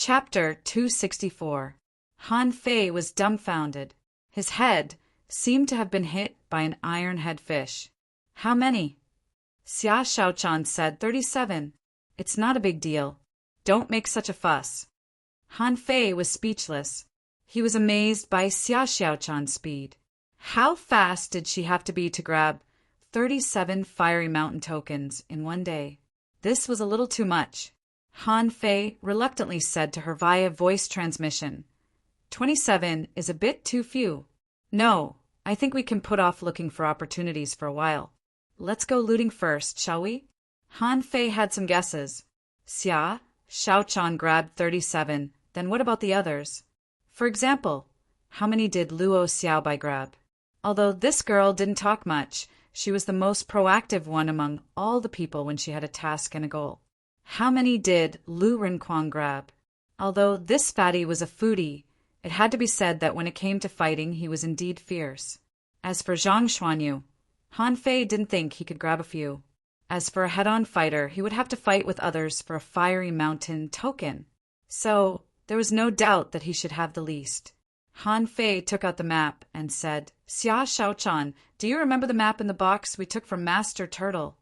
Chapter 264. Han Fei was dumbfounded. His head seemed to have been hit by an iron-head fish. How many? Xia Shaochan said 37. It's not a big deal. Don't make such a fuss. Han Fei was speechless. He was amazed by Xia Shaochan's speed. How fast did she have to be to grab 37 fiery mountain tokens in one day? This was a little too much. Han Fei reluctantly said to her via voice transmission, 27 is a bit too few. No, I think we can put off looking for opportunities for a while. Let's go looting first, shall we? Han Fei had some guesses. Xia Shaochan grabbed 37, then what about the others? For example, how many did Luo Xiaobai grab? Although this girl didn't talk much, she was the most proactive one among all the people when she had a task and a goal. How many did Lu Renquang grab? Although this fatty was a foodie, it had to be said that when it came to fighting, he was indeed fierce. As for Zhang Xuanyu, Han Fei didn't think he could grab a few. As for a head-on fighter, he would have to fight with others for a fiery mountain token. So there was no doubt that he should have the least. Han Fei took out the map and said, Xia Shaochan, do you remember the map in the box we took from Master Turtle?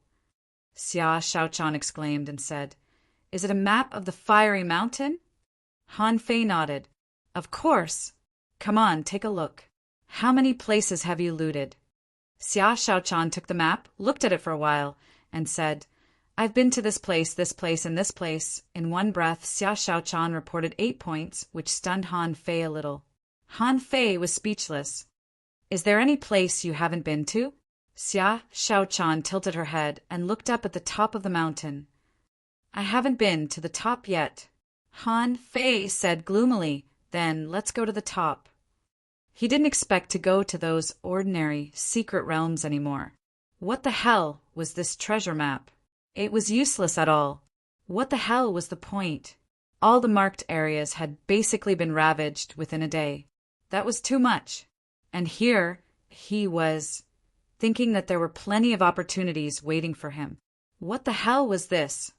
Xia Shaochan exclaimed and said, Is it a map of the fiery mountain? Han Fei nodded. Of course. Come on, take a look. How many places have you looted? Xia Shaochan took the map, looked at it for a while, and said, I've been to this place, and this place. In one breath, Xia Shaochan reported 8 points, which stunned Han Fei a little. Han Fei was speechless. Is there any place you haven't been to? Xia Shaochan tilted her head and looked up at the top of the mountain. I haven't been to the top yet. Han Fei said gloomily, Then let's go to the top. He didn't expect to go to those ordinary, secret realms anymore. What the hell was this treasure map? It was useless at all. What the hell was the point? All the marked areas had basically been ravaged within a day. That was too much. And here he was, thinking that there were plenty of opportunities waiting for him. What the hell was this?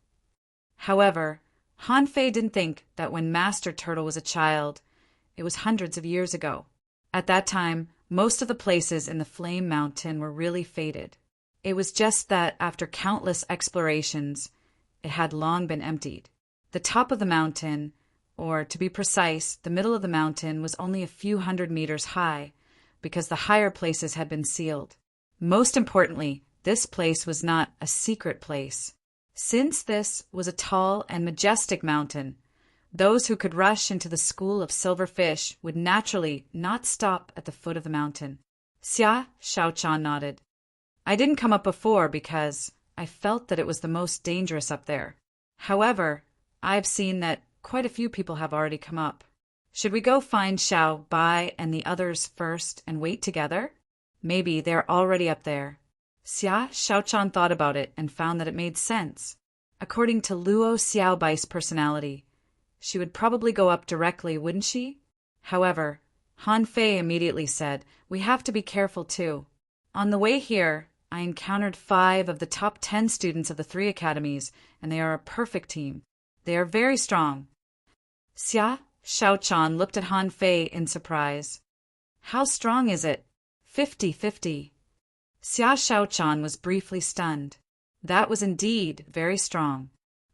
However, Han Fei didn't think that when Master Turtle was a child, it was hundreds of years ago. At that time, most of the places in the Flame Mountain were really faded. It was just that after countless explorations, it had long been emptied. The top of the mountain, or to be precise, the middle of the mountain, was only a few hundred meters high, because the higher places had been sealed. Most importantly, this place was not a secret place. Since this was a tall and majestic mountain, those who could rush into the school of silver fish would naturally not stop at the foot of the mountain. Xia Shaochan nodded. I didn't come up before because I felt that it was the most dangerous up there. However, I've seen that quite a few people have already come up. Should we go find Xiao Bai and the others first and wait together? Maybe they're already up there. Xia Shaochan thought about it and found that it made sense. According to Luo Xiaobai's personality, she would probably go up directly, wouldn't she? However, Han Fei immediately said, We have to be careful too. On the way here, I encountered 5 of the top 10 students of the 3 academies, and they are a perfect team. They are very strong. Xia Shaochan looked at Han Fei in surprise. How strong is it? 50-50. Xia Shaochan was briefly stunned. That was indeed very strong.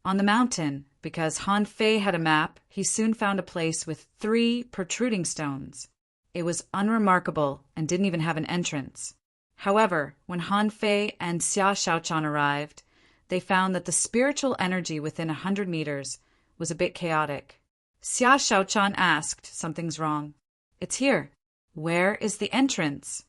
On the mountain, because Han Fei had a map, he soon found a place with 3 protruding stones. It was unremarkable and didn't even have an entrance. However, when Han Fei and Xia Shaochan arrived, they found that the spiritual energy within 100 meters was a bit chaotic. Xia Shaochan asked, Something's wrong. It's here. Where is the entrance?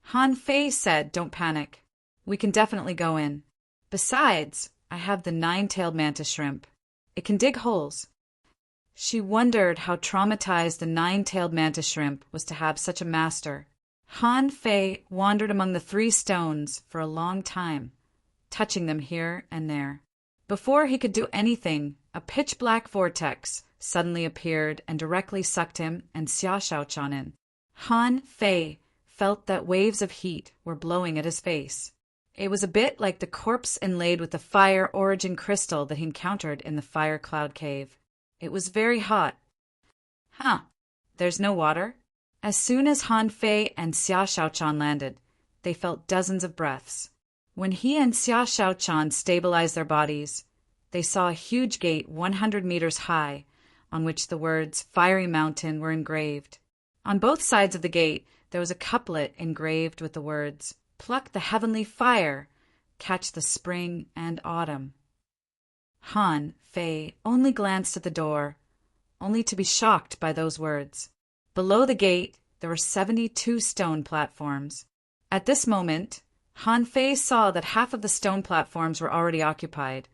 Han Fei said, Don't panic. We can definitely go in. Besides, I have the 9-tailed mantis shrimp. It can dig holes. She wondered how traumatized the 9-tailed mantis shrimp was to have such a master. Han Fei wandered among the 3 stones for a long time, touching them here and there. Before he could do anything, a pitch-black vortex suddenly appeared and directly sucked him and Xia Shaochan in. Han Fei felt that waves of heat were blowing at his face. It was a bit like the corpse inlaid with the fire origin crystal that he encountered in the Fire Cloud Cave. It was very hot. Huh, there's no water? As soon as Han Fei and Xia Shaochan landed, they felt dozens of breaths. When he and Xia Shaochan stabilized their bodies, they saw a huge gate 100 meters high, on which the words Fiery Mountain were engraved. On both sides of the gate, there was a couplet engraved with the words, Pluck the heavenly fire, catch the spring and autumn. Han Fei only glanced at the door, only to be shocked by those words. Below the gate, there were 72 stone platforms. At this moment, Han Fei saw that half of the stone platforms were already occupied,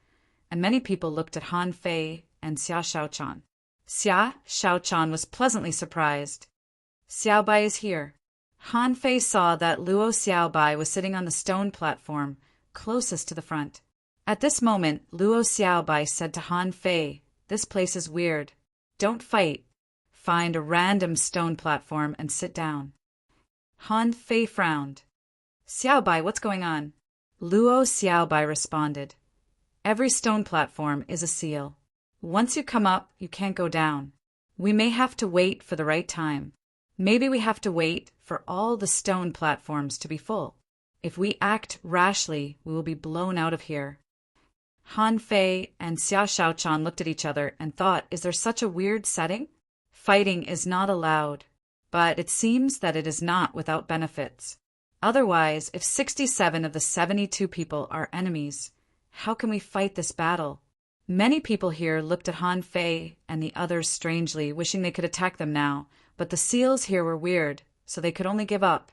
and many people looked at Han Fei and Xia Shaochan. Xia Shaochan was pleasantly surprised. Xiaobai is here. Han Fei saw that Luo Xiaobai was sitting on the stone platform closest to the front. At this moment, Luo Xiaobai said to Han Fei, This place is weird. Don't fight. Find a random stone platform and sit down. Han Fei frowned. Xiaobai, what's going on? Luo Xiaobai responded. Every stone platform is a seal. Once you come up, you can't go down. We may have to wait for the right time. Maybe we have to wait for all the stone platforms to be full. If we act rashly, we will be blown out of here. Han Fei and Xia Shaochan looked at each other and thought, is there such a weird setting? Fighting is not allowed, but it seems that it is not without benefits. Otherwise, if 67 of the 72 people are enemies, how can we fight this battle? Many people here looked at Han Fei and the others strangely, wishing they could attack them now, but the seals here were weird, so they could only give up.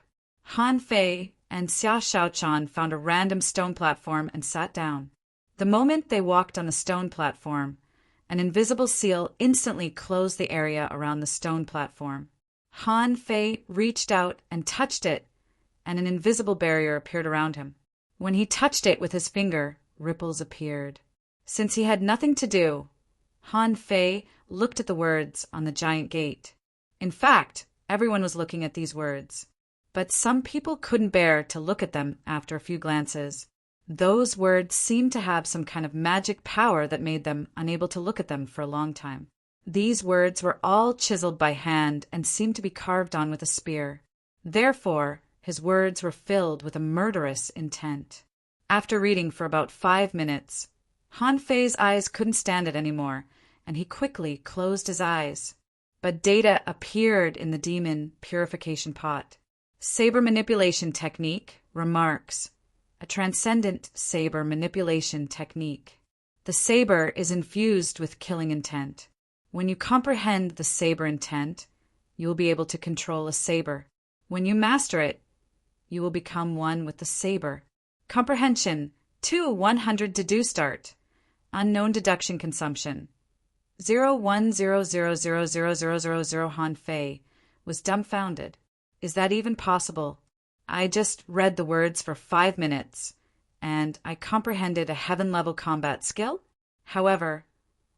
Han Fei and Xia Shaochan found a random stone platform and sat down. The moment they walked on the stone platform, an invisible seal instantly closed the area around the stone platform. Han Fei reached out and touched it, and an invisible barrier appeared around him. When he touched it with his finger, ripples appeared. Since he had nothing to do, Han Fei looked at the words on the giant gate. In fact, everyone was looking at these words, but some people couldn't bear to look at them after a few glances. Those words seemed to have some kind of magic power that made them unable to look at them for a long time. These words were all chiseled by hand and seemed to be carved on with a spear. Therefore, his words were filled with a murderous intent. After reading for about 5 minutes, Han Fei's eyes couldn't stand it anymore, and he quickly closed his eyes. But data appeared in the demon purification pot. Saber manipulation technique, remarks. A transcendent saber manipulation technique. The saber is infused with killing intent. When you comprehend the saber intent, you will be able to control a saber. When you master it, you will become one with the saber. Comprehension 2-100 deduce start. Unknown deduction consumption 010000000. Han Fei was dumbfounded. Is that even possible? I just read the words for 5 minutes, and I comprehended a heaven-level combat skill? However,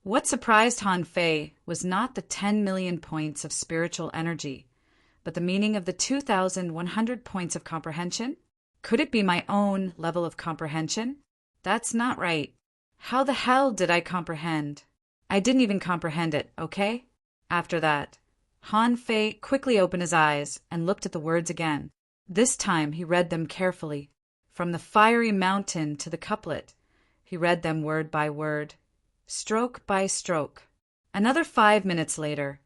what surprised Han Fei was not the 10 million points of spiritual energy, but the meaning of the 2,100 points of comprehension? Could it be my own level of comprehension? That's not right. How the hell did I comprehend? I didn't even comprehend it, okay? After that, Han Fei quickly opened his eyes and looked at the words again. This time he read them carefully. From the fiery mountain to the couplet, he read them word by word, stroke by stroke. Another 5 minutes later,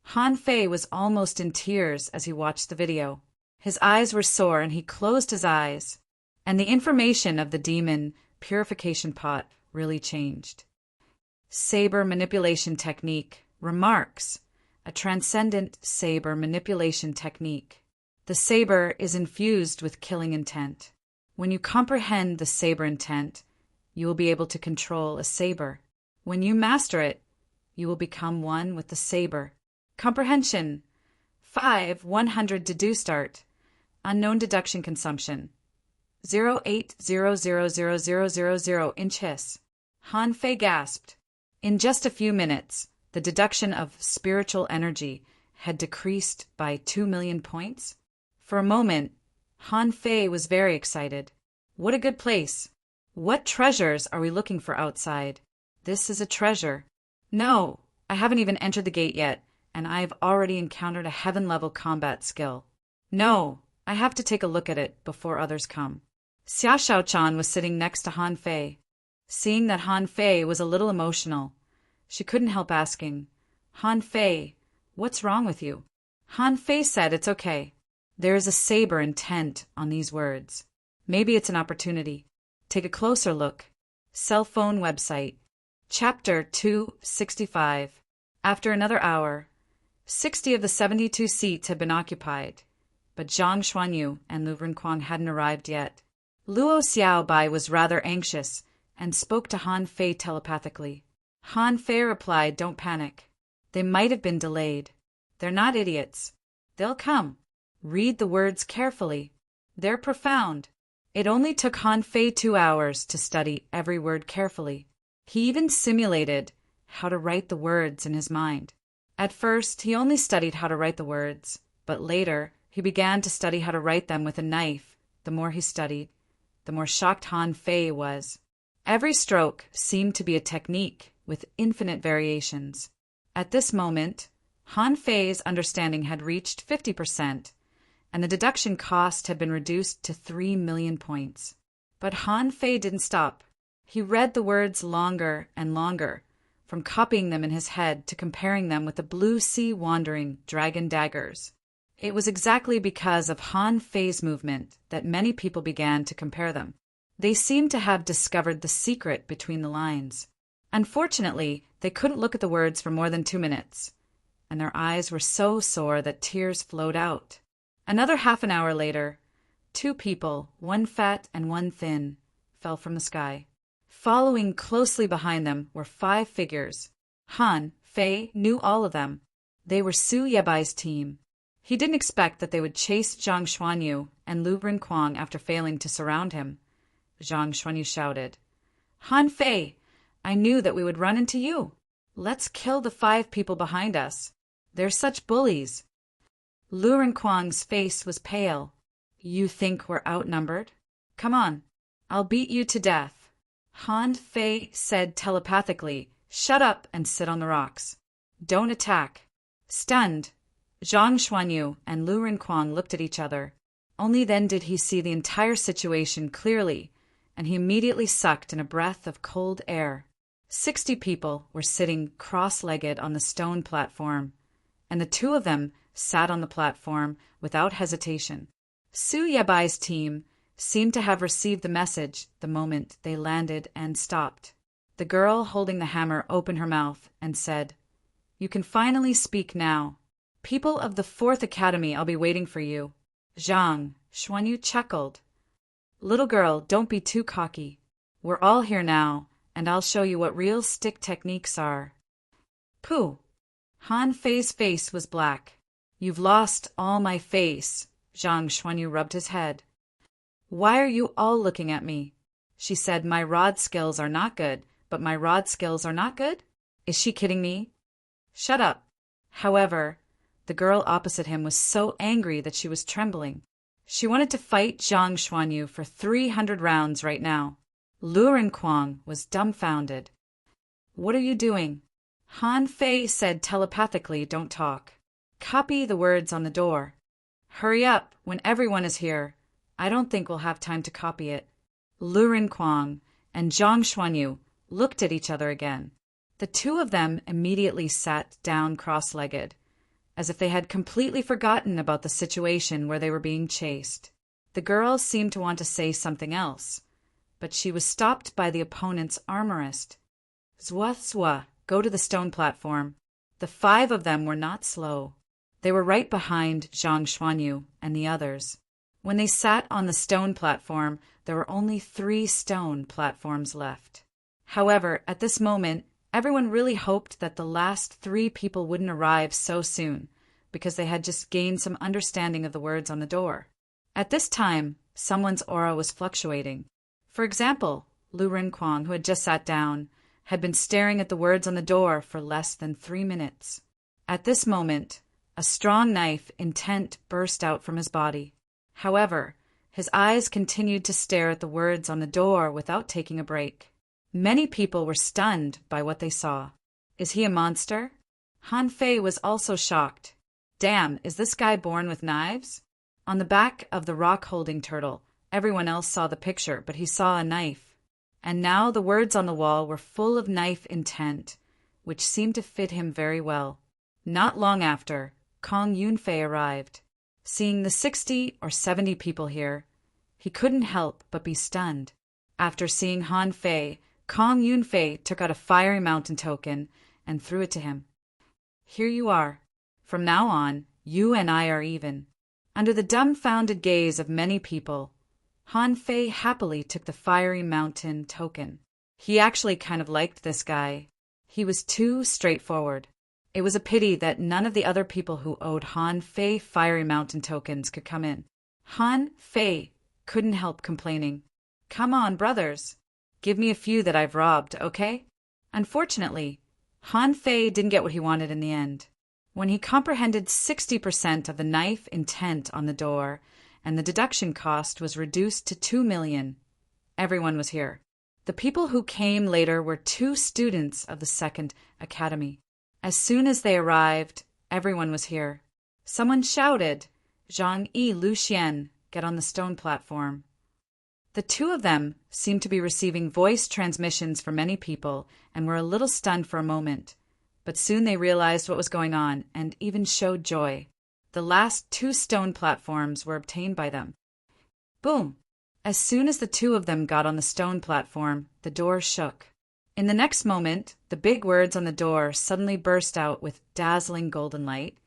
Han Fei was almost in tears as he watched the video. His eyes were sore and he closed his eyes, and the information of the demon purification pot really changed. Saber manipulation technique, remarks, a transcendent saber manipulation technique. The saber is infused with killing intent. When you comprehend the saber intent, you will be able to control a saber. When you master it, you will become one with the saber. Comprehension 5-100 deduce start. Unknown deduction consumption 0.800000 inch hiss. Han Fei gasped. In just a few minutes, the deduction of spiritual energy had decreased by 2 million points. For a moment, Han Fei was very excited. What a good place! What treasures are we looking for outside? This is a treasure. No, I haven't even entered the gate yet, and I've already encountered a heaven-level combat skill. No, I have to take a look at it before others come. Xia Shaochan was sitting next to Han Fei. Seeing that Han Fei was a little emotional, she couldn't help asking, Han Fei, what's wrong with you? Han Fei said it's okay. There is a saber intent on these words. Maybe it's an opportunity. Take a closer look. Cell phone website. Chapter 265. After another hour, 60 of the 72 seats had been occupied, but Zhang Xuanyu and Lu Renkuang hadn't arrived yet. Luo Xiaobai was rather anxious and spoke to Han Fei telepathically. Han Fei replied, don't panic. They might have been delayed. They're not idiots. They'll come. Read the words carefully. They're profound. It only took Han Fei 2 hours to study every word carefully. He even simulated how to write the words in his mind. At first, he only studied how to write the words, but later, he began to study how to write them with a knife. The more he studied, the more shocked Han Fei was. Every stroke seemed to be a technique with infinite variations. At this moment, Han Fei's understanding had reached 50%, and the deduction cost had been reduced to 3 million points. But Han Fei didn't stop. He read the words longer and longer, from copying them in his head to comparing them with the blue sea wandering dragon daggers. It was exactly because of Han Fei's movement that many people began to compare them. They seemed to have discovered the secret between the lines. Unfortunately, they couldn't look at the words for more than 2 minutes, and their eyes were so sore that tears flowed out. Another half an hour later, 2 people, one fat and one thin, fell from the sky. Following closely behind them were 5 figures. Han Fei knew all of them. They were Su Yebai's team. He didn't expect that they would chase Zhang Xuanyu and Lu Renkuang after failing to surround him. Zhang Xuanyu shouted, Han Fei, I knew that we would run into you. Let's kill the 5 people behind us. They're such bullies. Lu Renkuang's face was pale. You think we're outnumbered? Come on, I'll beat you to death. Han Fei said telepathically, shut up and sit on the rocks. Don't attack. Stunned, Zhang Xuanyu and Lu Renkuang looked at each other. Only then did he see the entire situation clearly, and he immediately sucked in a breath of cold air. 60 people were sitting cross-legged on the stone platform, and the 2 of them sat on the platform without hesitation. Su Yebai's team seemed to have received the message the moment they landed and stopped. The girl holding the hammer opened her mouth and said, You can finally speak now. People of the 4th Academy, I'll be waiting for you. Zhang Xuanyu chuckled. Little girl, don't be too cocky. We're all here now, and I'll show you what real stick techniques are. Pooh! Han Fei's face was black. You've lost all my face. Zhang Xuanyu rubbed his head. Why are you all looking at me? She said, my rod skills are not good, but my rod skills are not good? Is she kidding me? Shut up. However, the girl opposite him was so angry that she was trembling. She wanted to fight Zhang Xuanyu for 300 rounds right now. Lu Renkuang was dumbfounded. What are you doing? Han Fei said telepathically, don't talk. Copy the words on the door. Hurry up when everyone is here. I don't think we'll have time to copy it. Lu Renkuang and Zhang Xuanyu looked at each other again. The 2 of them immediately sat down cross-legged, as if they had completely forgotten about the situation where they were being chased. The girl seemed to want to say something else, but she was stopped by the opponent's armorist. Zwa, go to the stone platform. The 5 of them were not slow. They were right behind Zhang Xuanyu and the others. When they sat on the stone platform, there were only 3 stone platforms left. However, at this moment, everyone really hoped that the last 3 people wouldn't arrive so soon, because they had just gained some understanding of the words on the door. At this time, someone's aura was fluctuating. For example, Lu Renkuang, who had just sat down, had been staring at the words on the door for less than 3 minutes. At this moment, a strong knife intent burst out from his body. However, his eyes continued to stare at the words on the door without taking a break. Many people were stunned by what they saw. Is he a monster? Han Fei was also shocked. Damn, is this guy born with knives? On the back of the rock-holding turtle, everyone else saw the picture, but he saw a knife. And now the words on the wall were full of knife intent, which seemed to fit him very well. Not long after, Kong Yunfei arrived. Seeing the 60 or 70 people here, he couldn't help but be stunned. After seeing Han Fei, Kong Yunfei took out a fiery mountain token and threw it to him. Here you are. From now on, you and I are even. Under the dumbfounded gaze of many people, Han Fei happily took the fiery mountain token. He actually kind of liked this guy. He was too straightforward. It was a pity that none of the other people who owed Han Fei fiery mountain tokens could come in. Han Fei couldn't help complaining. Come on, brothers. Give me a few that I've robbed, okay? Unfortunately, Han Fei didn't get what he wanted in the end. When he comprehended 60% of the knife intent on the door, and the deduction cost was reduced to 2 million, everyone was here. The people who came later were 2 students of the second academy. As soon as they arrived, everyone was here. Someone shouted, "Zhang Yi, Lu Xian, get on the stone platform." The 2 of them seemed to be receiving voice transmissions from many people and were a little stunned for a moment. But soon they realized what was going on and even showed joy. The last 2 stone platforms were obtained by them. Boom! As soon as the 2 of them got on the stone platform, the door shook. In the next moment, the big words on the door suddenly burst out with dazzling golden light,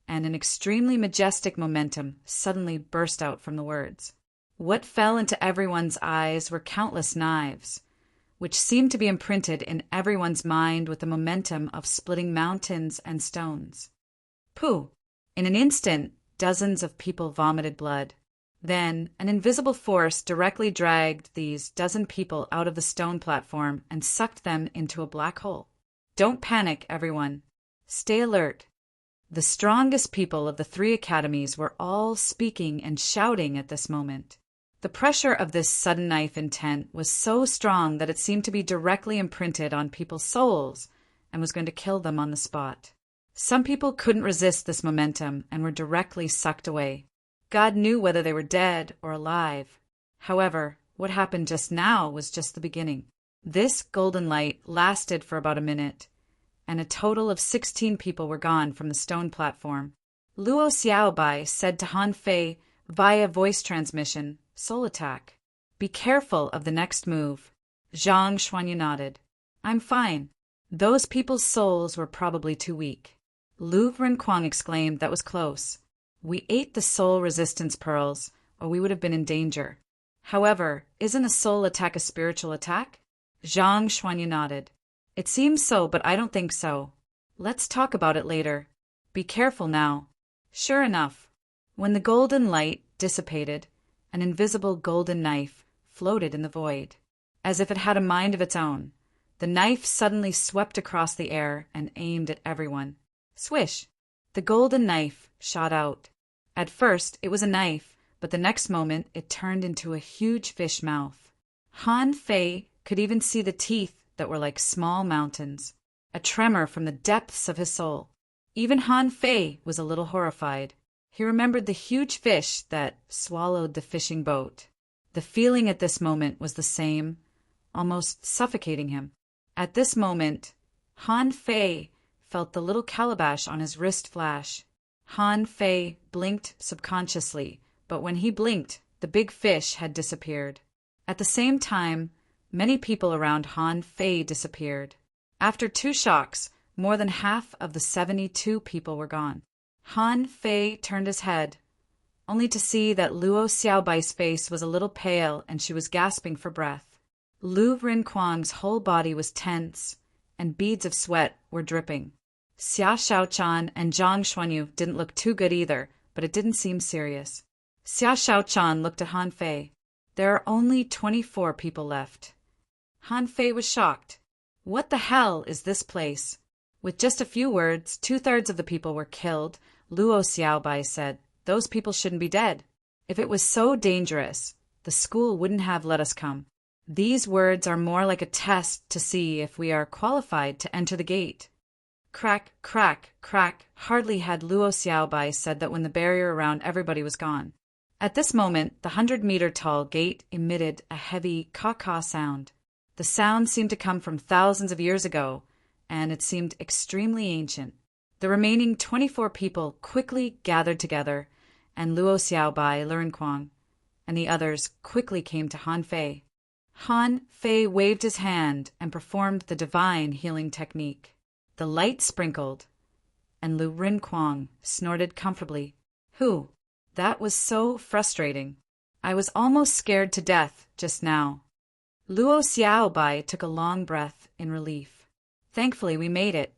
and an extremely majestic momentum suddenly burst out from the words. What fell into everyone's eyes were countless knives, which seemed to be imprinted in everyone's mind with the momentum of splitting mountains and stones. Pooh! In an instant, dozens of people vomited blood. Then, an invisible force directly dragged these dozen people out of the stone platform and sucked them into a black hole. Don't panic, everyone. Stay alert. The strongest people of the 3 academies were all speaking and shouting at this moment. The pressure of this sudden knife intent was so strong that it seemed to be directly imprinted on people's souls and was going to kill them on the spot. Some people couldn't resist this momentum and were directly sucked away. God knew whether they were dead or alive. However, what happened just now was just the beginning. This golden light lasted for about a minute, and a total of 16 people were gone from the stone platform. Luo Xiaobai said to Han Fei via voice transmission, "Soul attack. Be careful of the next move." Zhang Xuanyu nodded. "I'm fine. Those people's souls were probably too weak." Lu Renquang exclaimed, "That was close. We ate the soul resistance pearls, or we would have been in danger. However, isn't a soul attack a spiritual attack?" Zhang Xuanyu nodded. "It seems so, but I don't think so. Let's talk about it later. Be careful now." Sure enough, when the golden light dissipated, an invisible golden knife floated in the void. As if it had a mind of its own, the knife suddenly swept across the air and aimed at everyone. Swish! The golden knife shot out. At first, it was a knife, but the next moment it turned into a huge fish mouth. Han Fei could even see the teeth that were like small mountains, a tremor from the depths of his soul. Even Han Fei was a little horrified. He remembered the huge fish that swallowed the fishing boat. The feeling at this moment was the same, almost suffocating him. At this moment, Han Fei felt the little calabash on his wrist flash. Han Fei blinked subconsciously, but when he blinked, the big fish had disappeared. At the same time, many people around Han Fei disappeared. After 2 shocks, more than half of the 72 people were gone. Han Fei turned his head, only to see that Luo Xiaobai's face was a little pale and she was gasping for breath. Lu Renquang's whole body was tense, and beads of sweat were dripping. Xia Shaochan and Zhang Xuanyu didn't look too good either, but it didn't seem serious. Xia Shaochan looked at Han Fei. There are only 24 people left. Han Fei was shocked. What the hell is this place? With just a few words, 2/3 of the people were killed. Luo Xiaobai said, "Those people shouldn't be dead. If it was so dangerous, the school wouldn't have let us come. These words are more like a test to see if we are qualified to enter the gate." Crack, crack, crack. Hardly had Luo Xiaobai said that when the barrier around everybody was gone. At this moment, the 100-meter-tall gate emitted a heavy caw-caw sound. The sound seemed to come from thousands of years ago, and it seemed extremely ancient. The remaining 24 people quickly gathered together, and Luo Xiaobai, Lurinquang, and the others quickly came to Han Fei. Han Fei waved his hand and performed the divine healing technique. The light sprinkled, and Lu Rinquang snorted comfortably. Whew, that was so frustrating. I was almost scared to death just now. Luo Xiaobai took a long breath in relief. Thankfully, we made it.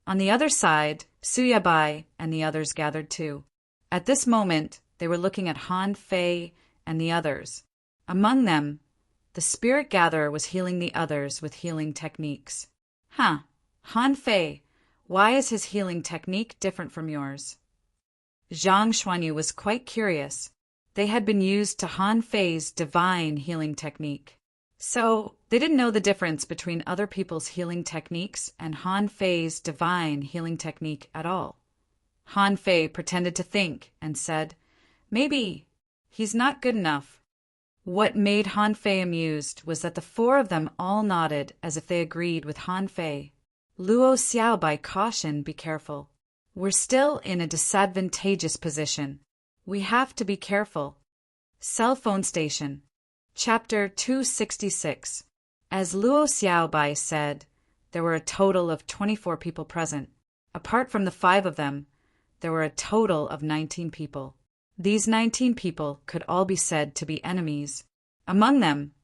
On the other side, Suyabai and the others gathered too. At this moment, they were looking at Han Fei and the others. Among them, the spirit gatherer was healing the others with healing techniques. Huh. Han Fei, why is his healing technique different from yours? Zhang Xuanyu was quite curious. They had been used to Han Fei's divine healing technique. So, they didn't know the difference between other people's healing techniques and Han Fei's divine healing technique at all. Han Fei pretended to think and said, "Maybe he's not good enough." What made Han Fei amused was that the four of them all nodded as if they agreed with Han Fei. Luo Xiaobai cautioned, "Be careful. We're still in a disadvantageous position. We have to be careful." Cell phone station. Chapter 266. As Luo Xiaobai said, there were a total of 24 people present. Apart from the 5 of them, there were a total of 19 people. These 19 people could all be said to be enemies. Among them,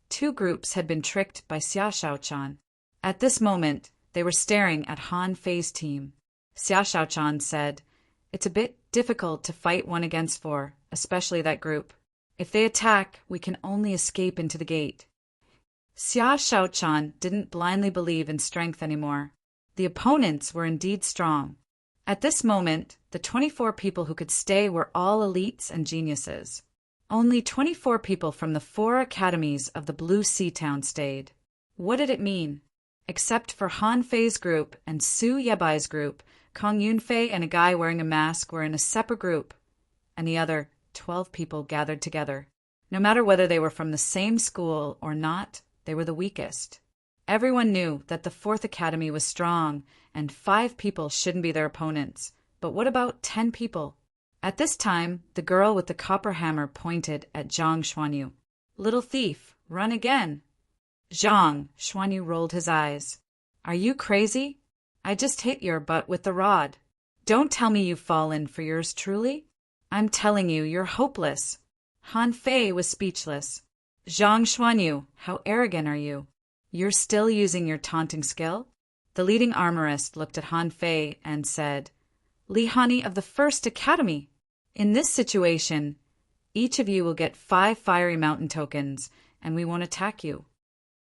2 groups had been tricked by Xia Shaochan. At this moment, they were staring at Han Fei's team. Xia Shaochan said, "It's a bit difficult to fight 1 against 4, especially that group. If they attack, we can only escape into the gate." Xia Shaochan didn't blindly believe in strength anymore. The opponents were indeed strong. At this moment, the 24 people who could stay were all elites and geniuses. Only 24 people from the 4 academies of the Blue Sea Town stayed. What did it mean? Except for Han Fei's group and Su Yebai's group, Kong Yunfei and a guy wearing a mask were in a separate group, and the other 12 people gathered together. No matter whether they were from the same school or not, they were the weakest. Everyone knew that the 4th Academy was strong, and 5 people shouldn't be their opponents. But what about 10 people? At this time, the girl with the copper hammer pointed at Zhang Xuanyu. "Little thief, run again." Zhang Xuanyu rolled his eyes. "Are you crazy? I just hit your butt with the rod. Don't tell me you've fallen for yours truly. I'm telling you, you're hopeless." Han Fei was speechless. "Zhang Xuanyu, how arrogant are you? You're still using your taunting skill?" The leading armorist looked at Han Fei and said, "Li Hani of the 1st Academy. In this situation, each of you will get 5 fiery mountain tokens, and we won't attack you."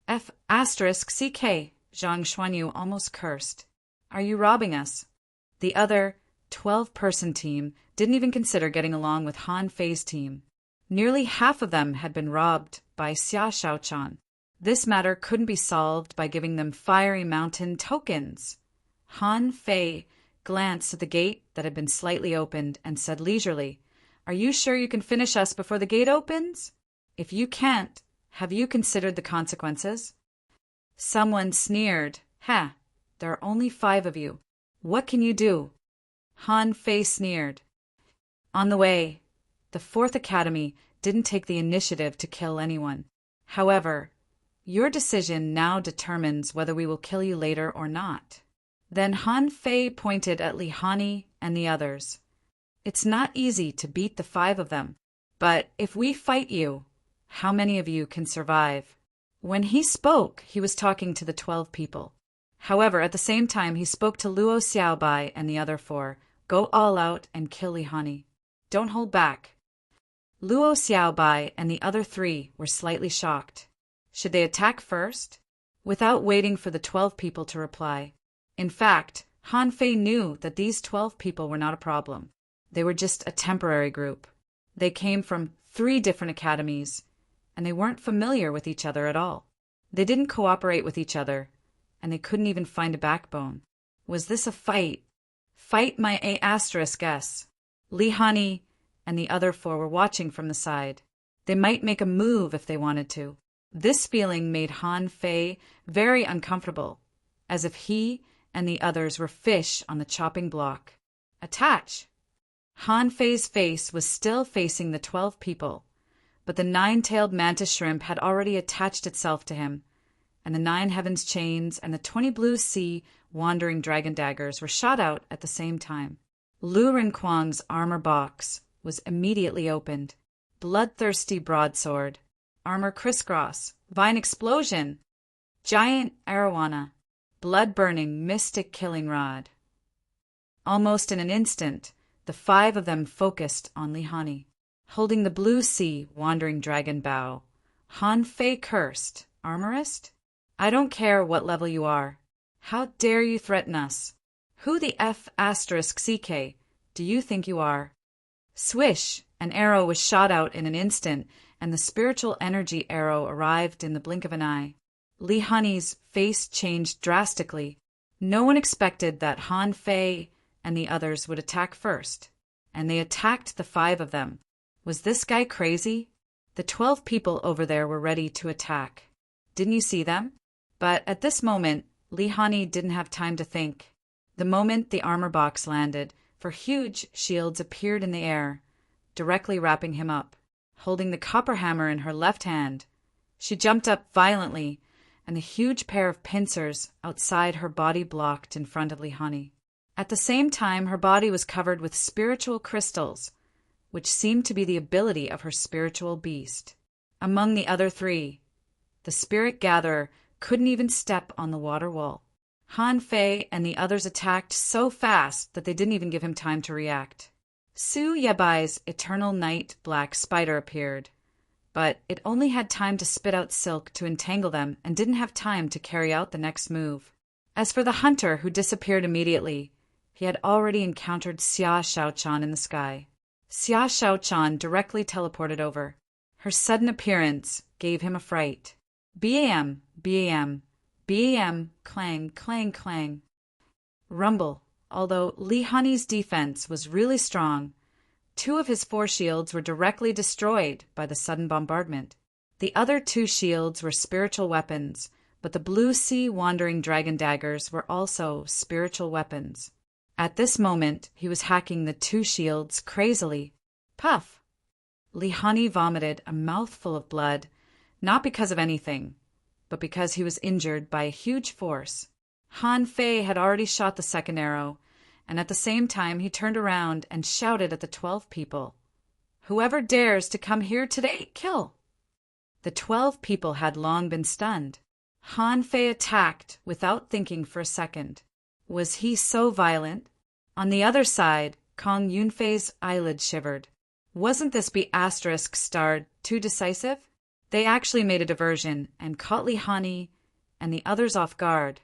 F***CK, Zhang Xuanyu almost cursed. "Are you robbing us?" The other 12-person team didn't even consider getting along with Han Fei's team. Nearly half of them had been robbed by Xia Shaochan. This matter couldn't be solved by giving them fiery mountain tokens. Han Fei glanced at the gate that had been slightly opened and said leisurely, "Are you sure you can finish us before the gate opens? If you can't, have you considered the consequences?" Someone sneered, "Ha, there are only 5 of you. What can you do?" Han Fei sneered. On the way, the 4th Academy didn't take the initiative to kill anyone. However, your decision now determines whether we will kill you later or not. Then Han Fei pointed at Li Hani and the others. "It's not easy to beat the 5 of them, but if we fight you, how many of you can survive?" When he spoke, he was talking to the 12 people. However, at the same time, he spoke to Luo Xiaobai and the other 4. "Go all out and kill Li Hani. Don't hold back." Luo Xiaobai and the other 3 were slightly shocked. Should they attack first? Without waiting for the 12 people to reply. In fact, Han Fei knew that these 12 people were not a problem. They were just a temporary group. They came from 3 different academies, and they weren't familiar with each other at all. They didn't cooperate with each other, and they couldn't even find a backbone. Was this a fight? Fight my A***S. Li Hani and the other four were watching from the side. They might make a move if they wanted to. This feeling made Han Fei very uncomfortable, as if he and the others were fish on the chopping block. Attach! Han Fei's face was still facing the 12 people, but the 9-tailed mantis shrimp had already attached itself to him, and the 9 heavens chains and the 20 blue sea wandering dragon daggers were shot out at the same time. Lu Rinquang's armor box was immediately opened. Bloodthirsty broadsword, armor crisscross, vine explosion, giant arowana, blood-burning mystic killing rod. Almost in an instant, the 5 of them focused on Li Hani. Holding the blue sea wandering dragon bow, Han Fei cursed, "Armorist? I don't care what level you are. How dare you threaten us? Who the F***CK do you think you are?" Swish! An arrow was shot out in an instant, and the spiritual energy arrow arrived in the blink of an eye. Li Hani's face changed drastically. No one expected that Han Fei and the others would attack first, and they attacked the 5 of them. Was this guy crazy? The 12 people over there were ready to attack. Didn't you see them? But at this moment, Li Hani didn't have time to think. The moment the armor box landed, 4 huge shields appeared in the air, directly wrapping him up. Holding the copper hammer in her left hand, she jumped up violently, and the huge pair of pincers outside her body blocked in front of Li Hani. At the same time, her body was covered with spiritual crystals, which seemed to be the ability of her spiritual beast. Among the other 3, the spirit gatherer couldn't even step on the water wall. Han Fei and the others attacked so fast that they didn't even give him time to react. Su Yebai's eternal night black spider appeared, but it only had time to spit out silk to entangle them and didn't have time to carry out the next move. As for the hunter, who disappeared immediately, he had already encountered Xia Shaochan in the sky. Xia Shaochan directly teleported over. Her sudden appearance gave him a fright. BAM, BAM, BAM, clang, clang, clang. Rumble. Although Li Hani's defense was really strong, 2 of his 4 shields were directly destroyed by the sudden bombardment. The other 2 shields were spiritual weapons, but the blue sea wandering dragon daggers were also spiritual weapons. At this moment, he was hacking the 2 shields crazily. Puff! Li Hani vomited a mouthful of blood, not because of anything, but because he was injured by a huge force. Han Fei had already shot the second arrow, and at the same time he turned around and shouted at the 12 people, "Whoever dares to come here today, kill!" The 12 people had long been stunned. Han Fei attacked without thinking for a second. Was he so violent? On the other side, Kong Yunfei's eyelid shivered. Wasn't this B**** too decisive? They actually made a diversion and caught Li Hani and the others off guard.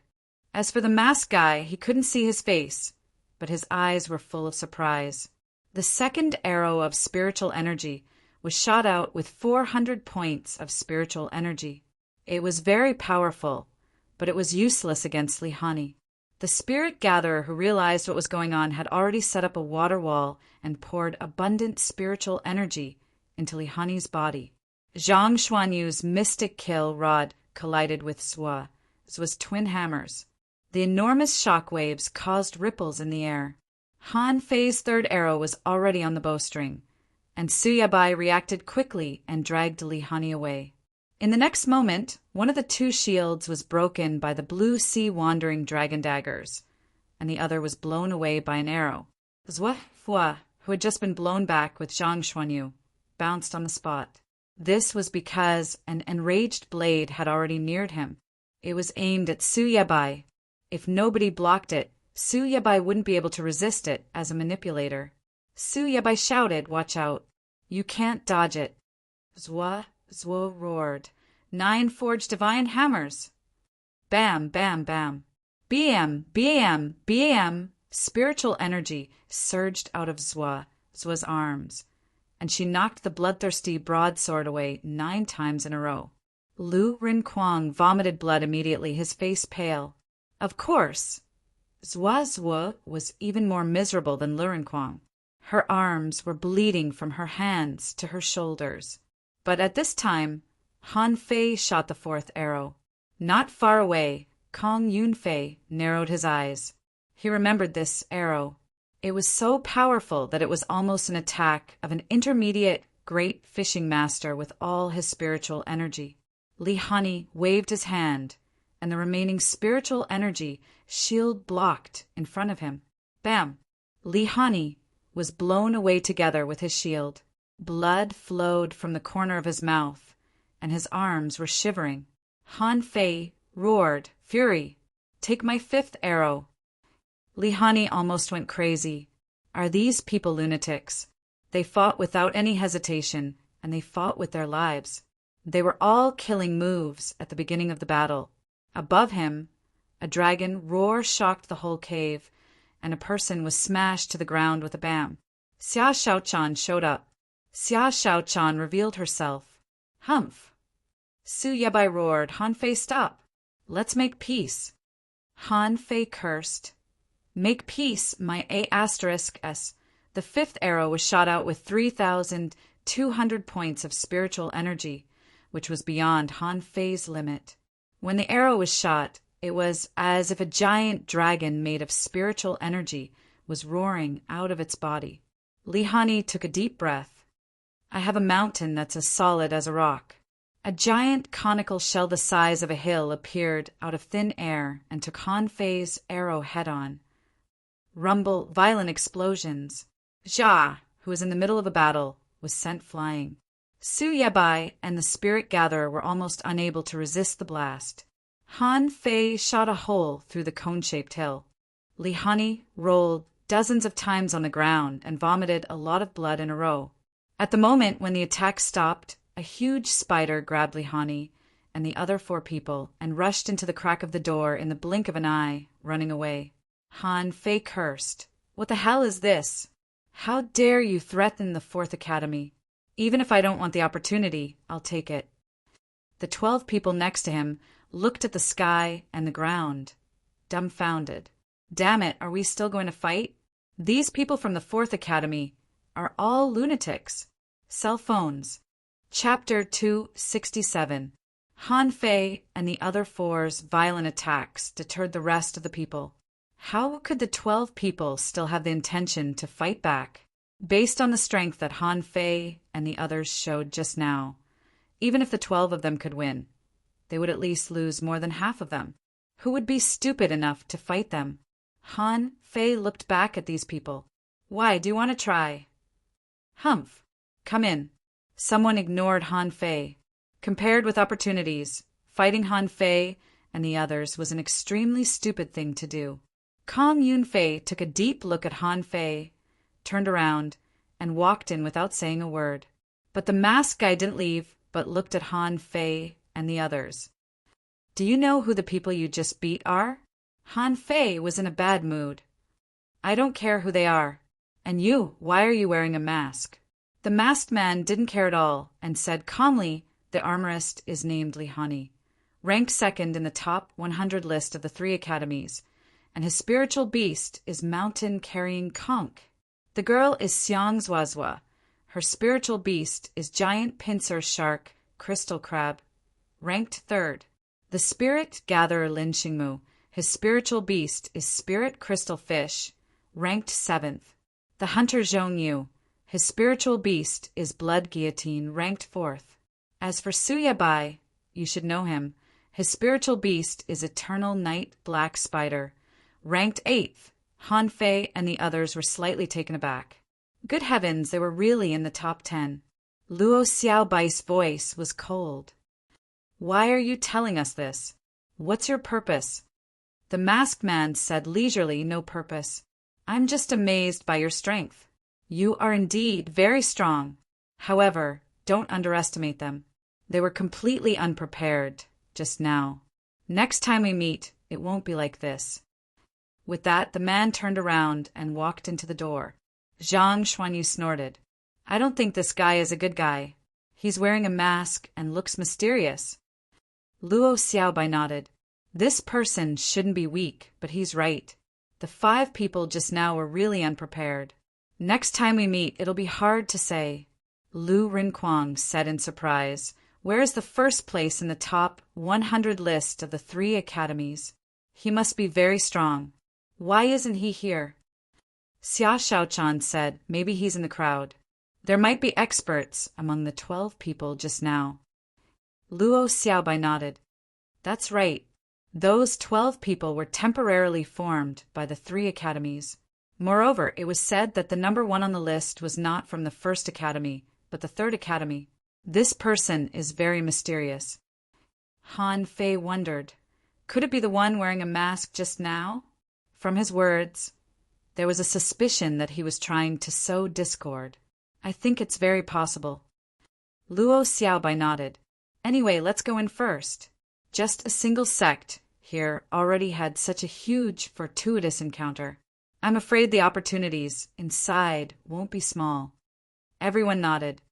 As for the masked guy, he couldn't see his face, but his eyes were full of surprise. The second arrow of spiritual energy was shot out with 400 points of spiritual energy. It was very powerful, but it was useless against Li Hani. The spirit gatherer who realized what was going on had already set up a water wall and poured abundant spiritual energy into Li Hani's body. Zhang Xuanyu's mystic kill rod collided with Zhua's twin hammers. The enormous shock waves caused ripples in the air. Han Fei's third arrow was already on the bowstring, and Su Yabai reacted quickly and dragged Li Hani away. In the next moment, one of the 2 shields was broken by the blue sea wandering dragon daggers, and the other was blown away by an arrow. Zhua, who had just been blown back with Zhang Xuanyu, bounced on the spot. This was because an enraged blade had already neared him. It was aimed at Su Yabai. If nobody blocked it, Su Yabai wouldn't be able to resist it as a manipulator. Su Yabai shouted, "Watch out. You can't dodge it." Zhua roared, "9 forged divine hammers." Bam, bam, bam. Bam, bam, bam. Spiritual energy surged out of Zhua's arms, and she knocked the bloodthirsty broadsword away 9 times in a row. Lu Rinquang vomited blood immediately, his face pale. Of course, Zuazua was even more miserable than Lurinquang. Her arms were bleeding from her hands to her shoulders. But at this time, Han Fei shot the fourth arrow. Not far away, Kong Yunfei narrowed his eyes. He remembered this arrow. It was so powerful that it was almost an attack of an intermediate great fishing master with all his spiritual energy. Li Hani waved his hand, and the remaining spiritual energy shield blocked in front of him. Bam! Li Hani was blown away together with his shield. Blood flowed from the corner of his mouth, and his arms were shivering. Han Fei roared, "Fury! Take my fifth arrow!" Li Hani almost went crazy. Are these people lunatics? They fought without any hesitation, and they fought with their lives. They were all killing moves at the beginning of the battle. Above him, a dragon roar shocked the whole cave, and a person was smashed to the ground with a bam. Xia Shaochan showed up. Xia Shaochan revealed herself. Humph! Su Yebai roared, "Han Fei, stop! Let's make peace." Han Fei cursed. "Make peace, my A*S." The fifth arrow was shot out with 3,200 points of spiritual energy, which was beyond Han Fei's limit. When the arrow was shot, it was as if a giant dragon made of spiritual energy was roaring out of its body. Li Hani took a deep breath. I have a mountain that's as solid as a rock. A giant conical shell the size of a hill appeared out of thin air and took Han Fei's arrow head-on. Rumble, violent explosions. Jia, who was in the middle of a battle, was sent flying. Su Yebai and the spirit gatherer were almost unable to resist the blast. Han Fei shot a hole through the cone-shaped hill. Li Hani rolled dozens of times on the ground and vomited a lot of blood in a row. At the moment when the attack stopped, a huge spider grabbed Li Hani and the other 4 people and rushed into the crack of the door in the blink of an eye, running away. Han Fei cursed. What the hell is this? How dare you threaten the 4th Academy? Even if I don't want the opportunity, I'll take it. The 12 people next to him looked at the sky and the ground, dumbfounded. Damn it, are we still going to fight? These people from the 4th Academy are all lunatics. Cell phones. Chapter 267. Han Fei and the other 4's violent attacks deterred the rest of the people. How could the 12 people still have the intention to fight back? Based on the strength that Han Fei and the others showed just now, even if the 12 of them could win, they would at least lose more than half of them. Who would be stupid enough to fight them? Han Fei looked back at these people. Why, do you want to try? Humph! Come in. Someone ignored Han Fei. Compared with opportunities, fighting Han Fei and the others was an extremely stupid thing to do. Kong Yunfei took a deep look at Han Fei, turned around, and walked in without saying a word. But the masked guy didn't leave, but looked at Han Fei and the others. Do you know who the people you just beat are? Han Fei was in a bad mood. I don't care who they are. And you, why are you wearing a mask? The masked man didn't care at all and said calmly, the armorist is named Li Hani, ranked 2nd in the top 100 list of the 3 academies, and his spiritual beast is mountain-carrying conch. The girl is Xiang Zuazua. Her spiritual beast is giant pincer shark, crystal crab, ranked 3rd. The spirit gatherer Lin Xingmu, his spiritual beast is spirit crystal fish, ranked 7th. The hunter Zhong Yu, his spiritual beast is blood guillotine, ranked 4th. As for Su Yebai, you should know him. His spiritual beast is eternal night black spider, ranked 8th. Han Fei and the others were slightly taken aback. Good heavens, they were really in the top 10. Luo Xiaobai's voice was cold. Why are you telling us this? What's your purpose? The masked man said leisurely, no purpose. I'm just amazed by your strength. You are indeed very strong. However, don't underestimate them. They were completely unprepared just now. Next time we meet, it won't be like this. With that, the man turned around and walked into the door. Zhang Xuanyu snorted. I don't think this guy is a good guy. He's wearing a mask and looks mysterious. Luo Xiaobai nodded. This person shouldn't be weak, but he's right. The 5 people just now were really unprepared. Next time we meet, it'll be hard to say. Lu Rinquang said in surprise. Where is the first place in the top 100 list of the 3 academies? He must be very strong. Why isn't he here? Xia Shaochan said maybe he's in the crowd. There might be experts among the 12 people just now. Luo Xiaobai nodded. That's right. Those 12 people were temporarily formed by the 3 academies. Moreover, it was said that the number 1 on the list was not from the first academy, but the 3rd academy. This person is very mysterious. Han Fei wondered. Could it be the one wearing a mask just now? From his words, there was a suspicion that he was trying to sow discord. I think it's very possible. Luo Xiaobai nodded. Anyway, let's go in first. Just a single sect here already had such a huge, fortuitous encounter. I'm afraid the opportunities inside won't be small. Everyone nodded,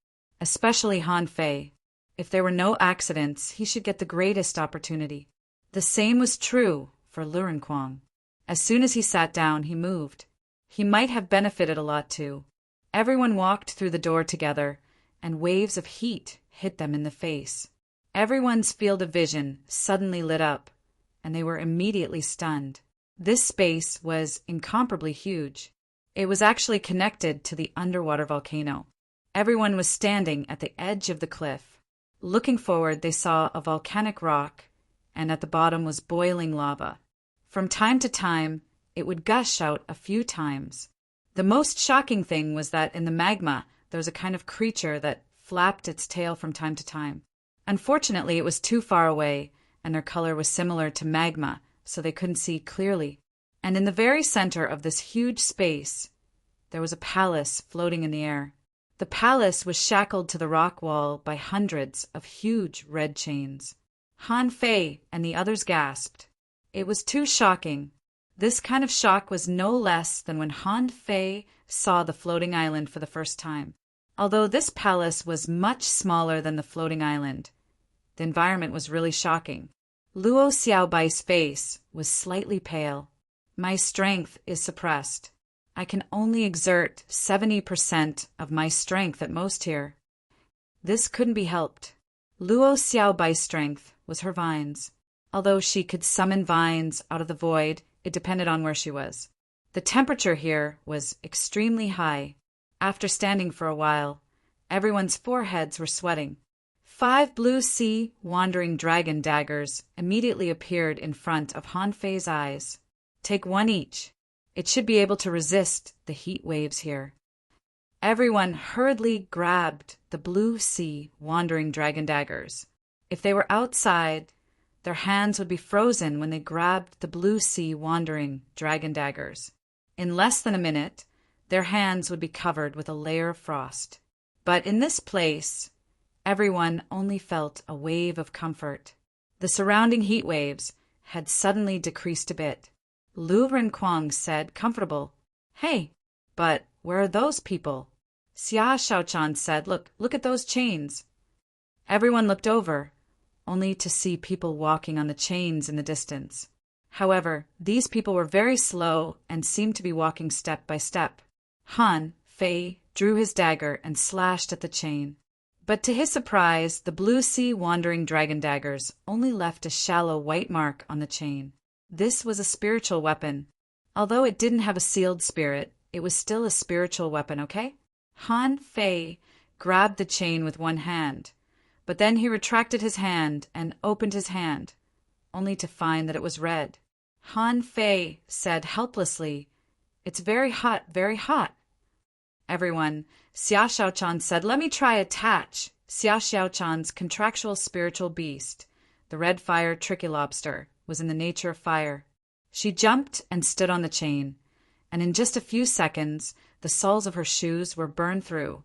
especially Han Fei. If there were no accidents, he should get the greatest opportunity. The same was true for Lu Rinquang. As soon as he sat down, he moved. He might have benefited a lot too. Everyone walked through the door together, and waves of heat hit them in the face. Everyone's field of vision suddenly lit up, and they were immediately stunned. This space was incomparably huge. It was actually connected to the underwater volcano. Everyone was standing at the edge of the cliff. Looking forward, they saw a volcanic rock, and at the bottom was boiling lava. From time to time, it would gush out a few times. The most shocking thing was that in the magma, there was a kind of creature that flapped its tail from time to time. Unfortunately, it was too far away, and their color was similar to magma, so they couldn't see clearly. And in the very center of this huge space, there was a palace floating in the air. The palace was shackled to the rock wall by hundreds of huge red chains. Han Fei and the others gasped. It was too shocking. This kind of shock was no less than when Han Fei saw the floating island for the first time. Although this palace was much smaller than the floating island, the environment was really shocking. Luo Xiaobai's face was slightly pale. My strength is suppressed. I can only exert 70% of my strength at most here. This couldn't be helped. Luo Xiaobai's strength was her vines. Although she could summon vines out of the void, it depended on where she was. The temperature here was extremely high. After standing for a while, everyone's foreheads were sweating. 5 blue sea wandering dragon daggers immediately appeared in front of Han Fei's eyes. Take 1 each. It should be able to resist the heat waves here. Everyone hurriedly grabbed the blue sea wandering dragon daggers. If they were outside, their hands would be frozen when they grabbed the blue sea wandering dragon daggers. In less than a minute, their hands would be covered with a layer of frost. But in this place, everyone only felt a wave of comfort. The surrounding heat waves had suddenly decreased a bit. Lu Rinquang said, comfortable, Hey, but where are those people? Xia Shaochan said, Look at those chains. Everyone looked over, only to see people walking on the chains in the distance. However, these people were very slow and seemed to be walking step by step. Han Fei drew his dagger and slashed at the chain. But to his surprise, the blue sea wandering dragon daggers only left a shallow white mark on the chain. This was a spiritual weapon. Although it didn't have a sealed spirit, it was still a spiritual weapon, okay? Han Fei grabbed the chain with one hand, but then he retracted his hand and opened his hand, only to find that it was red. Han Fei said helplessly, It's very hot, very hot. Everyone, Xia Shaochan said, Let me try attach. Xia Shaochan's contractual spiritual beast, the red fire tricky lobster, was in the nature of fire. She jumped and stood on the chain, and in just a few seconds, the soles of her shoes were burned through,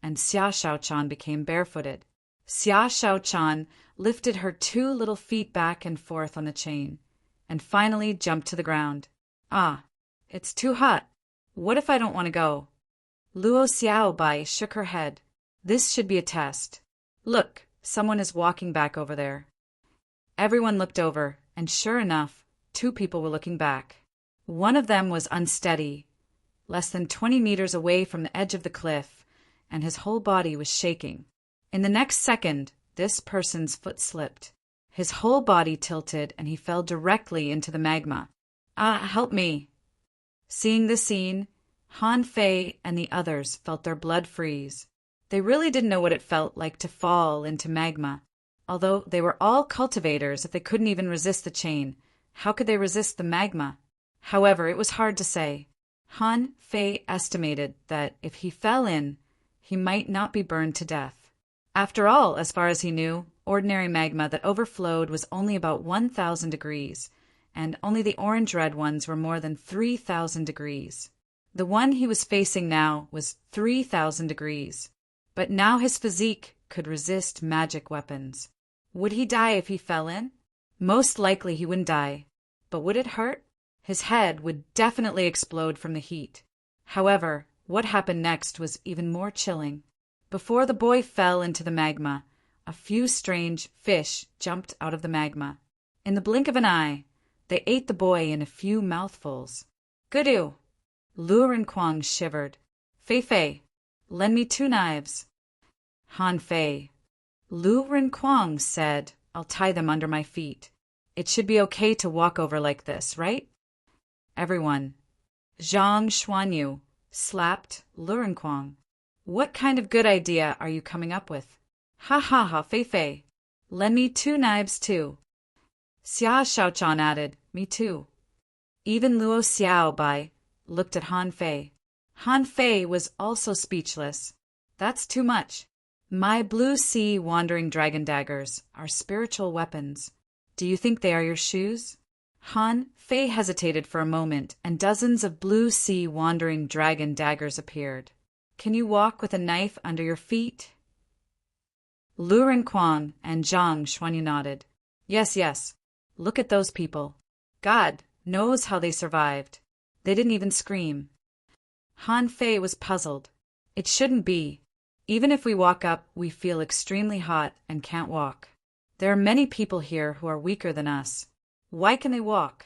and Xia Shaochan became barefooted. Xia Shaochan lifted her 2 little feet back and forth on the chain, and finally jumped to the ground. Ah, it's too hot. What if I don't want to go? Luo Xiaobai shook her head. This should be a test. Look, someone is walking back over there. Everyone looked over, and sure enough, 2 people were looking back. One of them was unsteady, less than 20 meters away from the edge of the cliff, and his whole body was shaking. In the next second, this person's foot slipped. His whole body tilted, and he fell directly into the magma. Ah, help me! Seeing the scene, Han Fei and the others felt their blood freeze. They really didn't know what it felt like to fall into magma. Although they were all cultivators, if they couldn't even resist the chain, how could they resist the magma? However, it was hard to say. Han Fei estimated that if he fell in, he might not be burned to death. After all, as far as he knew, ordinary magma that overflowed was only about 1,000 degrees, and only the orange-red ones were more than 3,000 degrees. The one he was facing now was 3,000 degrees. But now his physique could resist magic weapons. Would he die if he fell in? Most likely he wouldn't die. But would it hurt? His head would definitely explode from the heat. However, what happened next was even more chilling. Before the boy fell into the magma, a few strange fish jumped out of the magma. In the blink of an eye, they ate the boy in a few mouthfuls. Goodoo! Lu Renquang shivered. Fei Fei, lend me 2 knives. Han Fei. Lu Renquang said, I'll tie them under my feet. It should be okay to walk over like this, right? Everyone. Zhang Xuanyu slapped Lu Renquang. What kind of good idea are you coming up with? Ha ha ha, Fei Fei. Lend me 2 knives too. Xia Shaochan added, me too. Even Luo Xiaobai looked at Han Fei. Han Fei was also speechless. That's too much. My blue sea wandering dragon daggers are spiritual weapons. Do you think they are your shoes? Han Fei hesitated for a moment, and dozens of blue sea wandering dragon daggers appeared. Can you walk with a knife under your feet? Lu Renquang and Zhang Xuanyu nodded. Yes. Look at those people. God knows how they survived. They didn't even scream. Han Fei was puzzled. It shouldn't be. Even if we walk up, we feel extremely hot and can't walk. There are many people here who are weaker than us. Why can they walk?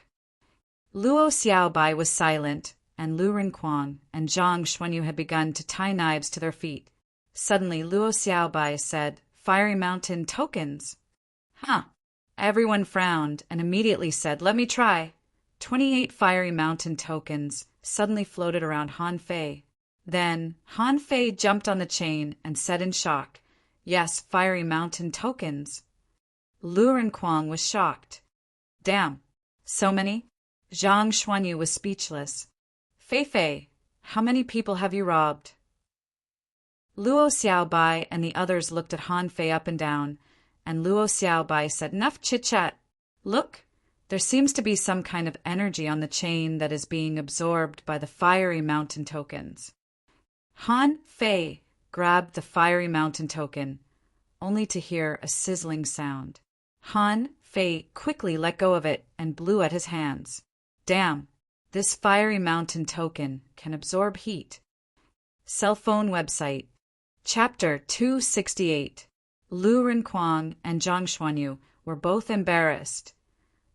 Luo Xiaobai was silent, and Lu Renquang and Zhang Xuanyu had begun to tie knives to their feet. Suddenly, Luo Xiaobai said, Fiery Mountain tokens. Huh. Everyone frowned and immediately said, Let me try. 28 Fiery Mountain tokens suddenly floated around Han Fei. Then Han Fei jumped on the chain and said in shock, Yes, Fiery Mountain tokens. Lu Renquang was shocked. Damn. So many? Zhang Xuanyu was speechless. Fei Fei, how many people have you robbed? Luo Xiaobai and the others looked at Han Fei up and down, and Luo Xiaobai said, Enough chit-chat. Look, there seems to be some kind of energy on the chain that is being absorbed by the Fiery Mountain tokens. Han Fei grabbed the Fiery Mountain token, only to hear a sizzling sound. Han Fei quickly let go of it and blew at his hands. Damn, this Fiery Mountain token can absorb heat. Cell phone website. Chapter 268. Lu Renquang and Zhang Xuanyu were both embarrassed,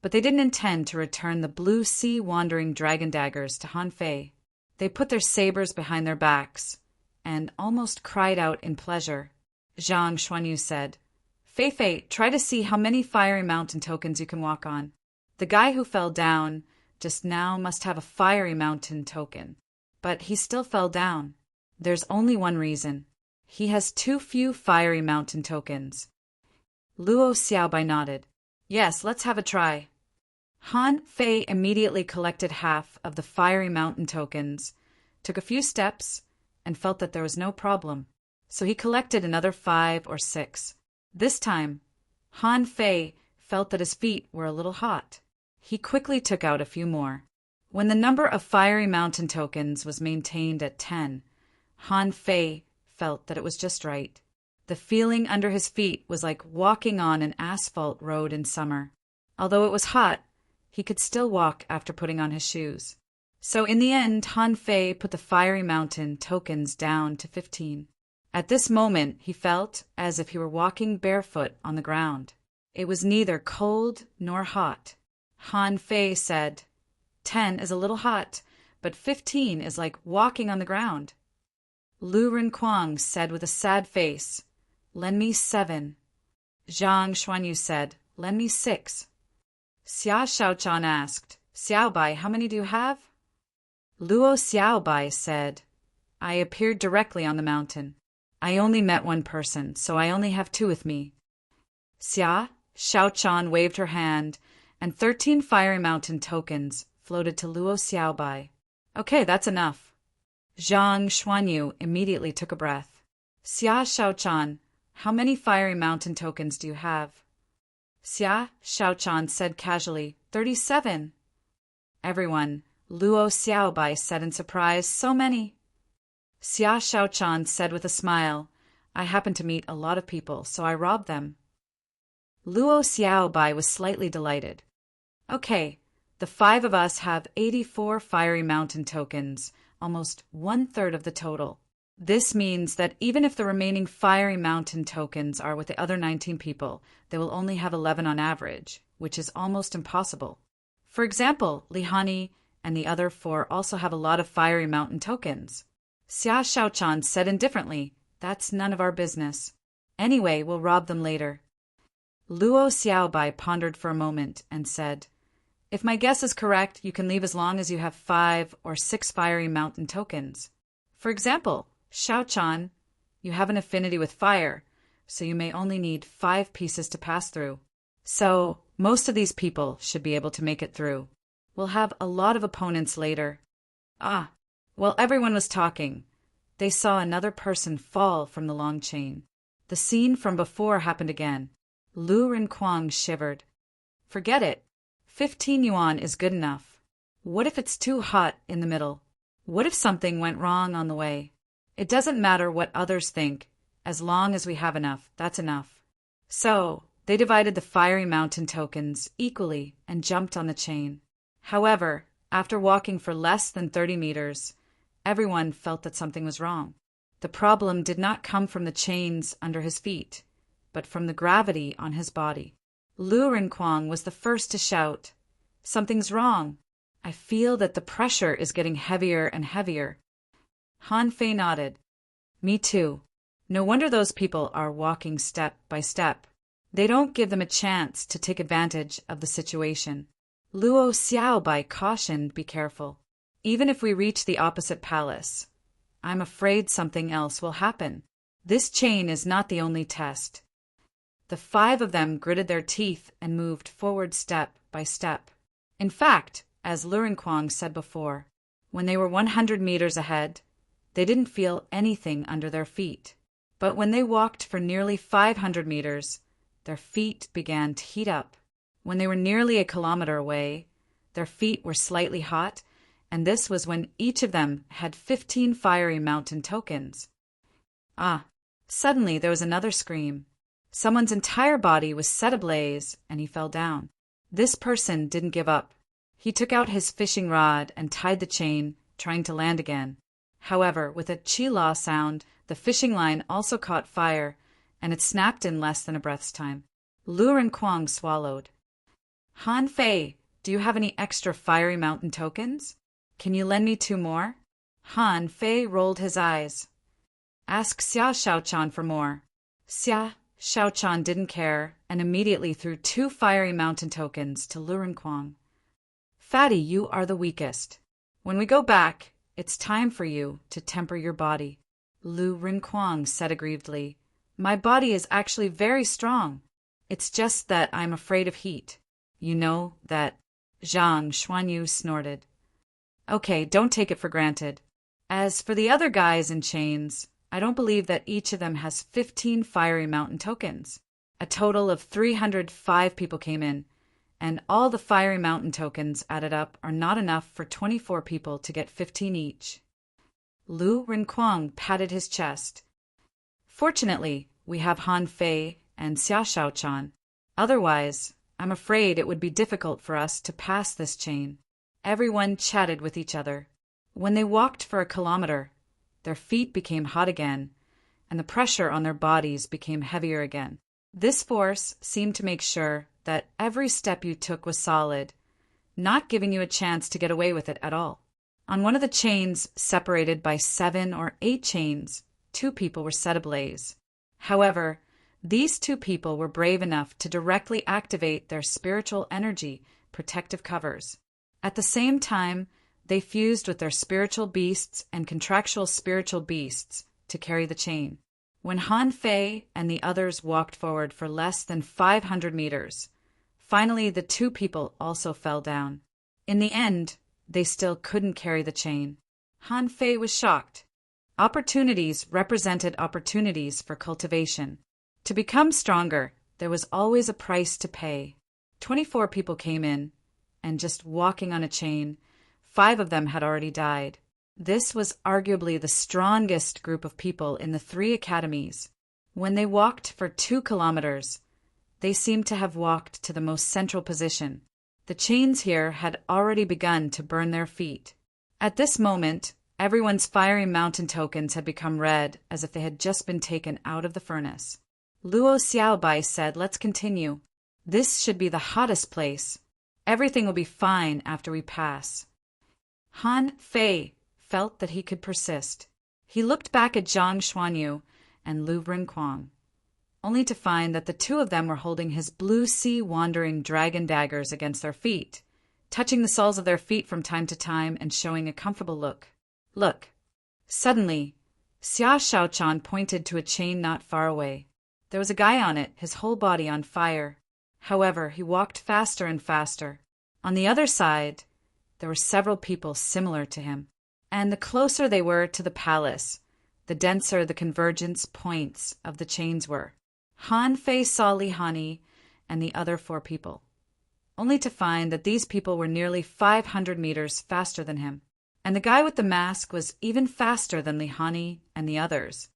but they didn't intend to return the blue sea wandering dragon daggers to Han Fei. They put their sabers behind their backs and almost cried out in pleasure. Zhang Xuanyu said, Fei Fei, try to see how many Fiery Mountain tokens you can walk on. The guy who fell down just now must have a Fiery Mountain token, but he still fell down. There's only one reason. He has too few Fiery Mountain tokens. Luo Xiaobai nodded. Yes, let's have a try. Han Fei immediately collected half of the Fiery Mountain tokens, took a few steps, and felt that there was no problem. So he collected another 5 or 6. This time, Han Fei felt that his feet were a little hot. He quickly took out a few more. When the number of Fiery Mountain tokens was maintained at 10, Han Fei felt that it was just right. The feeling under his feet was like walking on an asphalt road in summer. Although it was hot, he could still walk after putting on his shoes. So in the end, Han Fei put the Fiery Mountain tokens down to 15. At this moment, he felt as if he were walking barefoot on the ground. It was neither cold nor hot. Han Fei said, 10 is a little hot, but 15 is like walking on the ground. Lu Renkuang said with a sad face, "Lend me 7. Zhang Xuanyu said, "Lend me 6. Xia Shaochan asked, "Xiaobai, how many do you have?" Luo Xiaobai said, "I appeared directly on the mountain. I only met one person, so I only have 2 with me." Xia Shaochan waved her hand, and 13 fiery mountain tokens floated to Luo Xiaobai. "Okay, that's enough." Zhang Xuanyu immediately took a breath. "Xia Shaochan, how many fiery mountain tokens do you have?" Xia Shaochan said casually, 37. Everyone, Luo Xiaobai said in surprise, "So many." Xia Shaochan said with a smile, "I happen to meet a lot of people, so I robbed them." Luo Xiaobai was slightly delighted. "Okay, the 5 of us have 84 fiery mountain tokens, almost 1/3 of the total. This means that even if the remaining fiery mountain tokens are with the other 19 people, they will only have 11 on average, which is almost impossible. For example, Lihani and the other 4 also have a lot of fiery mountain tokens." Xia Shaochan said indifferently, "That's none of our business. Anyway, we'll rob them later." Luo Xiaobai pondered for a moment and said, "If my guess is correct, you can leave as long as you have 5 or 6 fiery mountain tokens. For example, Shaochan, you have an affinity with fire, so you may only need 5 pieces to pass through. So, most of these people should be able to make it through. We'll have a lot of opponents later." While everyone was talking, they saw another person fall from the long chain. The scene from before happened again. Lu Renkuang shivered. "Forget it. 15 yuan is good enough. What if it's too hot in the middle? What if something went wrong on the way? It doesn't matter what others think. As long as we have enough, that's enough." So, they divided the fiery mountain tokens equally and jumped on the chain. However, after walking for less than 30 meters, everyone felt that something was wrong. The problem did not come from the chains under his feet, but from the gravity on his body. Lu Renkuang was the first to shout, "Something's wrong. I feel that the pressure is getting heavier and heavier." Han Fei nodded. "Me too. No wonder those people are walking step by step. They don't give them a chance to take advantage of the situation." Luo Xiaobai cautioned, "Be careful. Even if we reach the opposite palace, I'm afraid something else will happen. This chain is not the only test." The 5 of them gritted their teeth and moved forward step by step. In fact, as Lu Renkuang said before, when they were 100 meters ahead, they didn't feel anything under their feet. But when they walked for nearly 500 meters, their feet began to heat up. When they were nearly a kilometer away, their feet were slightly hot, and this was when each of them had 15 fiery mountain tokens. Suddenly there was another scream. Someone's entire body was set ablaze, and he fell down. This person didn't give up. He took out his fishing rod and tied the chain, trying to land again. However, with a chi-la sound, the fishing line also caught fire, and it snapped in less than a breath's time. Lu Renkuang swallowed. "Han Fei, do you have any extra fiery mountain tokens? Can you lend me 2 more?" Han Fei rolled his eyes. "Ask Xia Shaochan for more." Xia Shaochan didn't care and immediately threw 2 fiery mountain tokens to Lu Renkuang. "Fatty, you are the weakest. When we go back, it's time for you to temper your body." Lu Renkuang said aggrievedly, "My body is actually very strong. It's just that I'm afraid of heat. You know that." Zhang Xuanyu snorted. "Okay, don't take it for granted. As for the other guys in chains, I don't believe that each of them has 15 fiery mountain tokens." A total of 305 people came in, and all the fiery mountain tokens added up are not enough for 24 people to get 15 each. Lu Renkuang patted his chest. "Fortunately, we have Han Fei and Xia Shaochan. Otherwise, I'm afraid it would be difficult for us to pass this chain." Everyone chatted with each other. When they walked for a kilometer, their feet became hot again, and the pressure on their bodies became heavier again. This force seemed to make sure that every step you took was solid, not giving you a chance to get away with it at all. On one of the chains, separated by 7 or 8 chains, 2 people were set ablaze. However, these 2 people were brave enough to directly activate their spiritual energy protective covers. At the same time, they fused with their spiritual beasts and contractual spiritual beasts to carry the chain. When Han Fei and the others walked forward for less than 500 meters, finally the 2 people also fell down. In the end, they still couldn't carry the chain. Han Fei was shocked. Opportunities represented opportunities for cultivation. To become stronger, there was always a price to pay. 24 people came in, and just walking on a chain, 5 of them had already died. This was arguably the strongest group of people in the 3 academies. When they walked for 2 kilometers, they seemed to have walked to the most central position. The chains here had already begun to burn their feet. At this moment, everyone's fiery mountain tokens had become red, as if they had just been taken out of the furnace. Luo Xiaobai said, "Let's continue. This should be the hottest place. Everything will be fine after we pass." Han Fei felt that he could persist. He looked back at Zhang Xuanyu and Lu Rinquang, only to find that the 2 of them were holding his blue sea wandering dragon daggers against their feet, touching the soles of their feet from time to time and showing a comfortable look. "Look." Suddenly, Xia Shaochan pointed to a chain not far away. There was a guy on it, his whole body on fire. However, he walked faster and faster. On the other side, there were several people similar to him. And the closer they were to the palace, the denser the convergence points of the chains were. Han Fei saw Li Hani and the other 4 people, only to find that these people were nearly 500 meters faster than him. And the guy with the mask was even faster than Li Hani and the others.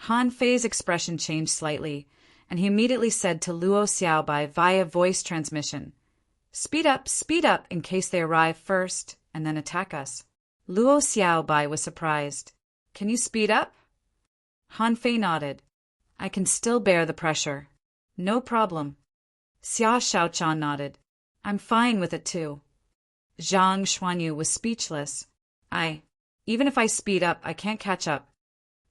Han Fei's expression changed slightly, and he immediately said to Luo Xiaobai via voice transmission, speed up in case they arrive first and then attack us." Luo Xiaobai was surprised. "Can you speed up?" Han Fei nodded. "I can still bear the pressure. No problem." Xia Shaochan nodded. "I'm fine with it too." Zhang Xuanyu was speechless. Even if I speed up, I can't catch up."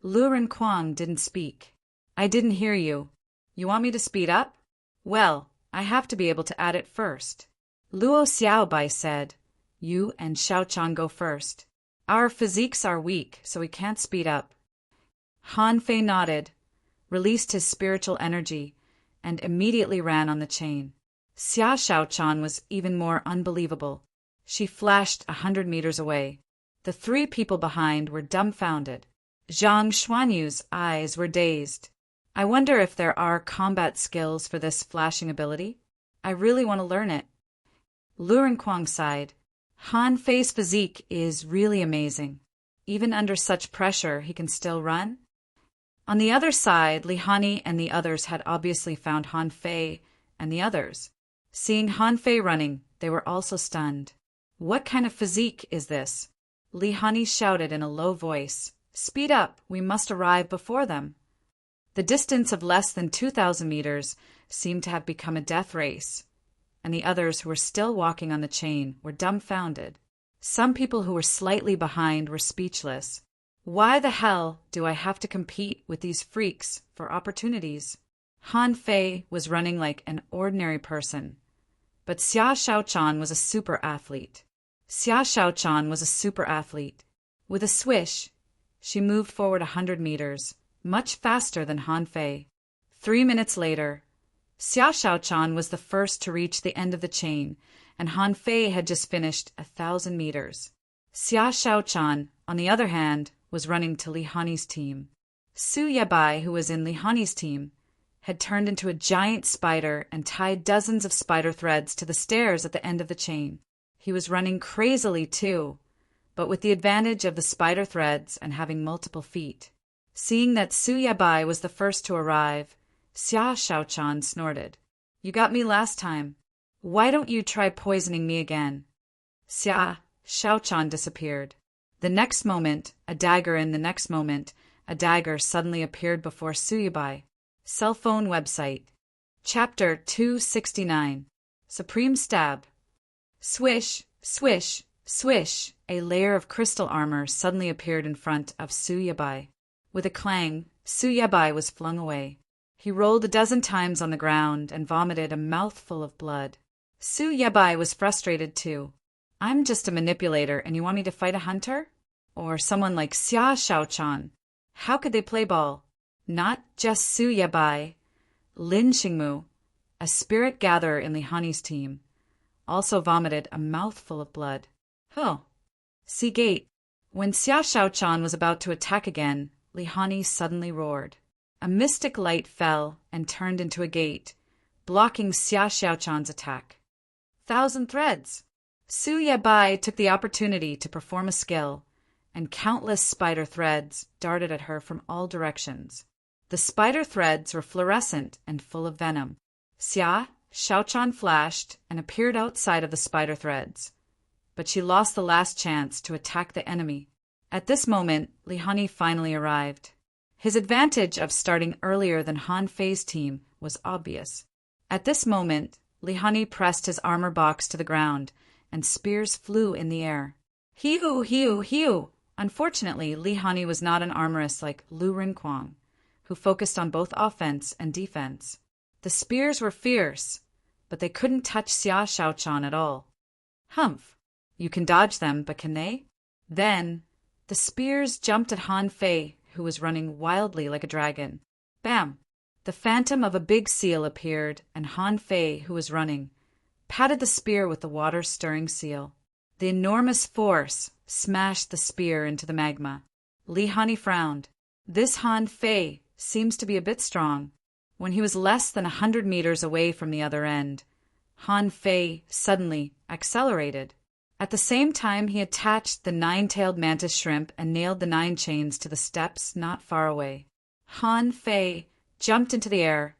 Lu Rinquang didn't speak. "I didn't hear you. You want me to speed up?" "Well, I have to be able to add it first." Luo Xiaobai said, "You and Shaochan go first. Our physiques are weak, so we can't speed up." Han Fei nodded, released his spiritual energy, and immediately ran on the chain. Xia Shaochan was even more unbelievable. She flashed 100 meters away. The 3 people behind were dumbfounded. Zhang Xuanyu's eyes were dazed. "I wonder if there are combat skills for this flashing ability. I really want to learn it." Lu Rinquang sighed. "Han Fei's physique is really amazing. Even under such pressure, he can still run?" On the other side, Li Hani and the others had obviously found Han Fei and the others. Seeing Han Fei running, they were also stunned. "What kind of physique is this?" Li Hani shouted in a low voice. "Speed up, we must arrive before them." The distance of less than 2,000 meters seemed to have become a death race, and the others who were still walking on the chain were dumbfounded. Some people who were slightly behind were speechless. Why the hell do I have to compete with these freaks for opportunities? Han Fei was running like an ordinary person, but Xia Shaochan was a super athlete. With a swish, she moved forward 100 meters, much faster than Han Fei. 3 minutes later, Xia Shaochan was the first to reach the end of the chain, and Han Fei had just finished 1,000 meters. Xia Shaochan, on the other hand, was running to Li Hani's team. Su Yabai, who was in Li Hani's team, had turned into a giant spider and tied dozens of spider threads to the stairs at the end of the chain. He was running crazily too, but with the advantage of the spider threads and having multiple feet. Seeing that Su Yabai was the first to arrive, Xia Shaochan snorted. "You got me last time. Why don't you try poisoning me again?" Xia Shaochan disappeared. The next moment, a dagger suddenly appeared before Su Yabai. Cell phone website. Chapter 269. Supreme Stab. Swish, swish, swish, a layer of crystal armor suddenly appeared in front of Su Yabai. With a clang, Su Yabai was flung away. He rolled a dozen times on the ground and vomited a mouthful of blood. Su Yabai was frustrated too. I'm just a manipulator and you want me to fight a hunter? Or someone like Xia Shaochan? How could they play ball? Not just Su Yabai. Lin Xingmu, a spirit gatherer in Li Hani's team, also vomited a mouthful of blood. Oh. See gate. When Xia Shaochan was about to attack again, Li Hani suddenly roared. A mystic light fell and turned into a gate, blocking Xia Shaochan's attack. Thousand threads! Su Yabai took the opportunity to perform a skill, and countless spider threads darted at her from all directions. The spider threads were fluorescent and full of venom. Xia Shaochan flashed and appeared outside of the spider threads, but she lost the last chance to attack the enemy. At this moment, Li Hani finally arrived. His advantage of starting earlier than Han Fei's team was obvious. At this moment, Li Hani pressed his armor box to the ground, and spears flew in the air. Hiu, hiu, hiu! Unfortunately, Li Hani was not an armorist like Lu Rinquang, who focused on both offense and defense. The spears were fierce, but they couldn't touch Xia Shaochan at all. Humph! You can dodge them, but can they? Then, the spears jumped at Han Fei, who was running wildly like a dragon. Bam! The phantom of a big seal appeared, and Han Fei, who was running, patted the spear with the water-stirring seal. The enormous force smashed the spear into the magma. Li Hani frowned. This Han Fei seems to be a bit strong. When he was less than 100 meters away from the other end, Han Fei suddenly accelerated. At the same time, he attached the 9-tailed mantis shrimp and nailed the 9 chains to the steps not far away. Han Fei jumped into the air,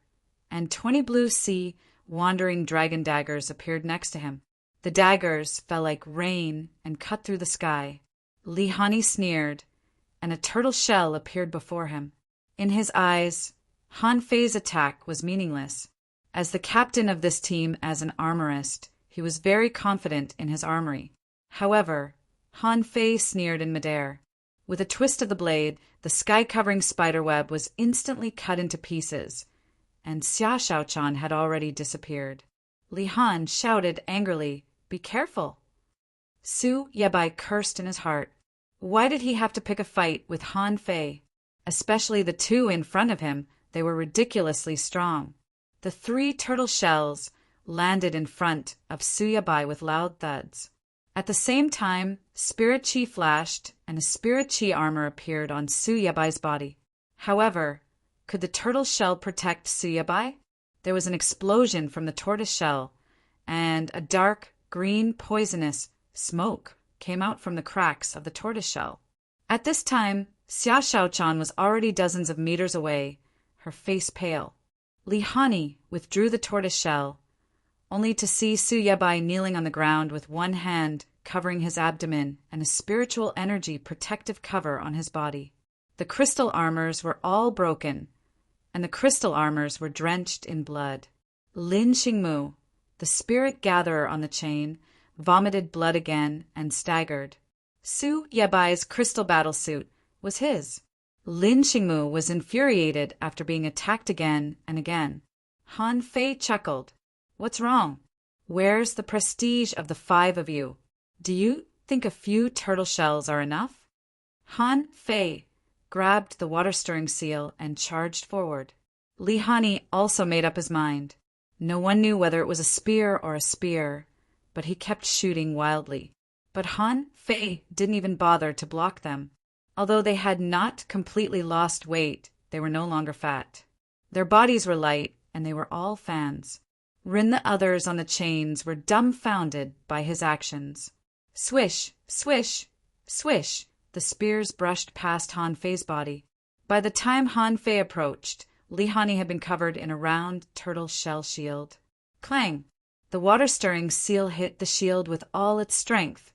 and 20 blue sea wandering dragon daggers appeared next to him. The daggers fell like rain and cut through the sky. Li Hani sneered, and a turtle shell appeared before him. In his eyes, Han Fei's attack was meaningless. As the captain of this team as an armorist, he was very confident in his armory. However, Han Fei sneered in midair. With a twist of the blade, the sky-covering spiderweb was instantly cut into pieces, and Xia Shaochan had already disappeared. Li Han shouted angrily, "Be careful!" Su Yabai cursed in his heart. Why did he have to pick a fight with Han Fei? Especially the 2 in front of him, they were ridiculously strong. The 3 turtle shells landed in front of Su Yabai with loud thuds. At the same time, Spirit Chi flashed, and a Spirit Chi armor appeared on Su Yabai's body. However, could the turtle shell protect Su Yabai? There was an explosion from the tortoise shell, and a dark, green, poisonous smoke came out from the cracks of the tortoise shell. At this time, Xia Shaochan was already dozens of meters away, her face pale. Li Hani withdrew the tortoise shell, only to see Su Yabai kneeling on the ground with one hand covering his abdomen and a spiritual energy protective cover on his body. The crystal armors were all broken, and the crystal armors were drenched in blood. Lin Xingmu, the spirit gatherer on the chain, vomited blood again and staggered. Su Yabai's crystal battlesuit was his. Lin Xingmu was infuriated after being attacked again and again. Han Fei chuckled. What's wrong? Where's the prestige of the 5 of you? Do you think a few turtle shells are enough? Han Fei grabbed the water-stirring seal and charged forward. Li Hani also made up his mind. No one knew whether it was a spear or a spear, but he kept shooting wildly. But Han Fei didn't even bother to block them. Although they had not completely lost weight, they were no longer fat. Their bodies were light, and they were all fans. Rin the others on the chains were dumbfounded by his actions. Swish, swish, swish, the spears brushed past Han Fei's body. By the time Han Fei approached, Li Hani had been covered in a round turtle shell shield. Clang! The water-stirring seal hit the shield with all its strength,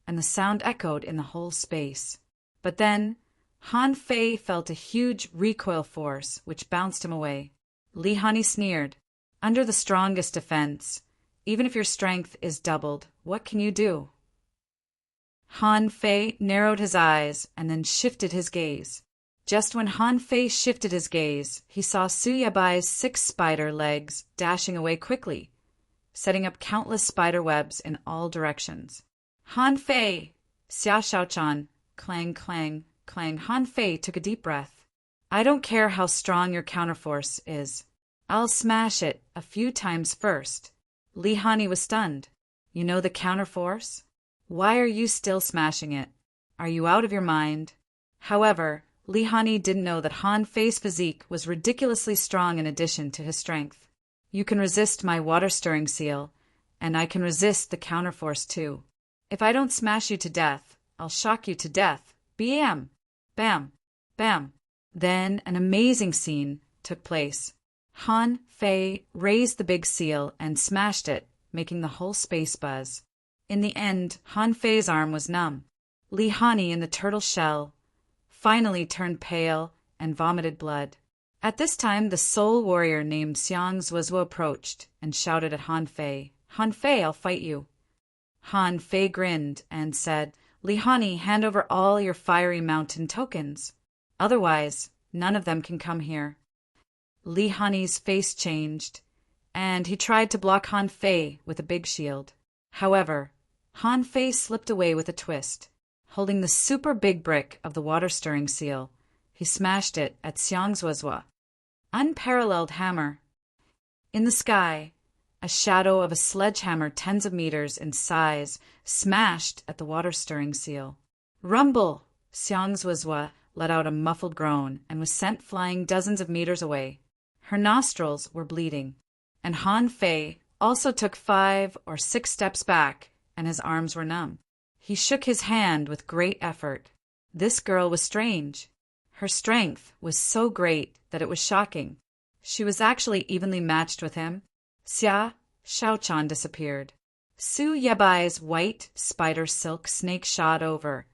and the sound echoed in the whole space. But then, Han Fei felt a huge recoil force which bounced him away. Li Hani sneered. Under the strongest defense, Even if your strength is doubled, what can you do? Han Fei narrowed his eyes and then shifted his gaze. Just when Han Fei shifted his gaze, he saw Su Yabai's 6 spider legs dashing away quickly, setting up countless spider webs in all directions. Han Fei! Xia Shaochan! Clang, clang, clang. Han Fei took a deep breath. I don't care how strong your counterforce is. I'll smash it a few times first. Li Hani was stunned. You know the counterforce? Why are you still smashing it? Are you out of your mind? However, Li Hani didn't know that Han Fei's physique was ridiculously strong in addition to his strength. You can resist my water-stirring seal, and I can resist the counterforce too. If I don't smash you to death, I'll shock you to death. Bam! Bam! Bam! Then an amazing scene took place. Han Fei raised the big seal and smashed it, making the whole space buzz. In the end, Han Fei's arm was numb. Li Hani in the turtle shell finally turned pale and vomited blood. At this time, the soul warrior named Xiang Zuozhuo approached and shouted at Han Fei, Han Fei, I'll fight you. Han Fei grinned and said, Li Hani, hand over all your fiery mountain tokens. Otherwise, none of them can come here. Li Hani's face changed, and he tried to block Han Fei with a big shield. However, Han Fei slipped away with a twist. Holding the super big brick of the water-stirring seal, he smashed it at Xiang Zuozhuo. Unparalleled hammer. In the sky, a shadow of a sledgehammer tens of meters in size smashed at the water-stirring seal. Rumble! Xiang Zuozhuo let out a muffled groan and was sent flying dozens of meters away. Her nostrils were bleeding, and Han Fei also took 5 or 6 steps back, and his arms were numb. He shook his hand with great effort. This girl was strange. Her strength was so great that it was shocking. She was actually evenly matched with him. Xia Shaochan disappeared. Su Yabai's white spider silk snake shot over,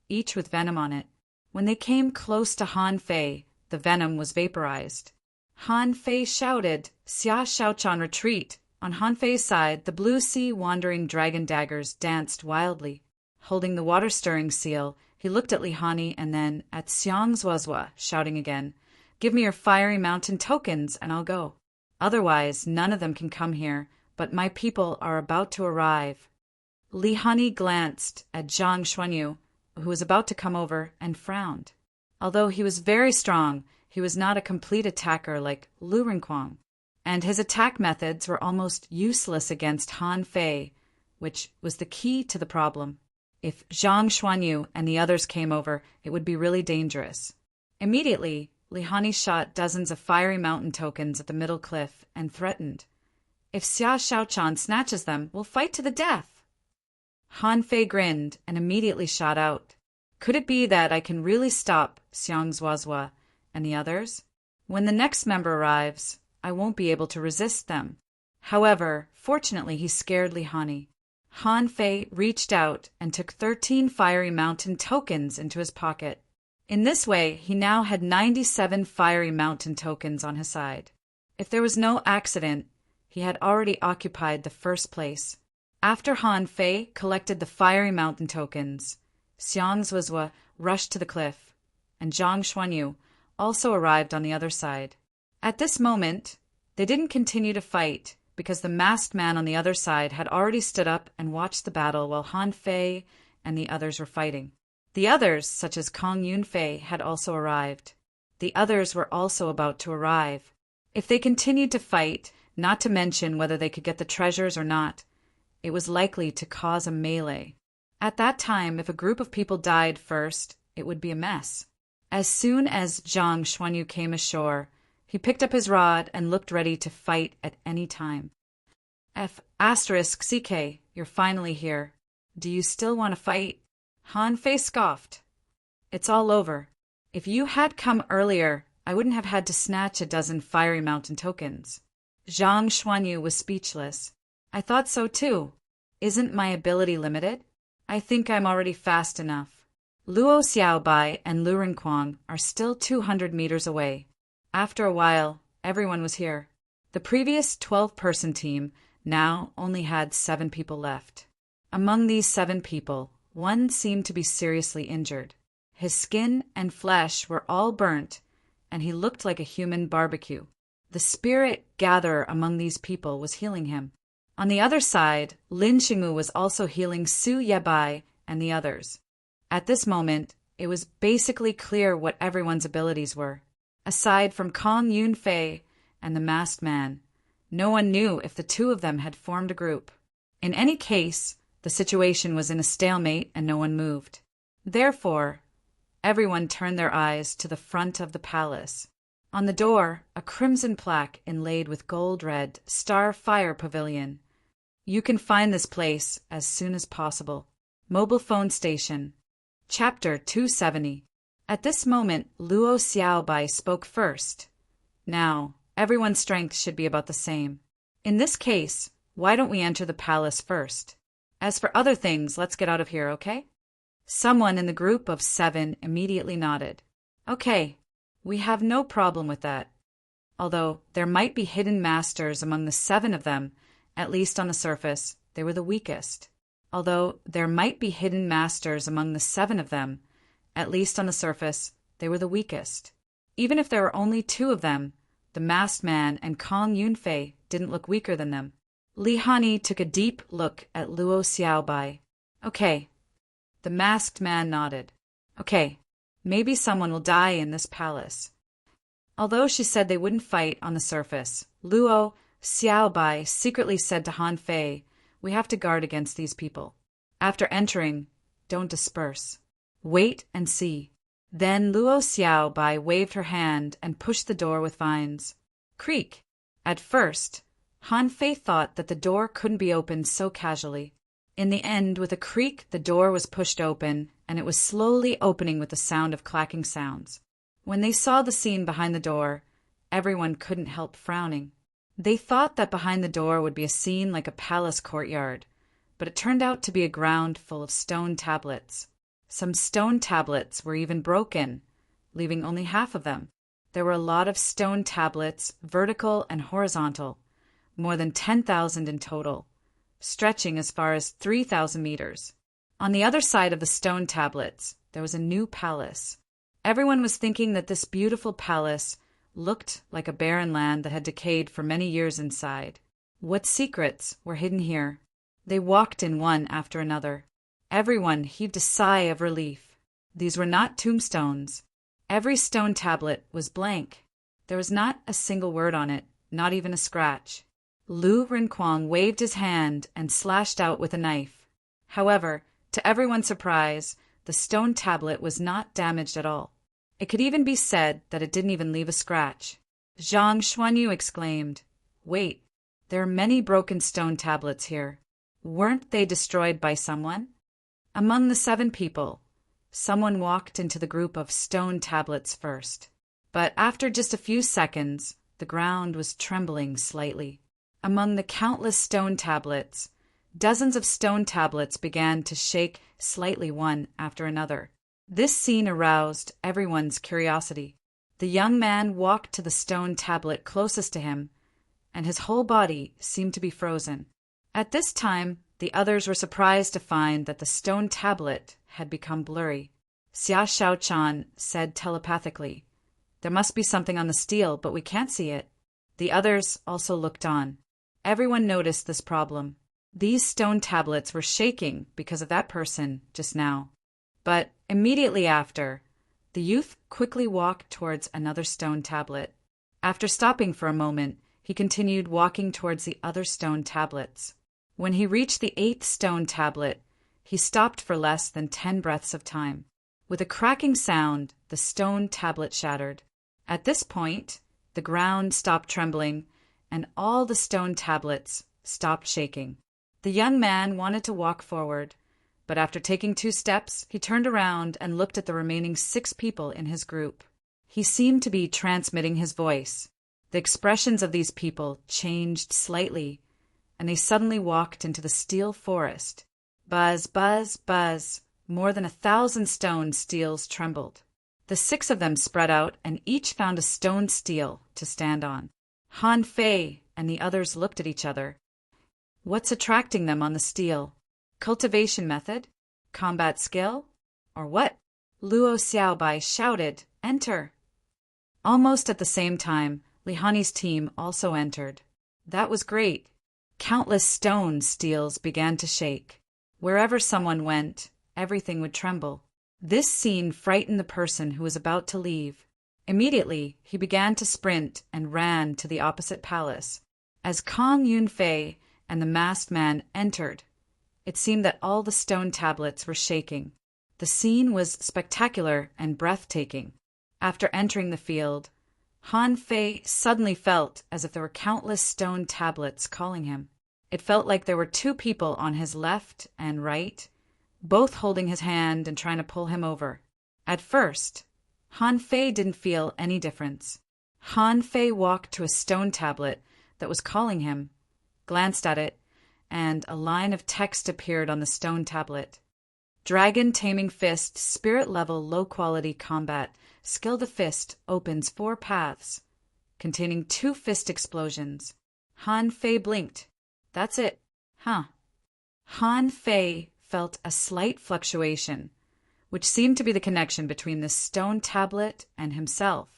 each with venom on it. When they came close to Han Fei, the venom was vaporized. Han Fei shouted, Xia Shaochan, retreat! On Han Fei's side, the blue sea wandering dragon daggers danced wildly. Holding the water-stirring seal, he looked at Li Hani and then at Xiang Zuozhuo, shouting again, Give me your fiery mountain tokens and I'll go. Otherwise, none of them can come here, but my people are about to arrive. Li Hani glanced at Zhang Xuanyu, who was about to come over, and frowned. Although he was very strong, he was not a complete attacker like Lu Rinquang, and his attack methods were almost useless against Han Fei, which was the key to the problem. If Zhang Xuanyu and the others came over, it would be really dangerous. Immediately, Li Hani shot dozens of fiery mountain tokens at the middle cliff and threatened, If Xia Shaochan snatches them, we'll fight to the death. Han Fei grinned and immediately shot out. Could it be that I can really stop Xiang Zuozhuo and the others? When the next member arrives, I won't be able to resist them. However, fortunately he scared Li Hani. Han Fei reached out and took 13 fiery mountain tokens into his pocket. In this way, he now had 97 fiery mountain tokens on his side. If there was no accident, he had already occupied the first place. After Han Fei collected the fiery mountain tokens, Xiang Zuozhuo rushed to the cliff, and Zhang Xuanyu also arrived on the other side. At this moment, they didn't continue to fight, because the masked man on the other side had already stood up and watched the battle while Han Fei and the others were fighting. The others, such as Kong Yunfei, had also arrived. The others were also about to arrive. If they continued to fight, not to mention whether they could get the treasures or not, it was likely to cause a melee. At that time, if a group of people died first, it would be a mess. As soon as Zhang Xuanyu came ashore, he picked up his rod and looked ready to fight at any time. *CK, you're finally here. Do you still want to fight? Han Fei scoffed. It's all over. If you had come earlier, I wouldn't have had to snatch a dozen fiery mountain tokens. Zhang Xuanyu was speechless. I thought so too. Isn't my ability limited? I think I'm already fast enough. Luo Xiaobai and Lu Rinquang are still 200 meters away. After a while, everyone was here. The previous 12-person team now only had 7 people left. Among these 7 people, one seemed to be seriously injured. His skin and flesh were all burnt, and he looked like a human barbecue. The spirit gatherer among these people was healing him. On the other side, Lin Xingmu was also healing Su Yebai and the others. At this moment, it was basically clear what everyone's abilities were. Aside from Kong Yunfei and the masked man, no one knew if the 2 of them had formed a group. In any case, the situation was in a stalemate and no one moved. Therefore, everyone turned their eyes to the front of the palace. On the door, a crimson plaque inlaid with gold-red Star Fire Pavilion. You can find this place as soon as possible. Mobile phone station. Chapter 270. At this moment, Luo Xiaobai spoke first. Now, everyone's strength should be about the same. In this case, why don't we enter the palace first? As for other things, let's get out of here, okay? Someone in the group of 7 immediately nodded. Okay, we have no problem with that. Although there might be hidden masters among the 7 of them, at least on the surface, they were the weakest. Although there might be hidden masters among the 7 of them, at least on the surface, they were the weakest. Even if there were only 2 of them, the masked man and Kong Yunfei didn't look weaker than them. Li Hani took a deep look at Luo Xiaobai. Okay. The masked man nodded. Okay, maybe someone will die in this palace. Although she said they wouldn't fight on the surface, Luo Xiaobai secretly said to Han Fei, we have to guard against these people. After entering, don't disperse. Wait and see. Then Luo Xiaobai waved her hand and pushed the door with vines. Creak. At first, Han Fei thought that the door couldn't be opened so casually. In the end, with a creak, the door was pushed open, and it was slowly opening with the sound of clacking sounds. When they saw the scene behind the door, everyone couldn't help frowning. They thought that behind the door would be a scene like a palace courtyard, but it turned out to be a ground full of stone tablets. Some stone tablets were even broken, leaving only half of them. There were a lot of stone tablets, vertical and horizontal, more than 10,000 in total, stretching as far as 3,000 meters. On the other side of the stone tablets, there was a new palace. Everyone was thinking that this beautiful palace looked like a barren land that had decayed for many years inside. What secrets were hidden here? They walked in one after another. Everyone heaved a sigh of relief. These were not tombstones. Every stone tablet was blank. There was not a single word on it, not even a scratch. Lu Renquang waved his hand and slashed out with a knife. However, to everyone's surprise, the stone tablet was not damaged at all. It could even be said that it didn't even leave a scratch. Zhang Xuanyu exclaimed, Wait, there are many broken stone tablets here. Weren't they destroyed by someone? Among the 7 people, someone walked into the group of stone tablets first. But after just a few seconds, the ground was trembling slightly. Among the countless stone tablets, dozens of stone tablets began to shake slightly one after another. This scene aroused everyone's curiosity. The young man walked to the stone tablet closest to him, and his whole body seemed to be frozen. At this time, the others were surprised to find that the stone tablet had become blurry. Xia Shaochan said telepathically, There must be something on the steel, but we can't see it. The others also looked on. Everyone noticed this problem. These stone tablets were shaking because of that person just now. But immediately after, the youth quickly walked towards another stone tablet. After stopping for a moment, he continued walking towards the other stone tablets. When he reached the 8th stone tablet, he stopped for less than 10 breaths of time. With a cracking sound, the stone tablet shattered. At this point, the ground stopped trembling, and all the stone tablets stopped shaking. The young man wanted to walk forward, but after taking 2 steps, he turned around and looked at the remaining 6 people in his group. He seemed to be transmitting his voice. The expressions of these people changed slightly, and they suddenly walked into the steel forest. Buzz, buzz, buzz. More than 1,000 stone steels trembled. The 6 of them spread out, and each found a stone steel to stand on. Han Fei and the others looked at each other. What's attracting them on the steel? Cultivation method? Combat skill? Or what? Luo Xiaobai shouted, "Enter!" Almost at the same time, Lihani's team also entered. That was great. Countless stone steels began to shake. Wherever someone went, everything would tremble. This scene frightened the person who was about to leave. Immediately, he began to sprint and ran to the opposite palace. As Kong Yunfei and the masked man entered, it seemed that all the stone tablets were shaking. The scene was spectacular and breathtaking. After entering the field, Han Fei suddenly felt as if there were countless stone tablets calling him. It felt like there were two people on his left and right, both holding his hand and trying to pull him over. At first, Han Fei didn't feel any difference. Han Fei walked to a stone tablet that was calling him, glanced at it, and a line of text appeared on the stone tablet. Dragon Taming Fist, Spirit Level Low Quality Combat. Skill the fist opens 4 paths, containing 2 fist explosions. Han Fei blinked. That's it. Huh. Han Fei felt a slight fluctuation, which seemed to be the connection between the stone tablet and himself.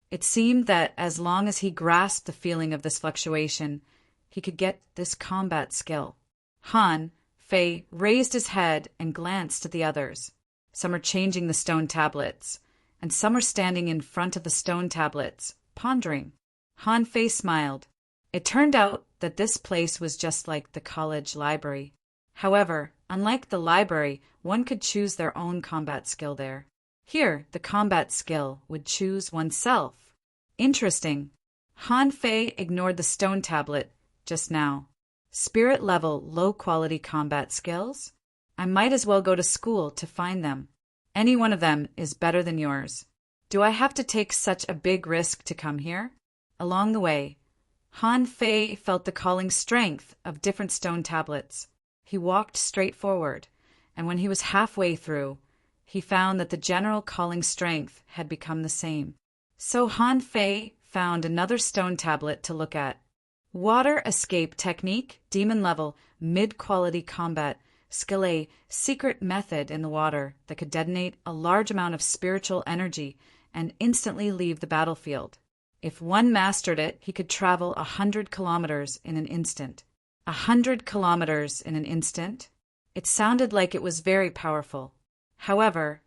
It seemed that as long as he grasped the feeling of this fluctuation, he could get this combat skill. Han Fei raised his head and glanced at the others. Some are changing the stone tablets, and some are standing in front of the stone tablets, pondering. Han Fei smiled. It turned out that this place was just like the college library. However, unlike the library, one could choose their own combat skill there. Here, the combat skill would choose oneself. Interesting. Han Fei ignored the stone tablet just now. Spirit level low quality combat skills? I might as well go to school to find them. Any one of them is better than yours. Do I have to take such a big risk to come here? Along the way, Han Fei felt the calling strength of different stone tablets. He walked straight forward, and when he was halfway through, he found that the general calling strength had become the same. So Han Fei found another stone tablet to look at. Water Escape Technique, Demon Level, Mid-Quality Combat, Skill A, secret method in the water that could detonate a large amount of spiritual energy and instantly leave the battlefield. If one mastered it, he could travel 100 kilometers in an instant. 100 kilometers in an instant? It sounded like it was very powerful. However,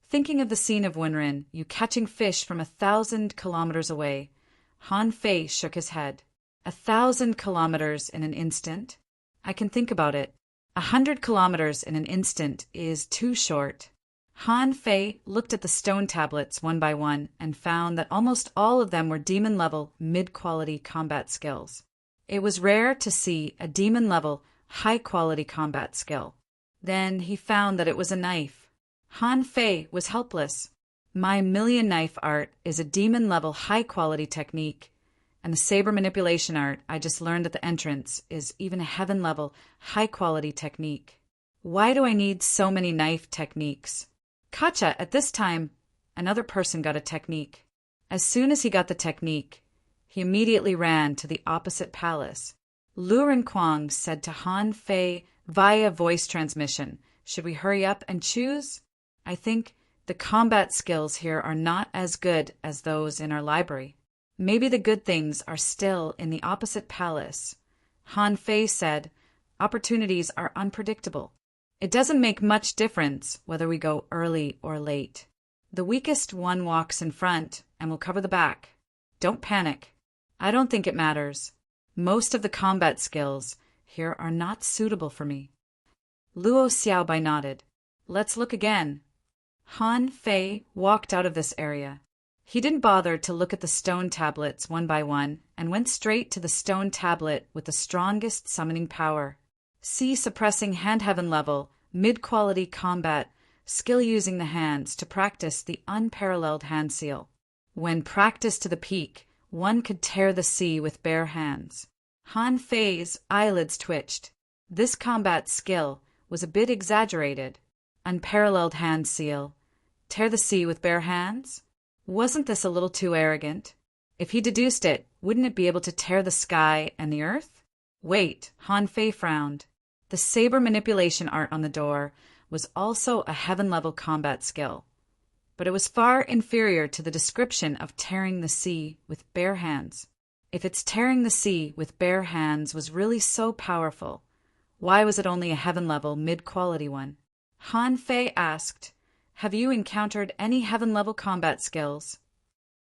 thinking of the scene of Wenren, you catching fish from 1,000 kilometers away, Han Fei shook his head. 1,000 kilometers in an instant? I can think about it. 100 kilometers in an instant is too short. Han Fei looked at the stone tablets one by one and found that almost all of them were demon-level, mid-quality combat skills. It was rare to see a demon-level, high-quality combat skill. Then he found that it was a knife. Han Fei was helpless. My million knife art is a demon-level, high-quality technique, and the saber manipulation art I just learned at the entrance is even a heaven-level, high-quality technique. Why do I need so many knife techniques? Kacha, at this time, another person got a technique. As soon as he got the technique, he immediately ran to the opposite palace. Lu Renquang said to Han Fei via voice transmission, "Should we hurry up and choose? I think the combat skills here are not as good as those in our library. Maybe the good things are still in the opposite palace." Han Fei said, "Opportunities are unpredictable. It doesn't make much difference whether we go early or late. The weakest one walks in front and will cover the back. Don't panic. I don't think it matters. Most of the combat skills here are not suitable for me." Luo Xiaobai nodded. "Let's look again." Han Fei walked out of this area. He didn't bother to look at the stone tablets one by one and went straight to the stone tablet with the strongest summoning power. See suppressing hand heaven level, mid-quality combat, skill using the hands to practice the unparalleled hand seal. When practiced to the peak, one could tear the sea with bare hands. Han Fei's eyelids twitched. This combat skill was a bit exaggerated. Unparalleled hand seal. Tear the sea with bare hands? Wasn't this a little too arrogant? If he deduced it, wouldn't it be able to tear the sky and the earth? Wait, Han Fei frowned. The saber manipulation art on the door was also a heaven-level combat skill, but it was far inferior to the description of tearing the sea with bare hands. If its tearing the sea with bare hands was really so powerful, why was it only a heaven-level mid-quality one? Han Fei asked, "Have you encountered any heaven-level combat skills?"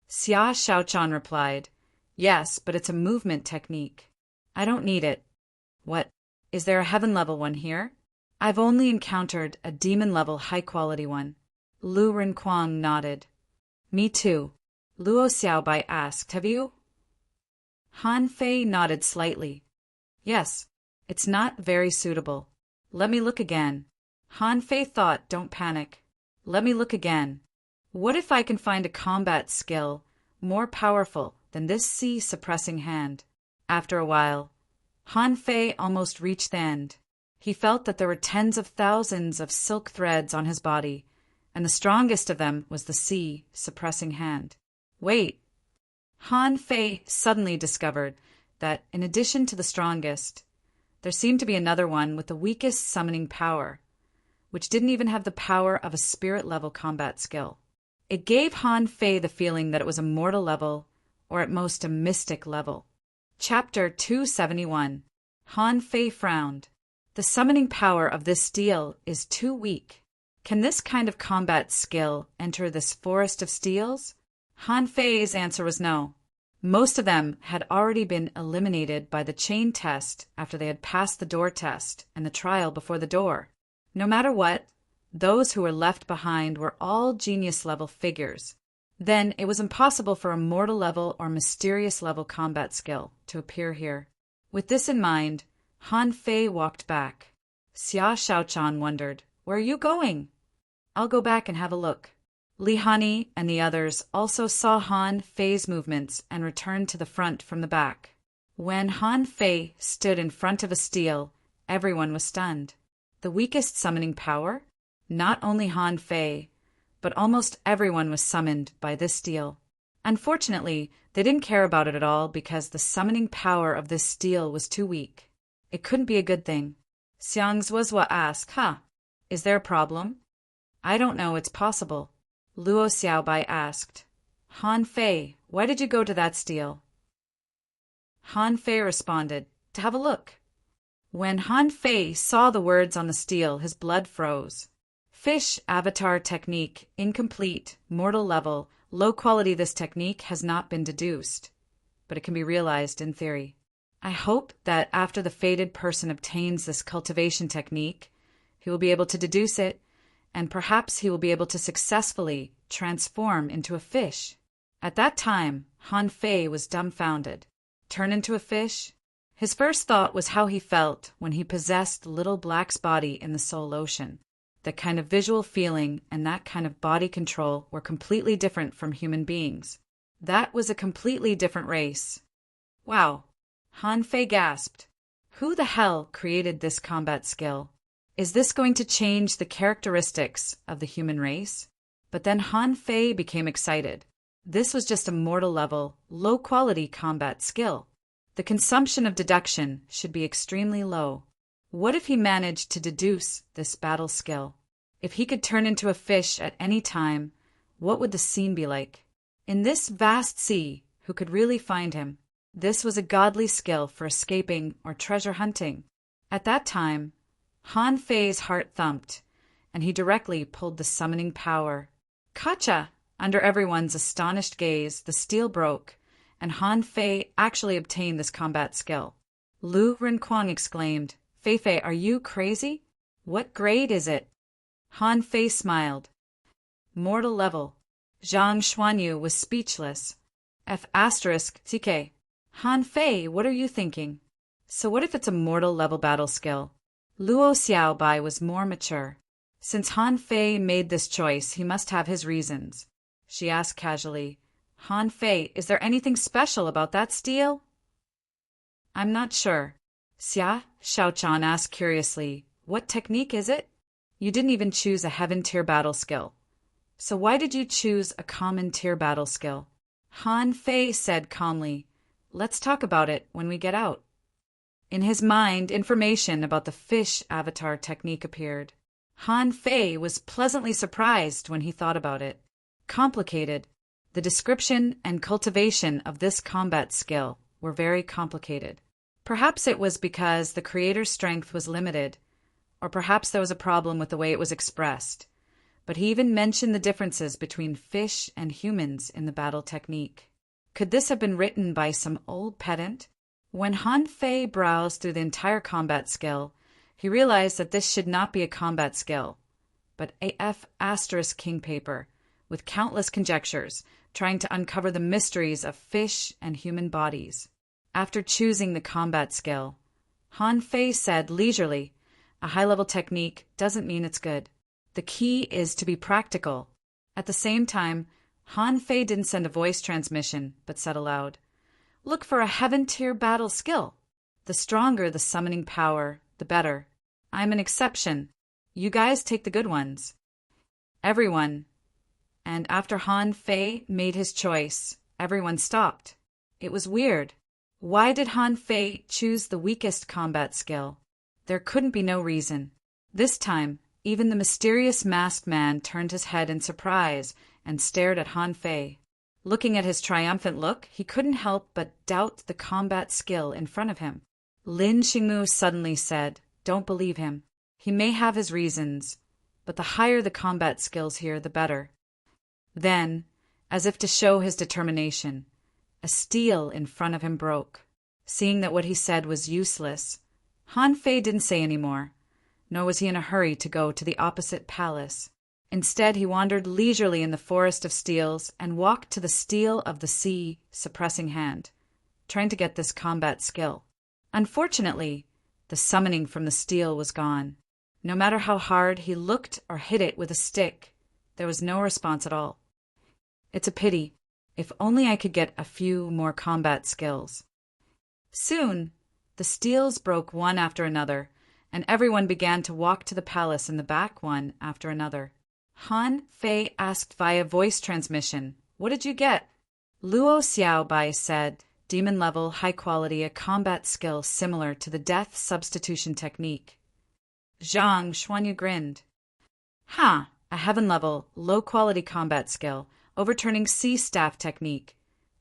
Xia Shaochan replied, "Yes, but it's a movement technique. I don't need it." "What? Is there a heaven-level one here?" "I've only encountered a demon-level high-quality one." Lu Renquang nodded. "Me too." Luo Xiaobai asked, "Have you?" Han Fei nodded slightly. "Yes, it's not very suitable. Let me look again." Han Fei thought, "Don't panic. Let me look again. What if I can find a combat skill more powerful than this sea-suppressing hand?" After a while, Han Fei almost reached the end. He felt that there were tens of thousands of silk threads on his body, and the strongest of them was the sea-suppressing hand. Wait! Han Fei suddenly discovered that, in addition to the strongest, there seemed to be another one with the weakest summoning power, which didn't even have the power of a spirit-level combat skill. It gave Han Fei the feeling that it was a mortal level, or at most a mystic level. Chapter 271. Han Fei frowned. The summoning power of this steel is too weak. Can this kind of combat skill enter this forest of steels? Han Fei's answer was no. Most of them had already been eliminated by the chain test after they had passed the door test and the trial before the door. No matter what, those who were left behind were all genius-level figures. Then it was impossible for a mortal-level or mysterious-level combat skill to appear here. With this in mind, Han Fei walked back. Xia Shaochan wondered, "Where are you going?" "I'll go back and have a look." Li Hani and the others also saw Han Fei's movements and returned to the front from the back. When Han Fei stood in front of a steel, everyone was stunned. The weakest summoning power? Not only Han Fei, but almost everyone was summoned by this steel. Unfortunately, they didn't care about it at all because the summoning power of this steel was too weak. It couldn't be a good thing. Xiang Zuozhua asked, "Is there a problem?" "I don't know, it's possible." Luo Xiaobai asked, "Han Fei, why did you go to that steel?" Han Fei responded, "To have a look." When Han Fei saw the words on the steel, his blood froze. Fish avatar technique, incomplete, mortal level, low quality. This technique has not been deduced, but it can be realized in theory. I hope that after the fated person obtains this cultivation technique, he will be able to deduce it, and perhaps he will be able to successfully transform into a fish. At that time, Han Fei was dumbfounded. Turn into a fish? His first thought was how he felt when he possessed Little Black's body in the Soul Ocean. That kind of visual feeling and that kind of body control were completely different from human beings. That was a completely different race. Wow! Han Fei gasped. Who the hell created this combat skill? Is this going to change the characteristics of the human race? But then Han Fei became excited. This was just a mortal-level, low-quality combat skill. The consumption of deduction should be extremely low. What if he managed to deduce this battle skill? If he could turn into a fish at any time, what would the scene be like? In this vast sea, who could really find him? This was a godly skill for escaping or treasure hunting. At that time, Han Fei's heart thumped, and he directly pulled the summoning power. Gotcha! Under everyone's astonished gaze, the steel broke, and Han Fei actually obtained this combat skill. Lu Renquang exclaimed, "Fei, are you crazy? What grade is it?" Han Fei smiled. Mortal level. Zhang Xuanyu was speechless. F***CK. Han Fei, what are you thinking? So what if it's a mortal level battle skill? Luo Xiaobai was more mature. Since Han Fei made this choice, he must have his reasons. She asked casually, "Han Fei, is there anything special about that steel?" "I'm not sure." Xia Shaochan asked curiously, "What technique is it? You didn't even choose a heaven tier battle skill. So why did you choose a common tier battle skill?" Han Fei said calmly, "Let's talk about it when we get out." In his mind, information about the fish avatar technique appeared. Han Fei was pleasantly surprised when he thought about it. Complicated. The description and cultivation of this combat skill were very complicated. Perhaps it was because the creator's strength was limited, or perhaps there was a problem with the way it was expressed. But he even mentioned the differences between fish and humans in the battle technique. Could this have been written by some old pedant? When Han Fei browsed through the entire combat skill, he realized that this should not be a combat skill, but AF * king paper, with countless conjectures, trying to uncover the mysteries of fish and human bodies. After choosing the combat skill, Han Fei said leisurely, "A high-level technique doesn't mean it's good. The key is to be practical." At the same time, Han Fei didn't send a voice transmission, but said aloud, "Look for a heaven-tier battle skill. The stronger the summoning power, the better. I'm an exception. You guys take the good ones." Everyone. And after Han Fei made his choice, everyone stopped. It was weird. Why did Han Fei choose the weakest combat skill? There couldn't be no reason. This time, even the mysterious masked man turned his head in surprise and stared at Han Fei. Looking at his triumphant look, he couldn't help but doubt the combat skill in front of him. Lin Xingmu suddenly said, "Don't believe him. He may have his reasons, but the higher the combat skills here, the better." Then, as if to show his determination, a steel in front of him broke. Seeing that what he said was useless, Han Fei didn't say any more, nor was he in a hurry to go to the opposite palace. Instead, he wandered leisurely in the forest of steels and walked to the steel of the sea suppressing hand, trying to get this combat skill. Unfortunately, the summoning from the steel was gone. No matter how hard he looked or hit it with a stick, there was no response at all. It's a pity. If only I could get a few more combat skills. Soon, the steels broke one after another, and everyone began to walk to the palace in the back one after another. Han Fei asked via voice transmission, "What did you get?" Luo Xiaobai said, "Demon level, high quality, a combat skill similar to the death substitution technique." Zhang Xuanyu grinned. "Ha, a heaven level, low quality combat skill, overturning sea staff technique,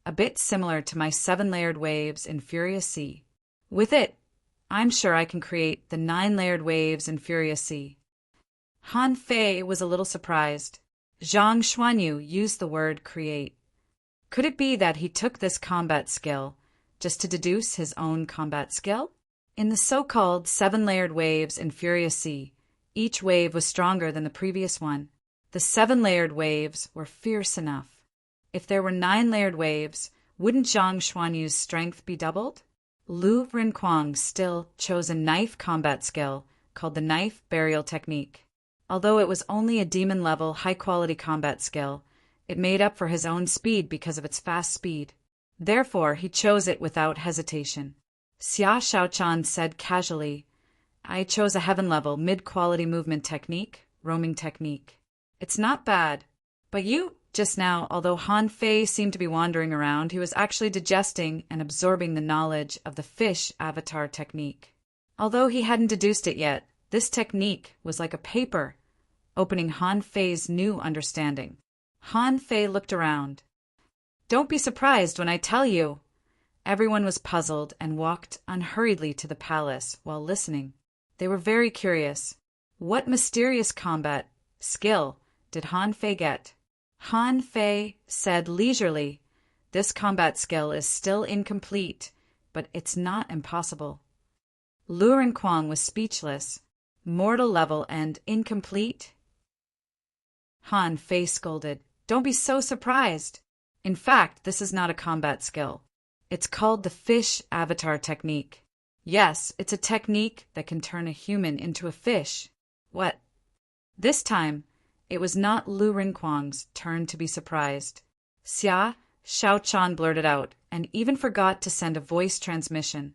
a bit similar to my 7-layered waves in Furious Sea. With it, I'm sure I can create the 9-layered waves in Furious Sea." Han Fei was a little surprised. Zhang Xuanyu used the word create. Could it be that he took this combat skill just to deduce his own combat skill? In the so-called 7-layered waves in Furious Sea, each wave was stronger than the previous one. The 7-layered waves were fierce enough. If there were 9-layered waves, wouldn't Zhang Xuanyu's strength be doubled? Lu Renquang still chose a knife combat skill called the knife burial technique. Although it was only a demon-level, high-quality combat skill, it made up for his own speed because of its fast speed. Therefore, he chose it without hesitation. Xia Shaochan said casually, "I chose a heaven-level, mid-quality movement technique, roaming technique. It's not bad. But you, just now, although Han Fei seemed to be wandering around, he was actually digesting and absorbing the knowledge of the fish avatar technique. Although he hadn't deduced it yet, this technique was like a paper, opening Han Fei's new understanding. Han Fei looked around. "Don't be surprised when I tell you." Everyone was puzzled and walked unhurriedly to the palace while listening. They were very curious. What mysterious combat skill did Han Fei get? Han Fei said leisurely, "This combat skill is still incomplete, but it's not impossible." Lu Renquang was speechless. Mortal level and incomplete? Han Fei scolded, "Don't be so surprised. In fact, this is not a combat skill. It's called the fish avatar technique. Yes, it's a technique that can turn a human into a fish." What? This time, it was not Lu Renquang's turn to be surprised. Xia Shaochan blurted out, and even forgot to send a voice transmission.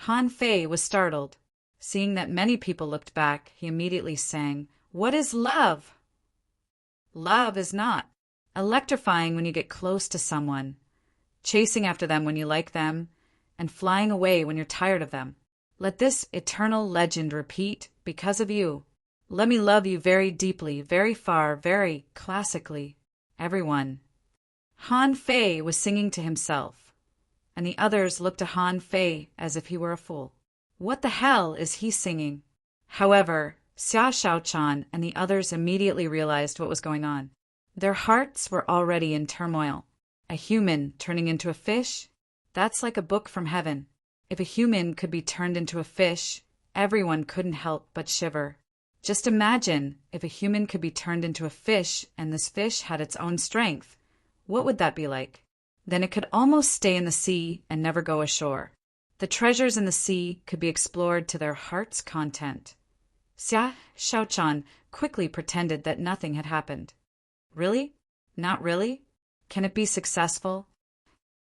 Han Fei was startled. Seeing that many people looked back, he immediately sang, "What is love?" Love is not electrifying when you get close to someone, chasing after them when you like them, and flying away when you're tired of them. Let this eternal legend repeat because of you. Let me love you very deeply, very far, very classically. Everyone. Han Fei was singing to himself, and the others looked to Han Fei as if he were a fool. What the hell is he singing? However, Xia Shaochan and the others immediately realized what was going on. Their hearts were already in turmoil. A human turning into a fish? That's like a book from heaven. If a human could be turned into a fish, everyone couldn't help but shiver. Just imagine if a human could be turned into a fish and this fish had its own strength. What would that be like? Then it could almost stay in the sea and never go ashore. The treasures in the sea could be explored to their heart's content. Xia Shaochan quickly pretended that nothing had happened. Really? Not really? Can it be successful?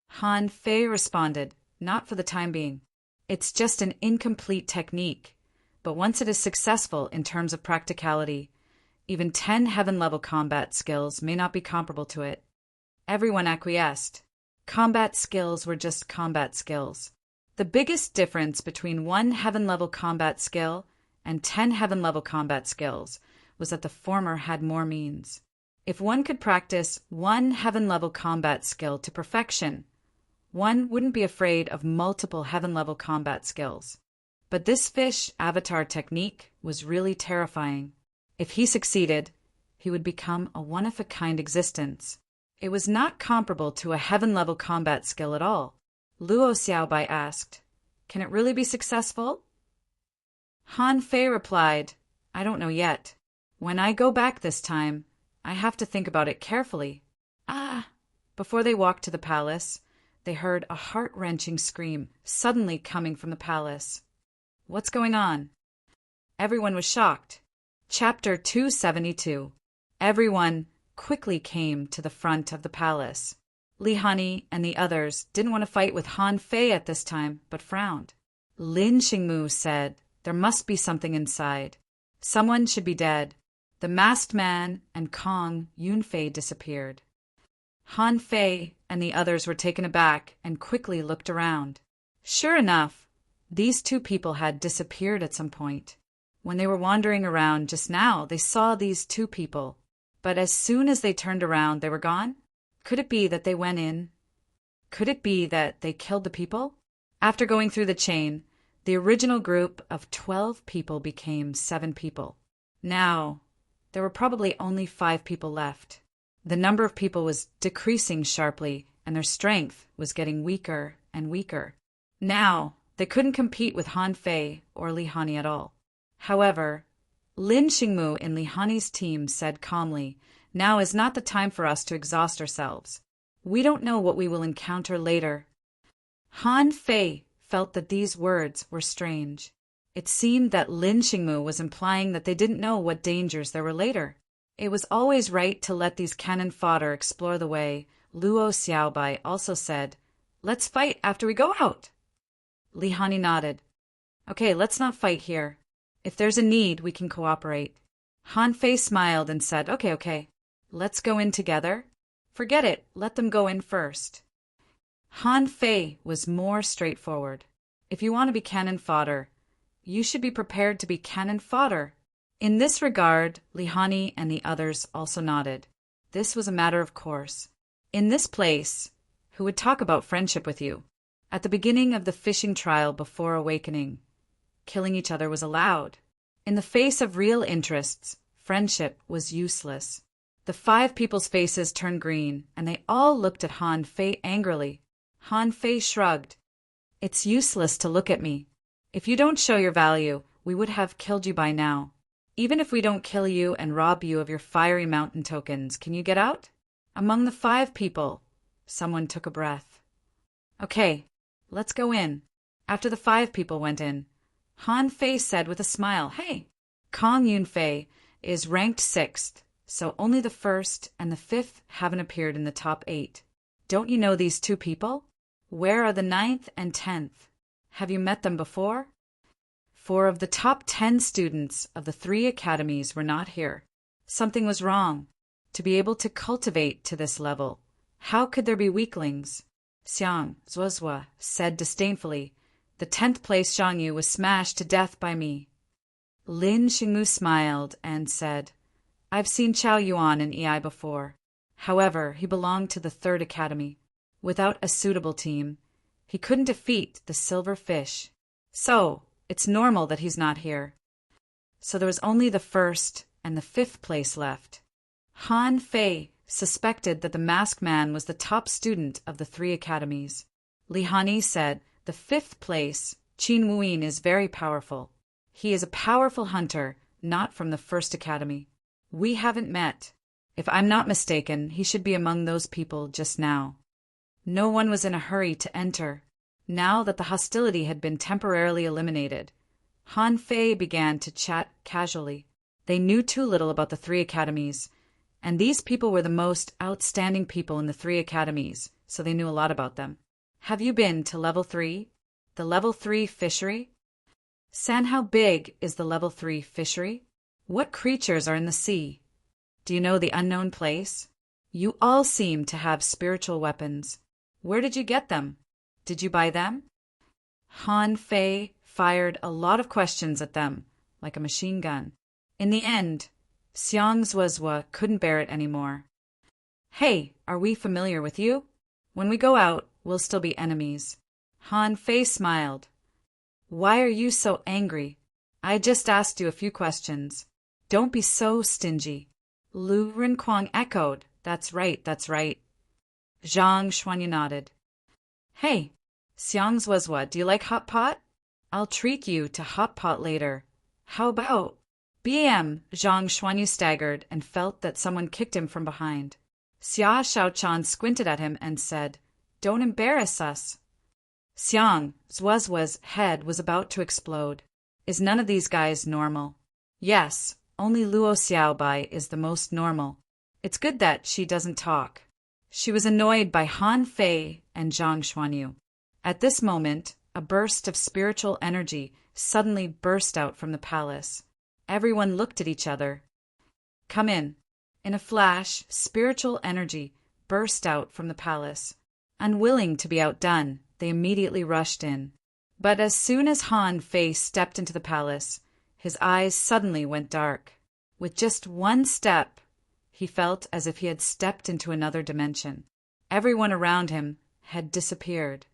Han Fei responded, not for the time being. It's just an incomplete technique, but once it is successful in terms of practicality, even 10 heaven-level combat skills may not be comparable to it. Everyone acquiesced. Combat skills were just combat skills. The biggest difference between 1 heaven-level combat skill and 10 heaven-level combat skills was that the former had more means. If one could practice 1 heaven-level combat skill to perfection, one wouldn't be afraid of multiple heaven-level combat skills. But this fish avatar technique was really terrifying. If he succeeded, he would become a one-of-a-kind existence. It was not comparable to a heaven-level combat skill at all. Luo Xiaobai asked, "Can it really be successful?" Han Fei replied, "I don't know yet. When I go back this time, I have to think about it carefully." Before they walked to the palace, they heard a heart-wrenching scream suddenly coming from the palace. What's going on? Everyone was shocked. Chapter 272. Everyone quickly came to the front of the palace. Li Hani and the others didn't want to fight with Han Fei at this time, but frowned. Lin Xingmu said, "There must be something inside. Someone should be dead." The masked man and Kong Yunfei disappeared. Han Fei and the others were taken aback and quickly looked around. Sure enough, these 2 people had disappeared at some point. When they were wandering around just now, they saw these 2 people. But as soon as they turned around, they were gone? Could it be that they went in? Could it be that they killed the people? After going through the chain, the original group of 12 people became 7 people. Now, there were probably only 5 people left. The number of people was decreasing sharply, and their strength was getting weaker and weaker. Now, they couldn't compete with Han Fei or Li Hani at all. However, Lin Xingmu in Li Hani's team said calmly, "Now is not the time for us to exhaust ourselves. We don't know what we will encounter later." Han Fei felt that these words were strange. It seemed that Lin Xingmu was implying that they didn't know what dangers there were later. It was always right to let these cannon fodder explore the way. Luo Xiaobai also said, "Let's fight after we go out." Li Hani nodded. "Okay, let's not fight here. If there's a need, we can cooperate." Han Fei smiled and said, Okay. Let's go in together." "Forget it. Let them go in first." Han Fei was more straightforward. If you want to be cannon fodder, you should be prepared to be cannon fodder. In this regard, Li Hani and the others also nodded. This was a matter of course. In this place, who would talk about friendship with you? At the beginning of the fishing trial before awakening, killing each other was allowed. In the face of real interests, friendship was useless. The 5 people's faces turned green, and they all looked at Han Fei angrily. Han Fei shrugged. "It's useless to look at me. If you don't show your value, we would have killed you by now. Even if we don't kill you and rob you of your fiery mountain tokens, can you get out?" Among the 5 people, someone took a breath. "Okay, let's go in." After the 5 people went in, Han Fei said with a smile, "Hey, Kong Yunfei is ranked 6th, so only the 1st and the 5th haven't appeared in the top 8. Don't you know these 2 people? Where are the 9th and 10th? Have you met them before?" 4 of the top 10 students of the 3 academies were not here. Something was wrong. To be able to cultivate to this level, how could there be weaklings? Xiang Zuozua said disdainfully, The 10th place Zhang Yu was smashed to death by me. Lin Xingmu smiled and said, I've seen Chao Yuan in EI before. However, he belonged to the 3rd Academy. Without a suitable team, he couldn't defeat the silver fish. So, it's normal that he's not here. So there was only the 1st and the 5th place left. Han Fei suspected that the masked man was the top student of the 3 academies. Li Hanyi said, the 5th place, Qin Wuyin, is very powerful. He is a powerful hunter, not from the 1st Academy. We haven't met. If I'm not mistaken, he should be among those people just now. No one was in a hurry to enter. Now that the hostility had been temporarily eliminated, Han Fei began to chat casually. They knew too little about the 3 academies, and these people were the most outstanding people in the 3 academies, so they knew a lot about them. Have you been to level 3? The level 3 fishery? San, how big is the level 3 fishery? What creatures are in the sea? Do you know the unknown place? You all seem to have spiritual weapons. Where did you get them? Did you buy them? Han Fei fired a lot of questions at them, like a machine gun. In the end, Xiang Zuozhua couldn't bear it anymore. Hey, are we familiar with you? When we go out, we'll still be enemies. Han Fei smiled. Why are you so angry? I just asked you a few questions. Don't be so stingy. Lu Rinquang echoed. That's right, that's right. Zhang Xuanyu nodded. Hey, Xiang Zuozhua, do you like hot pot? I'll treat you to hot pot later. How about? BM, Zhang Xuanyu staggered and felt that someone kicked him from behind. Xia Shaochan squinted at him and said, Don't embarrass us. Xiang Zuozhua's head was about to explode. Is none of these guys normal? Yes, only Luo Xiaobai is the most normal. It's good that she doesn't talk. She was annoyed by Han Fei and Zhang Xuanyu. At this moment, a burst of spiritual energy suddenly burst out from the palace. Everyone looked at each other. Come in. In a flash, spiritual energy burst out from the palace. Unwilling to be outdone, they immediately rushed in. But as soon as Han Fei stepped into the palace, his eyes suddenly went dark. With just one step, he felt as if he had stepped into another dimension. Everyone around him had disappeared.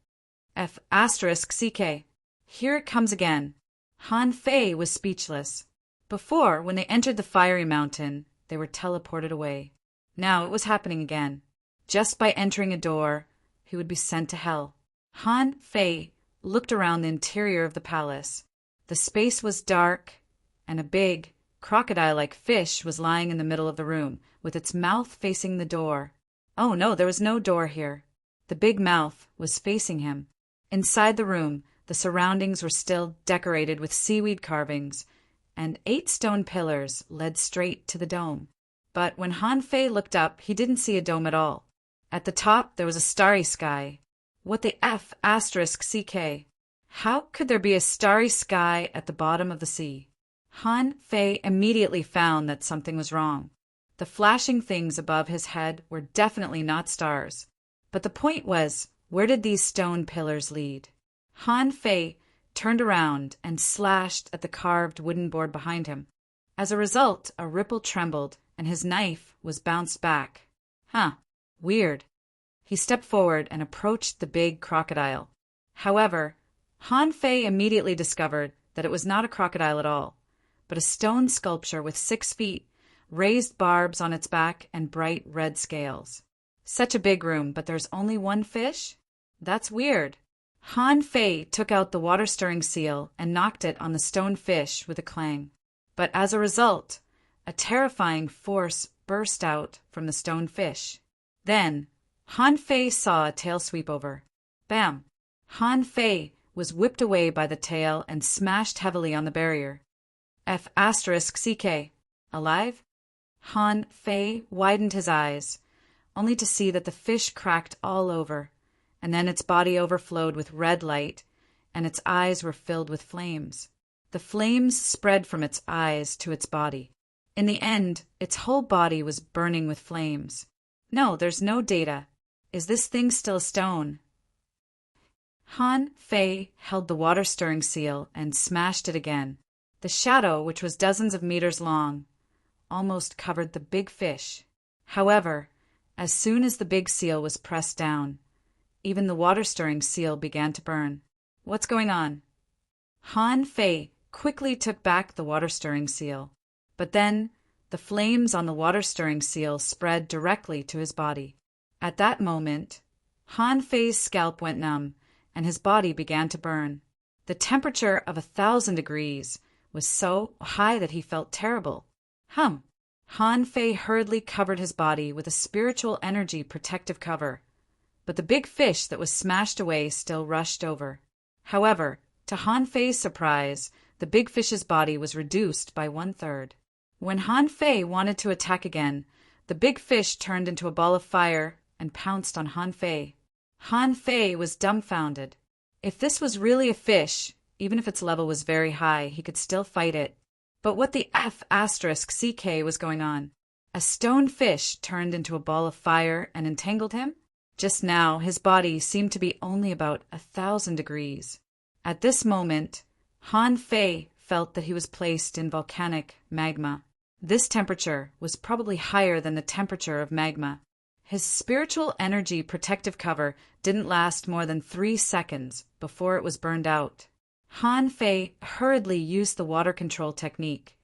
F***CK. Here it comes again. Han Fei was speechless. Before, when they entered the fiery mountain, they were teleported away. Now it was happening again. Just by entering a door, he would be sent to hell. Han Fei looked around the interior of the palace. The space was dark, and a big, crocodile-like fish was lying in the middle of the room, with its mouth facing the door. Oh no, there was no door here. The big mouth was facing him. Inside the room, the surroundings were still decorated with seaweed carvings, and 8 stone pillars led straight to the dome. But when Han Fei looked up, he didn't see a dome at all. At the top, there was a starry sky. What the F***CK? How could there be a starry sky at the bottom of the sea? Han Fei immediately found that something was wrong. The flashing things above his head were definitely not stars. But the point was, where did these stone pillars lead? Han Fei turned around and slashed at the carved wooden board behind him. As a result, a ripple trembled, and his knife was bounced back. Weird. He stepped forward and approached the big crocodile. However, Han Fei immediately discovered that it was not a crocodile at all, but a stone sculpture with 6 feet, raised barbs on its back, and bright red scales. Such a big room, but there's only one fish? That's weird. Han Fei took out the water-stirring seal and knocked it on the stone fish with a clang. But as a result, a terrifying force burst out from the stone fish. Then, Han Fei saw a tail sweep over. Bam! Han Fei was whipped away by the tail and smashed heavily on the barrier. F***CK. Alive? Han Fei widened his eyes, only to see that the fish cracked all over, and then its body overflowed with red light, and its eyes were filled with flames. The flames spread from its eyes to its body. In the end, its whole body was burning with flames. No, there's no data. Is this thing still a stone? Han Fei held the water-stirring seal and smashed it again. The shadow, which was dozens of meters long, almost covered the big fish. However, as soon as the big seal was pressed down, even the water-stirring seal began to burn. What's going on? Han Fei quickly took back the water-stirring seal, but then the flames on the water-stirring seal spread directly to his body. At that moment, Han Fei's scalp went numb, and his body began to burn. The temperature of 1,000 degrees was so high that he felt terrible. Han Fei hurriedly covered his body with a spiritual energy protective cover, but the big fish that was smashed away still rushed over. However, to Han Fei's surprise, the big fish's body was reduced by 1/3. When Han Fei wanted to attack again, the big fish turned into a ball of fire and pounced on Han Fei. Han Fei was dumbfounded. If this was really a fish, even if its level was very high, he could still fight it. But what the F***CK was going on? A stone fish turned into a ball of fire and entangled him? Just now, his body seemed to be only about 1,000 degrees. At this moment, Han Fei felt that he was placed in volcanic magma. This temperature was probably higher than the temperature of magma. His spiritual energy protective cover didn't last more than 3 seconds before it was burned out. Han Fei hurriedly used the water control technique,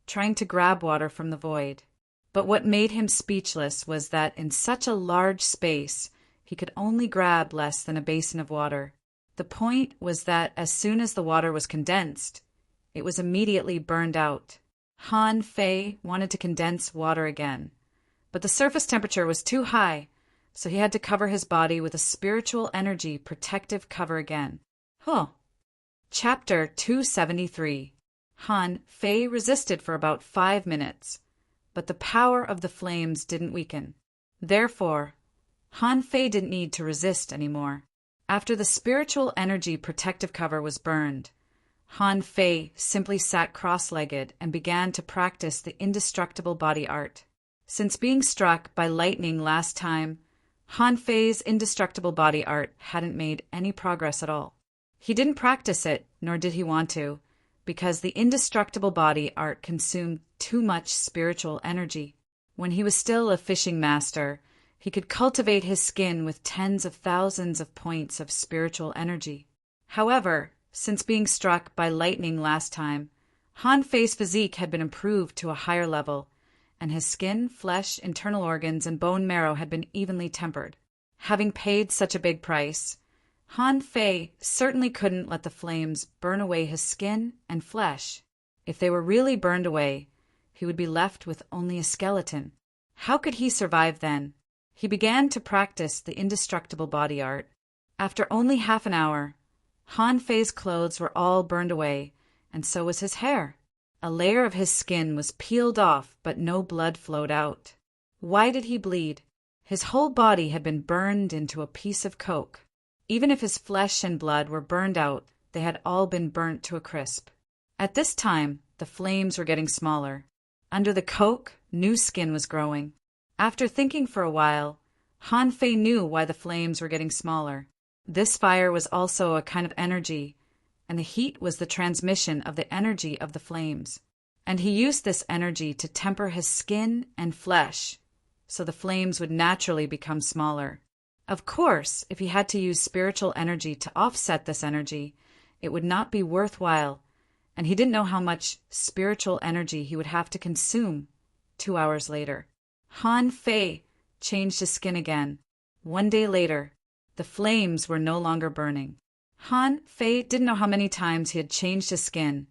trying to grab water from the void. But what made him speechless was that in such a large space, he could only grab less than a basin of water. The point was that as soon as the water was condensed, it was immediately burned out. Han Fei wanted to condense water again, but the surface temperature was too high, so he had to cover his body with a spiritual energy protective cover again. Chapter 273. Han Fei resisted for about 5 minutes, but the power of the flames didn't weaken. Therefore, Han Fei didn't need to resist anymore. After the spiritual energy protective cover was burned, Han Fei simply sat cross-legged and began to practice the indestructible body art. Since being struck by lightning last time, Han Fei's indestructible body art hadn't made any progress at all. He didn't practice it, nor did he want to, because the indestructible body art consumed too much spiritual energy. When he was still a fishing master, he could cultivate his skin with tens of thousands of points of spiritual energy. However, since being struck by lightning last time, Han Fei's physique had been improved to a higher level, and his skin, flesh, internal organs, and bone marrow had been evenly tempered. Having paid such a big price, Han Fei certainly couldn't let the flames burn away his skin and flesh. If they were really burned away, he would be left with only a skeleton. How could he survive then? He began to practice the indestructible body art. After only half an hour, Han Fei's clothes were all burned away, and so was his hair. A layer of his skin was peeled off, but no blood flowed out. Why did he bleed? His whole body had been burned into a piece of coke. Even if his flesh and blood were burned out, they had all been burnt to a crisp. At this time, the flames were getting smaller. Under the coke, new skin was growing. After thinking for a while, Han Fei knew why the flames were getting smaller. This fire was also a kind of energy, and the heat was the transmission of the energy of the flames. And he used this energy to temper his skin and flesh, so the flames would naturally become smaller. Of course, if he had to use spiritual energy to offset this energy, it would not be worthwhile, and he didn't know how much spiritual energy he would have to consume 2 hours later. Han Fei changed his skin again. 1 day later, the flames were no longer burning. Han Fei didn't know how many times he had changed his skin,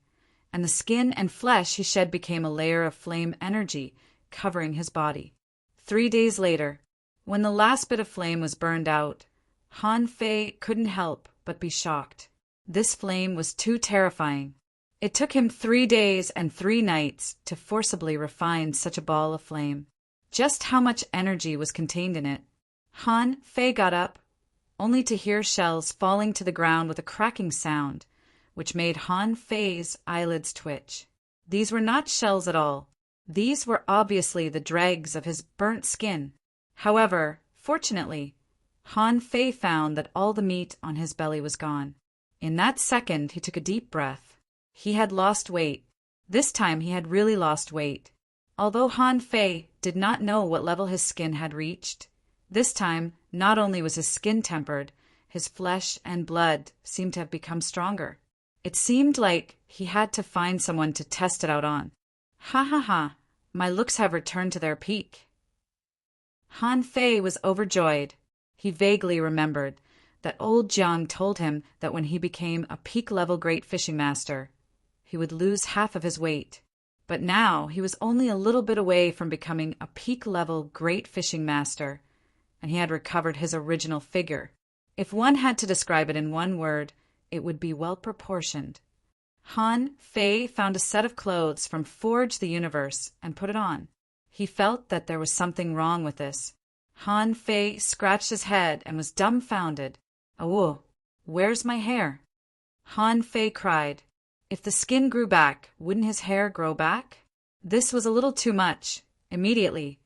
and the skin and flesh he shed became a layer of flame energy covering his body. 3 days later, when the last bit of flame was burned out, Han Fei couldn't help but be shocked. This flame was too terrifying. It took him 3 days and 3 nights to forcibly refine such a ball of flame. Just how much energy was contained in it? Han Fei got up, only to hear shells falling to the ground with a cracking sound, which made Han Fei's eyelids twitch. These were not shells at all. These were obviously the dregs of his burnt skin. However, fortunately, Han Fei found that all the meat on his belly was gone. In that second, he took a deep breath. He had lost weight. This time he had really lost weight. Although Han Fei did not know what level his skin had reached, this time not only was his skin tempered, his flesh and blood seemed to have become stronger. It seemed like he had to find someone to test it out on. Ha ha ha, my looks have returned to their peak. Han Fei was overjoyed. He vaguely remembered that old Jiang told him that when he became a peak-level great fishing master, he would lose half of his weight. But now he was only a little bit away from becoming a peak-level great fishing master, and he had recovered his original figure. If one had to describe it in one word, it would be well-proportioned. Han Fei found a set of clothes from Forge the Universe and put it on. He felt that there was something wrong with this. Han Fei scratched his head and was dumbfounded. "Oh, where's my hair?" Han Fei cried. If the skin grew back, wouldn't his hair grow back? This was a little too much. Immediately,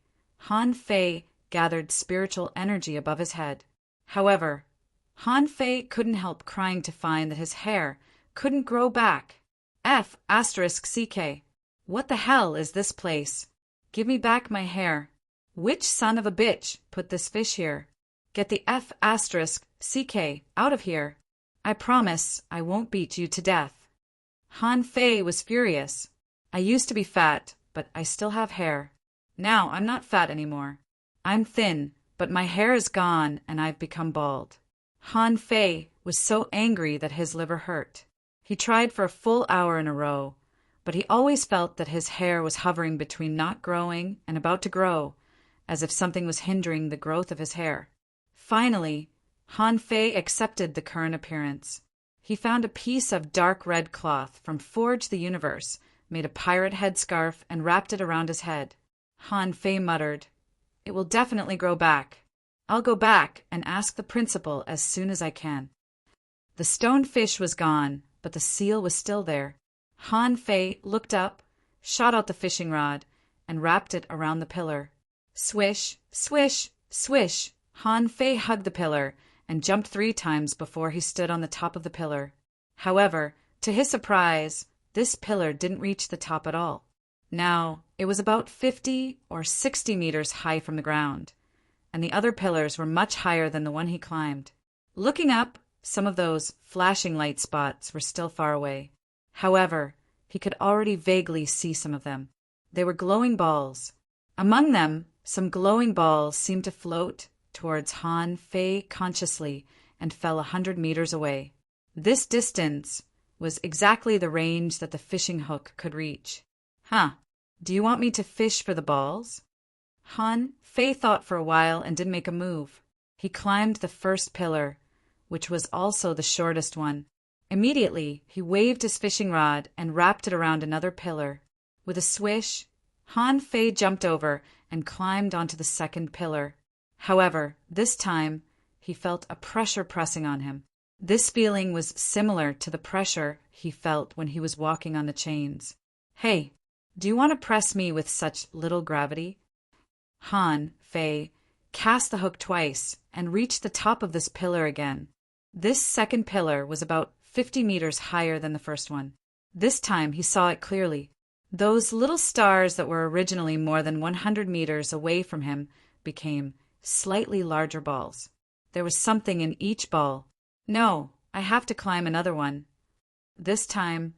Han Fei gathered spiritual energy above his head. However, Han Fei couldn't help crying to find that his hair couldn't grow back. F***CK. What the hell is this place? Give me back my hair. Which son of a bitch put this fish here? Get the F***CK out of here. I promise I won't beat you to death. Han Fei was furious. I used to be fat, but I still have hair. Now I'm not fat anymore. I'm thin, but my hair is gone and I've become bald. Han Fei was so angry that his liver hurt. He tried for a full hour in a row, but he always felt that his hair was hovering between not growing and about to grow, as if something was hindering the growth of his hair. Finally, Han Fei accepted the current appearance. He found a piece of dark red cloth from Forge the Universe, made a pirate headscarf, and wrapped it around his head. Han Fei muttered, "It will definitely grow back. I'll go back and ask the principal as soon as I can." The stone fish was gone, but the seal was still there. Han Fei looked up, shot out the fishing rod, and wrapped it around the pillar. Swish, swish, swish. Han Fei hugged the pillar and jumped 3 times before he stood on the top of the pillar. However, to his surprise, this pillar didn't reach the top at all. Now, it was about 50 or 60 meters high from the ground, and the other pillars were much higher than the one he climbed. Looking up, some of those flashing light spots were still far away. However, he could already vaguely see some of them. They were glowing balls. Among them, some glowing balls seemed to float towards Han Fei consciously and fell 100 meters away. This distance was exactly the range that the fishing hook could reach. Do you want me to fish for the balls? Han Fei thought for a while and didn't make a move. He climbed the first pillar, which was also the shortest one. Immediately, he waved his fishing rod and wrapped it around another pillar. With a swish, Han Fei jumped over and climbed onto the second pillar. However, this time, he felt a pressure pressing on him. This feeling was similar to the pressure he felt when he was walking on the chains. "Hey, do you want to press me with such little gravity?" Han Fei cast the hook twice and reached the top of this pillar again. This second pillar was about 50 meters higher than the first one. This time he saw it clearly. Those little stars that were originally more than 100 meters away from him became slightly larger balls. There was something in each ball. No, I have to climb another one. This time,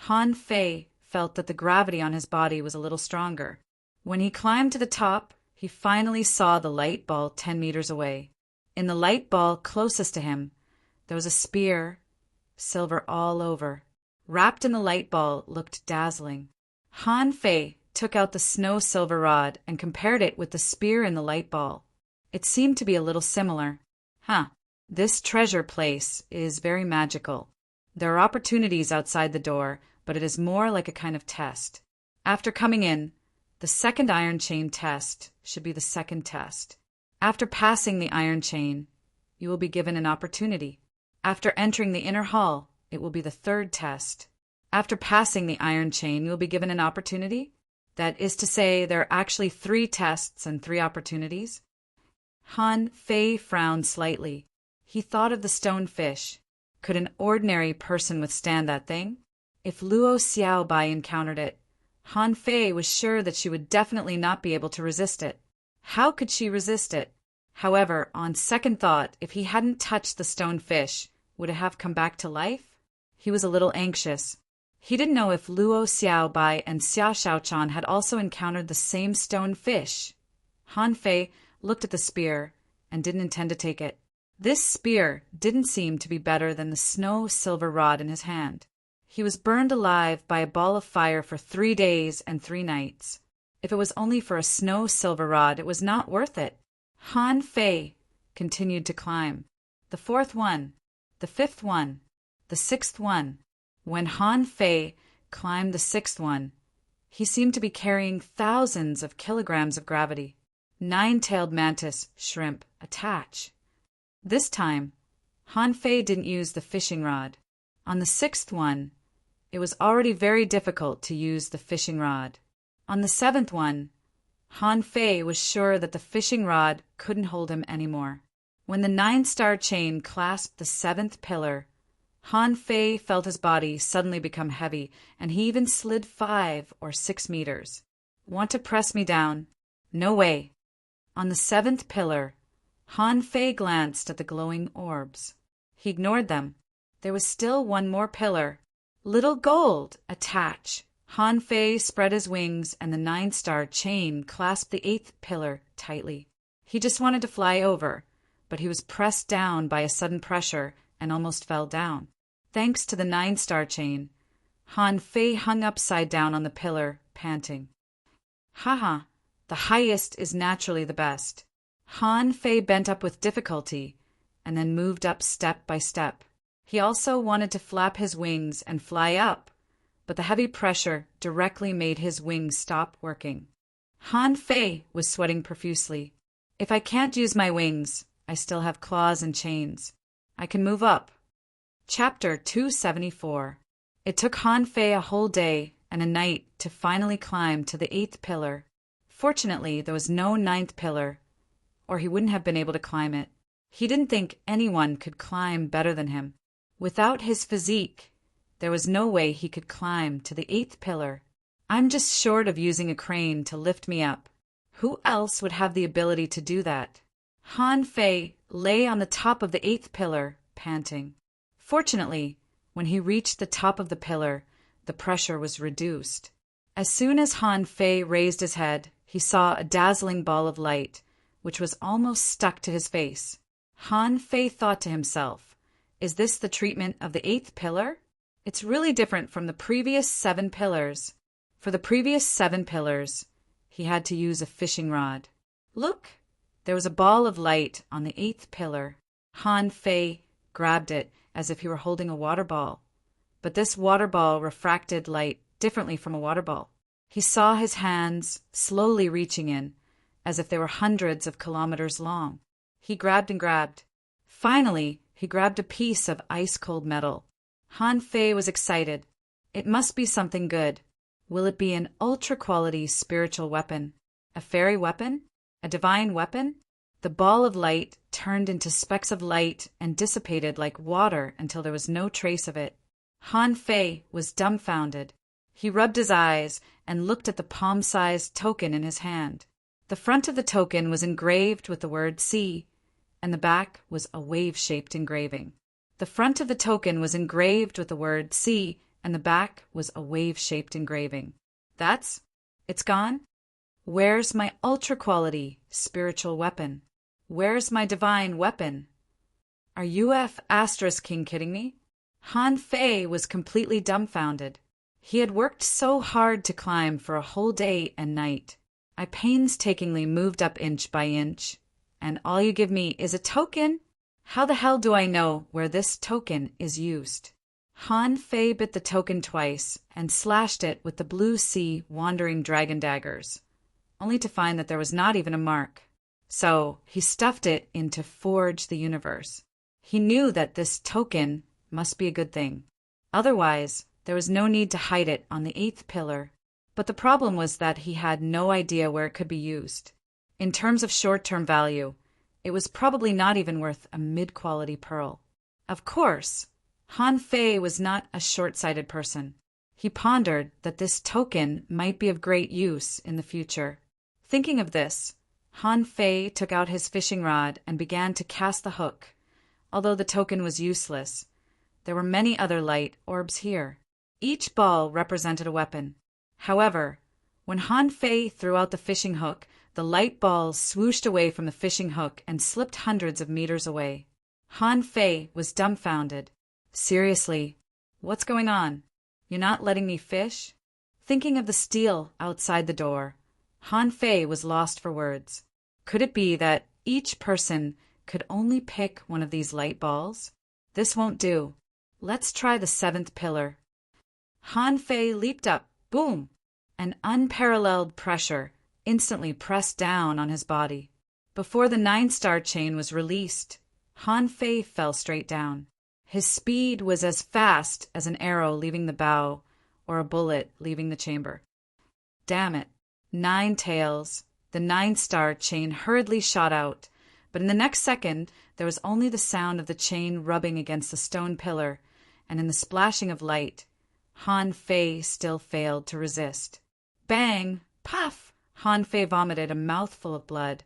Han Fei felt that the gravity on his body was a little stronger. When he climbed to the top, he finally saw the light ball 10 meters away. In the light ball closest to him, there was a spear, silver all over. Wrapped in the light ball looked dazzling. Han Fei took out the snow silver rod and compared it with the spear in the light ball. It seemed to be a little similar. This treasure place is very magical. There are opportunities outside the door, but it is more like a kind of test. After coming in, the second iron chain test should be the second test. After passing the iron chain, you will be given an opportunity. After entering the inner hall, it will be the third test. After passing the iron chain, you will be given an opportunity. That is to say, there are actually 3 tests and 3 opportunities. Han Fei frowned slightly. He thought of the stone fish. Could an ordinary person withstand that thing? If Luo Xiaobai encountered it, Han Fei was sure that she would definitely not be able to resist it. How could she resist it? However, on second thought, if he hadn't touched the stone fish, would it have come back to life? He was a little anxious. He didn't know if Luo Xiaobai and Xia Shaochan had also encountered the same stone fish. Han Fei looked at the spear and didn't intend to take it. This spear didn't seem to be better than the snow-silver rod in his hand. He was burned alive by a ball of fire for 3 days and 3 nights. If it was only for a snow-silver rod, it was not worth it. Han Fei continued to climb. The 4th one, the 5th one, the 6th one. When Han Fei climbed the 6th one, he seemed to be carrying thousands of kilograms of gravity. 9-tailed mantis shrimp attach. This time, Han Fei didn't use the fishing rod. On the 6th one, it was already very difficult to use the fishing rod. On the 7th one, Han Fei was sure that the fishing rod couldn't hold him anymore. When the 9-star chain clasped the 7th pillar, Han Fei felt his body suddenly become heavy, and he even slid 5 or 6 meters. Want to press me down? No way. On the 7th pillar, Han Fei glanced at the glowing orbs. He ignored them. There was still one more pillar. Little gold, attach. Han Fei spread his wings, and the 9-star chain clasped the 8th pillar tightly. He just wanted to fly over, but he was pressed down by a sudden pressure and almost fell down. Thanks to the 9-star chain, Han Fei hung upside down on the pillar, panting. Haha, the highest is naturally the best. Han Fei bent up with difficulty and then moved up step by step. He also wanted to flap his wings and fly up, but the heavy pressure directly made his wings stop working. Han Fei was sweating profusely. If I can't use my wings, I still have claws and chains. I can move up. Chapter 274. It took Han Fei a whole day and a night to finally climb to the 8th pillar. Fortunately, there was no 9th pillar, or he wouldn't have been able to climb it. He didn't think anyone could climb better than him. Without his physique, there was no way he could climb to the 8th pillar. I'm just short of using a crane to lift me up. Who else would have the ability to do that? Han Fei lay on the top of the 8th pillar, panting. Fortunately, when he reached the top of the pillar, the pressure was reduced. As soon as Han Fei raised his head, he saw a dazzling ball of light, which was almost stuck to his face. Han Fei thought to himself, is this the treatment of the 8th pillar? It's really different from the previous 7 pillars. For the previous 7 pillars, he had to use a fishing rod. Look, there was a ball of light on the 8th pillar. Han Fei grabbed it as if he were holding a water ball. But this water ball refracted light differently from a water ball. He saw his hands slowly reaching in, as if they were hundreds of kilometers long. He grabbed and grabbed. Finally, he grabbed a piece of ice-cold metal. Han Fei was excited. It must be something good. Will it be an ultra-quality spiritual weapon? A fairy weapon? A divine weapon? The ball of light turned into specks of light and dissipated like water until there was no trace of it. Han Fei was dumbfounded. He rubbed his eyes and looked at the palm-sized token in his hand. The front of the token was engraved with the word "sea," and the back was a wave-shaped engraving. The front of the token was engraved with the word "sea," and the back was a wave-shaped engraving. It's gone? Where's my ultra-quality spiritual weapon? Where's my divine weapon? Are UF Asterisk King kidding me? Han Fei was completely dumbfounded. He had worked so hard to climb for a whole day and night. I painstakingly moved up inch by inch, and all you give me is a token? How the hell do I know where this token is used? Han Fei bit the token twice and slashed it with the blue sea wandering dragon daggers, only to find that there was not even a mark. So he stuffed it into Forge the Universe. He knew that this token must be a good thing. Otherwise, there was no need to hide it on the 8th pillar. But the problem was that he had no idea where it could be used. In terms of short-term value, It was probably not even worth a mid-quality pearl. Of course, Han Fei was not a short-sighted person. He pondered that this token might be of great use in the future. Thinking of this, Han Fei took out his fishing rod and began to cast the hook. Although the token was useless, there were many other light orbs here. Each ball represented a weapon. However, when Han Fei threw out the fishing hook, the light balls swooshed away from the fishing hook and slipped hundreds of meters away. Han Fei was dumbfounded. Seriously, what's going on? You're not letting me fish? Thinking of the steel outside the door, Han Fei was lost for words. Could it be that each person could only pick one of these light balls? This won't do. Let's try the seventh pillar. Han Fei leaped up. Boom! An unparalleled pressure instantly pressed down on his body. Before the 9-star chain was released, Han Fei fell straight down. His speed was as fast as an arrow leaving the bow or a bullet leaving the chamber. Damn it. 9 tails. The 9-star chain hurriedly shot out, but in the next second there was only the sound of the chain rubbing against the stone pillar, and in the splashing of light, Han Fei still failed to resist. Bang! Puff! Han Fei vomited a mouthful of blood,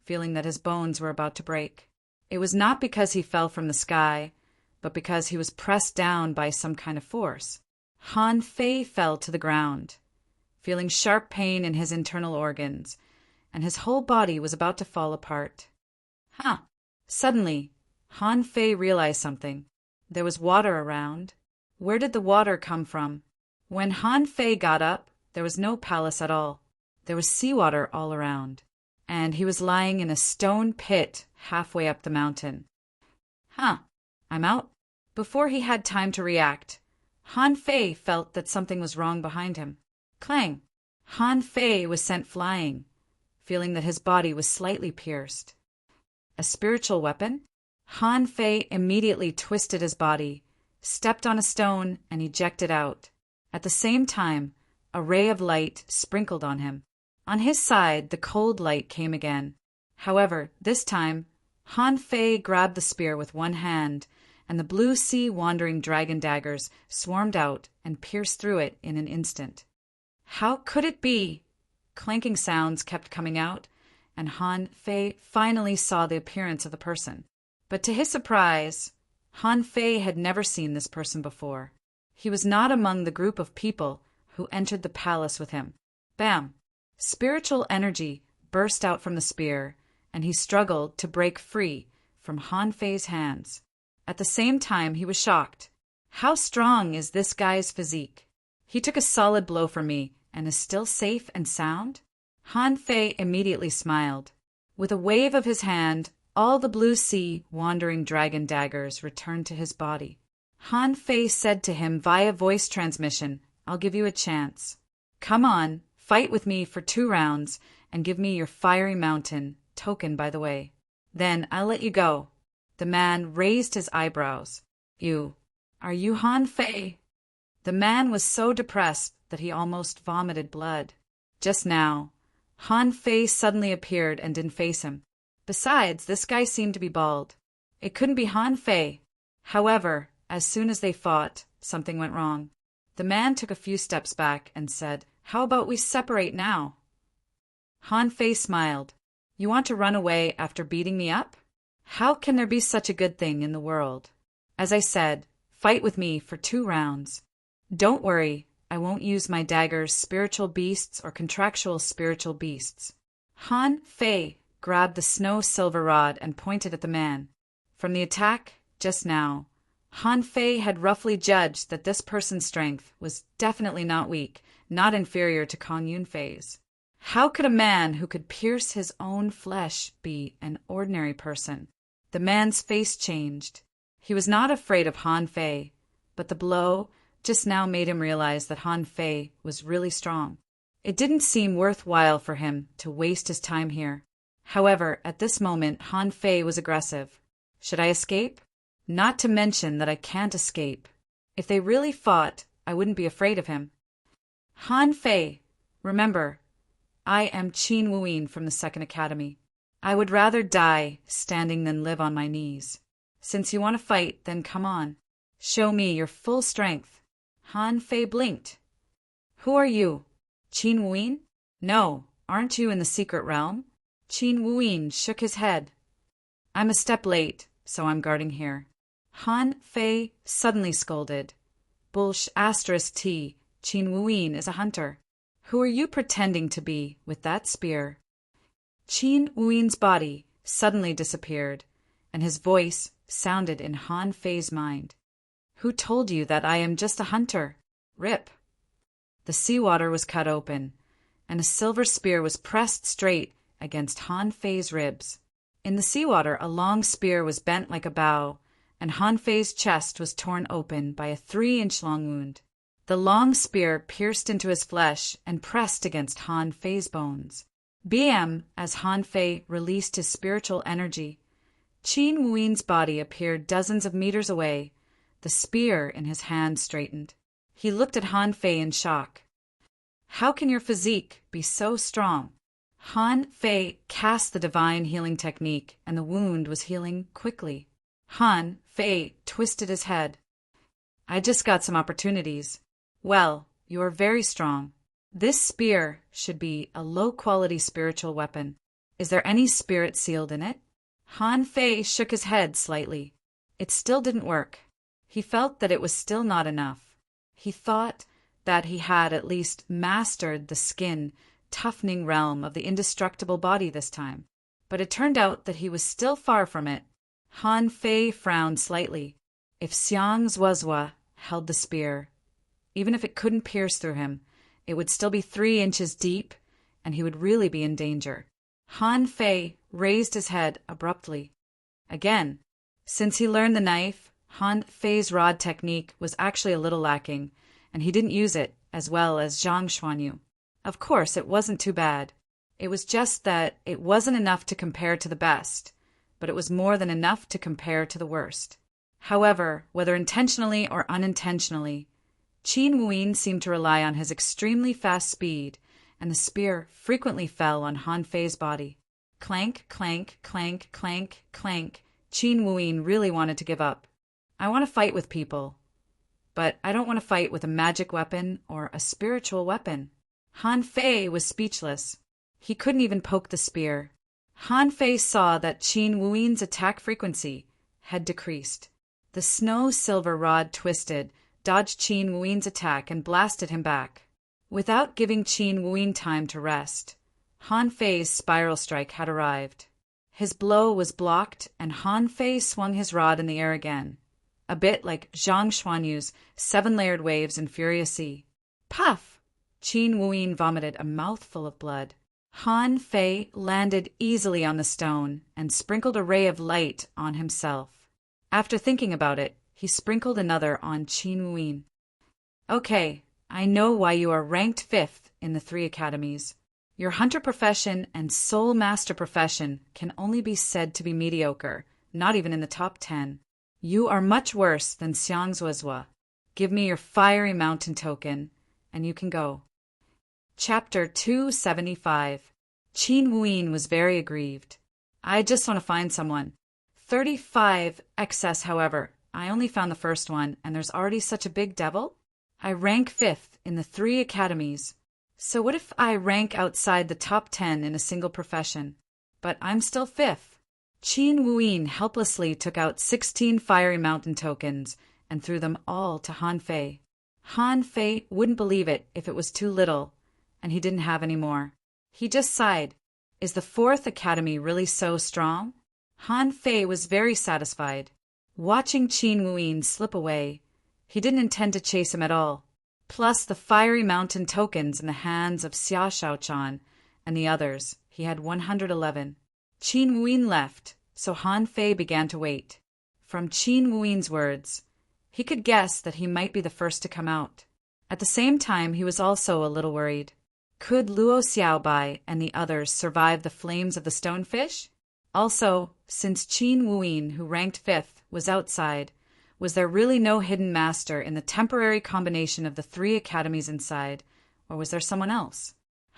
feeling that his bones were about to break. It was not because he fell from the sky, but because he was pressed down by some kind of force. Han Fei fell to the ground, feeling sharp pain in his internal organs, and his whole body was about to fall apart. Suddenly, Han Fei realized something. There was water around. Where did the water come from? When Han Fei got up, there was no palace at all. There was seawater all around, and he was lying in a stone pit halfway up the mountain. I'm out. Before he had time to react, Han Fei felt that something was wrong behind him. Clang! Han Fei was sent flying, feeling that his body was slightly pierced. A spiritual weapon? Han Fei immediately twisted his body, stepped on a stone, and ejected out. At the same time, a ray of light sprinkled on him. On his side, the cold light came again. However, this time, Han Fei grabbed the spear with one hand, and the blue sea wandering dragon daggers swarmed out and pierced through it in an instant. How could it be? Clanking sounds kept coming out, and Han Fei finally saw the appearance of the person. But to his surprise, Han Fei had never seen this person before. He was not among the group of people who entered the palace with him. Bam! Spiritual energy burst out from the spear, and he struggled to break free from Han Fei's hands. At the same time, he was shocked. How strong is this guy's physique? He took a solid blow from me and is still safe and sound? Han Fei immediately smiled. With a wave of his hand, all the blue sea wandering dragon daggers returned to his body. Han Fei said to him via voice transmission, "I'll give you a chance. Come on, fight with me for 2 rounds and give me your fiery mountain, token by the way. Then I'll let you go." The man raised his eyebrows. Are you Han Fei? The man was so depressed that he almost vomited blood. Just now, Han Fei suddenly appeared and didn't face him. Besides, this guy seemed to be bald. It couldn't be Han Fei. However, as soon as they fought, something went wrong. The man took a few steps back and said, "How about we separate now?" Han Fei smiled. "You want to run away after beating me up? How can there be such a good thing in the world? As I said, fight with me for 2 rounds. Don't worry, I won't use my daggers, spiritual beasts, or contractual spiritual beasts." Han Fei grabbed the snow silver rod and pointed at the man. From the attack just now, Han Fei had roughly judged that this person's strength was definitely not weak, not inferior to Kong Yunfei's. How could a man who could pierce his own flesh be an ordinary person? The man's face changed. He was not afraid of Han Fei, but the blow just now made him realize that Han Fei was really strong. It didn't seem worthwhile for him to waste his time here. However, at this moment, Han Fei was aggressive. Should I escape? Not to mention that I can't escape. If they really fought, I wouldn't be afraid of him. Han Fei, remember, I am Qin Wuyin from the Second Academy. I would rather die standing than live on my knees. Since you want to fight, then come on. Show me your full strength. Han Fei blinked. Who are you? Qin Wuyin? No, aren't you in the secret realm? Qin Wuyin shook his head. I'm a step late, so I'm guarding here. Han Fei suddenly scolded. Bullsh *T. Qin Wuyin is a hunter. Who are you pretending to be with that spear? Qin Wuyin's body suddenly disappeared, and his voice sounded in Han Fei's mind. Who told you that I am just a hunter? Rip. The seawater was cut open, and a silver spear was pressed straight against Han Fei's ribs. In the seawater, a long spear was bent like a bow, and Han Fei's chest was torn open by a 3-inch long wound. The long spear pierced into his flesh and pressed against Han Fei's bones. As Han Fei released his spiritual energy, Qin Wuyin's body appeared dozens of meters away. The spear in his hand straightened. He looked at Han Fei in shock. How can your physique be so strong? Han Fei cast the divine healing technique, and the wound was healing quickly. Han Fei twisted his head. I just got some opportunities. Well, you are very strong. This spear should be a low-quality spiritual weapon. Is there any spirit sealed in it? Han Fei shook his head slightly. It still didn't work. He felt that it was still not enough. He thought that he had at least mastered the skin, toughening realm of the indestructible body this time. But it turned out that he was still far from it. Han Fei frowned slightly. If Xiang Zuozhua held the spear, even if it couldn't pierce through him, it would still be 3 inches deep, and he would really be in danger. Han Fei raised his head abruptly. Again, since he learned the knife, Han Fei's rod technique was actually a little lacking, and he didn't use it as well as Zhang Xuanyu. Of course, it wasn't too bad. It was just that it wasn't enough to compare to the best, but it was more than enough to compare to the worst. However, whether intentionally or unintentionally, Qin Wuyin seemed to rely on his extremely fast speed, and the spear frequently fell on Han Fei's body. Clank, clank, clank, clank, clank. Qin Wuyin really wanted to give up. I want to fight with people, but I don't want to fight with a magic weapon or a spiritual weapon. Han Fei was speechless. He couldn't even poke the spear. Han Fei saw that Qin Wuyin's attack frequency had decreased. The snow-silver rod twisted, dodged Qin Wuyin's attack, and blasted him back. Without giving Qin Wuyin time to rest, Han Fei's spiral strike had arrived. His blow was blocked, and Han Fei swung his rod in the air again, a bit like Zhang Xuanyu's 7-layered waves in Furious Sea. Puff! Qin Wuyin vomited a mouthful of blood. Han Fei landed easily on the stone and sprinkled a ray of light on himself. After thinking about it, he sprinkled another on Qin Wuyin. Okay, I know why you are ranked 5th in the 3 academies. Your hunter profession and soul master profession can only be said to be mediocre, not even in the top 10. You are much worse than Xiang Zuozhua. Give me your fiery mountain token, and you can go. Chapter 275. Qin Wuyin was very aggrieved. I just want to find someone. 35 excess, however. I only found the first one, and there's already such a big devil? I rank 5th in the 3 academies. So what if I rank outside the top 10 in a single profession? But I'm still 5th. Qin Wuyin helplessly took out 16 fiery mountain tokens and threw them all to Han Fei. Han Fei wouldn't believe it if it was too little, and he didn't have any more. He just sighed. Is the 4th academy really so strong? Han Fei was very satisfied. Watching Qin Wuyin slip away, he didn't intend to chase him at all. Plus the fiery mountain tokens in the hands of Xia Shaochan and the others, he had 111. Qin Wuyin left, so Han Fei began to wait. From Qin Wuyin's words, he could guess that he might be the first to come out. At the same time, he was also a little worried. Could Luo Xiaobai and the others survive the flames of the stonefish? Also, since Qin Wuyin, who ranked 5th, was outside, was there really no hidden master in the temporary combination of the 3 academies inside, or was there someone else?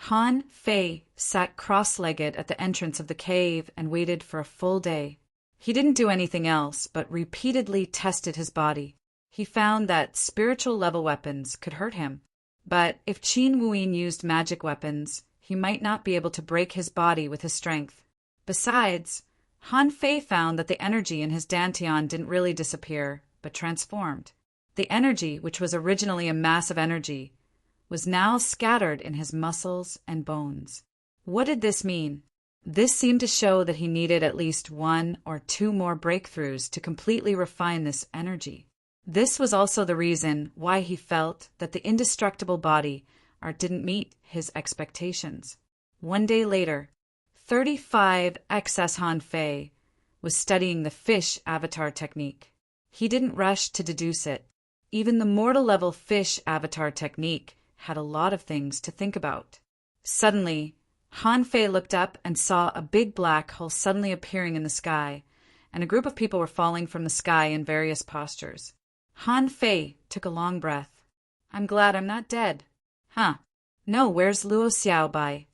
Han Fei sat cross-legged at the entrance of the cave and waited for a full day. He didn't do anything else, but repeatedly tested his body. He found that spiritual-level weapons could hurt him. But if Qin Wuyin used magic weapons, he might not be able to break his body with his strength. Besides, Han Fei found that the energy in his dantian didn't really disappear, but transformed. The energy, which was originally a mass of energy, was now scattered in his muscles and bones. What did this mean? This seemed to show that he needed at least 1 or 2 more breakthroughs to completely refine this energy. This was also the reason why he felt that the indestructible body art didn't meet his expectations. One day later, 35 XS Han Fei was studying the fish avatar technique. He didn't rush to deduce it. Even the mortal-level fish avatar technique had a lot of things to think about. Suddenly, Han Fei looked up and saw a big black hole suddenly appearing in the sky, and a group of people were falling from the sky in various postures. Han Fei took a long breath. I'm glad I'm not dead. Huh. No, where's Luo Xiaobai?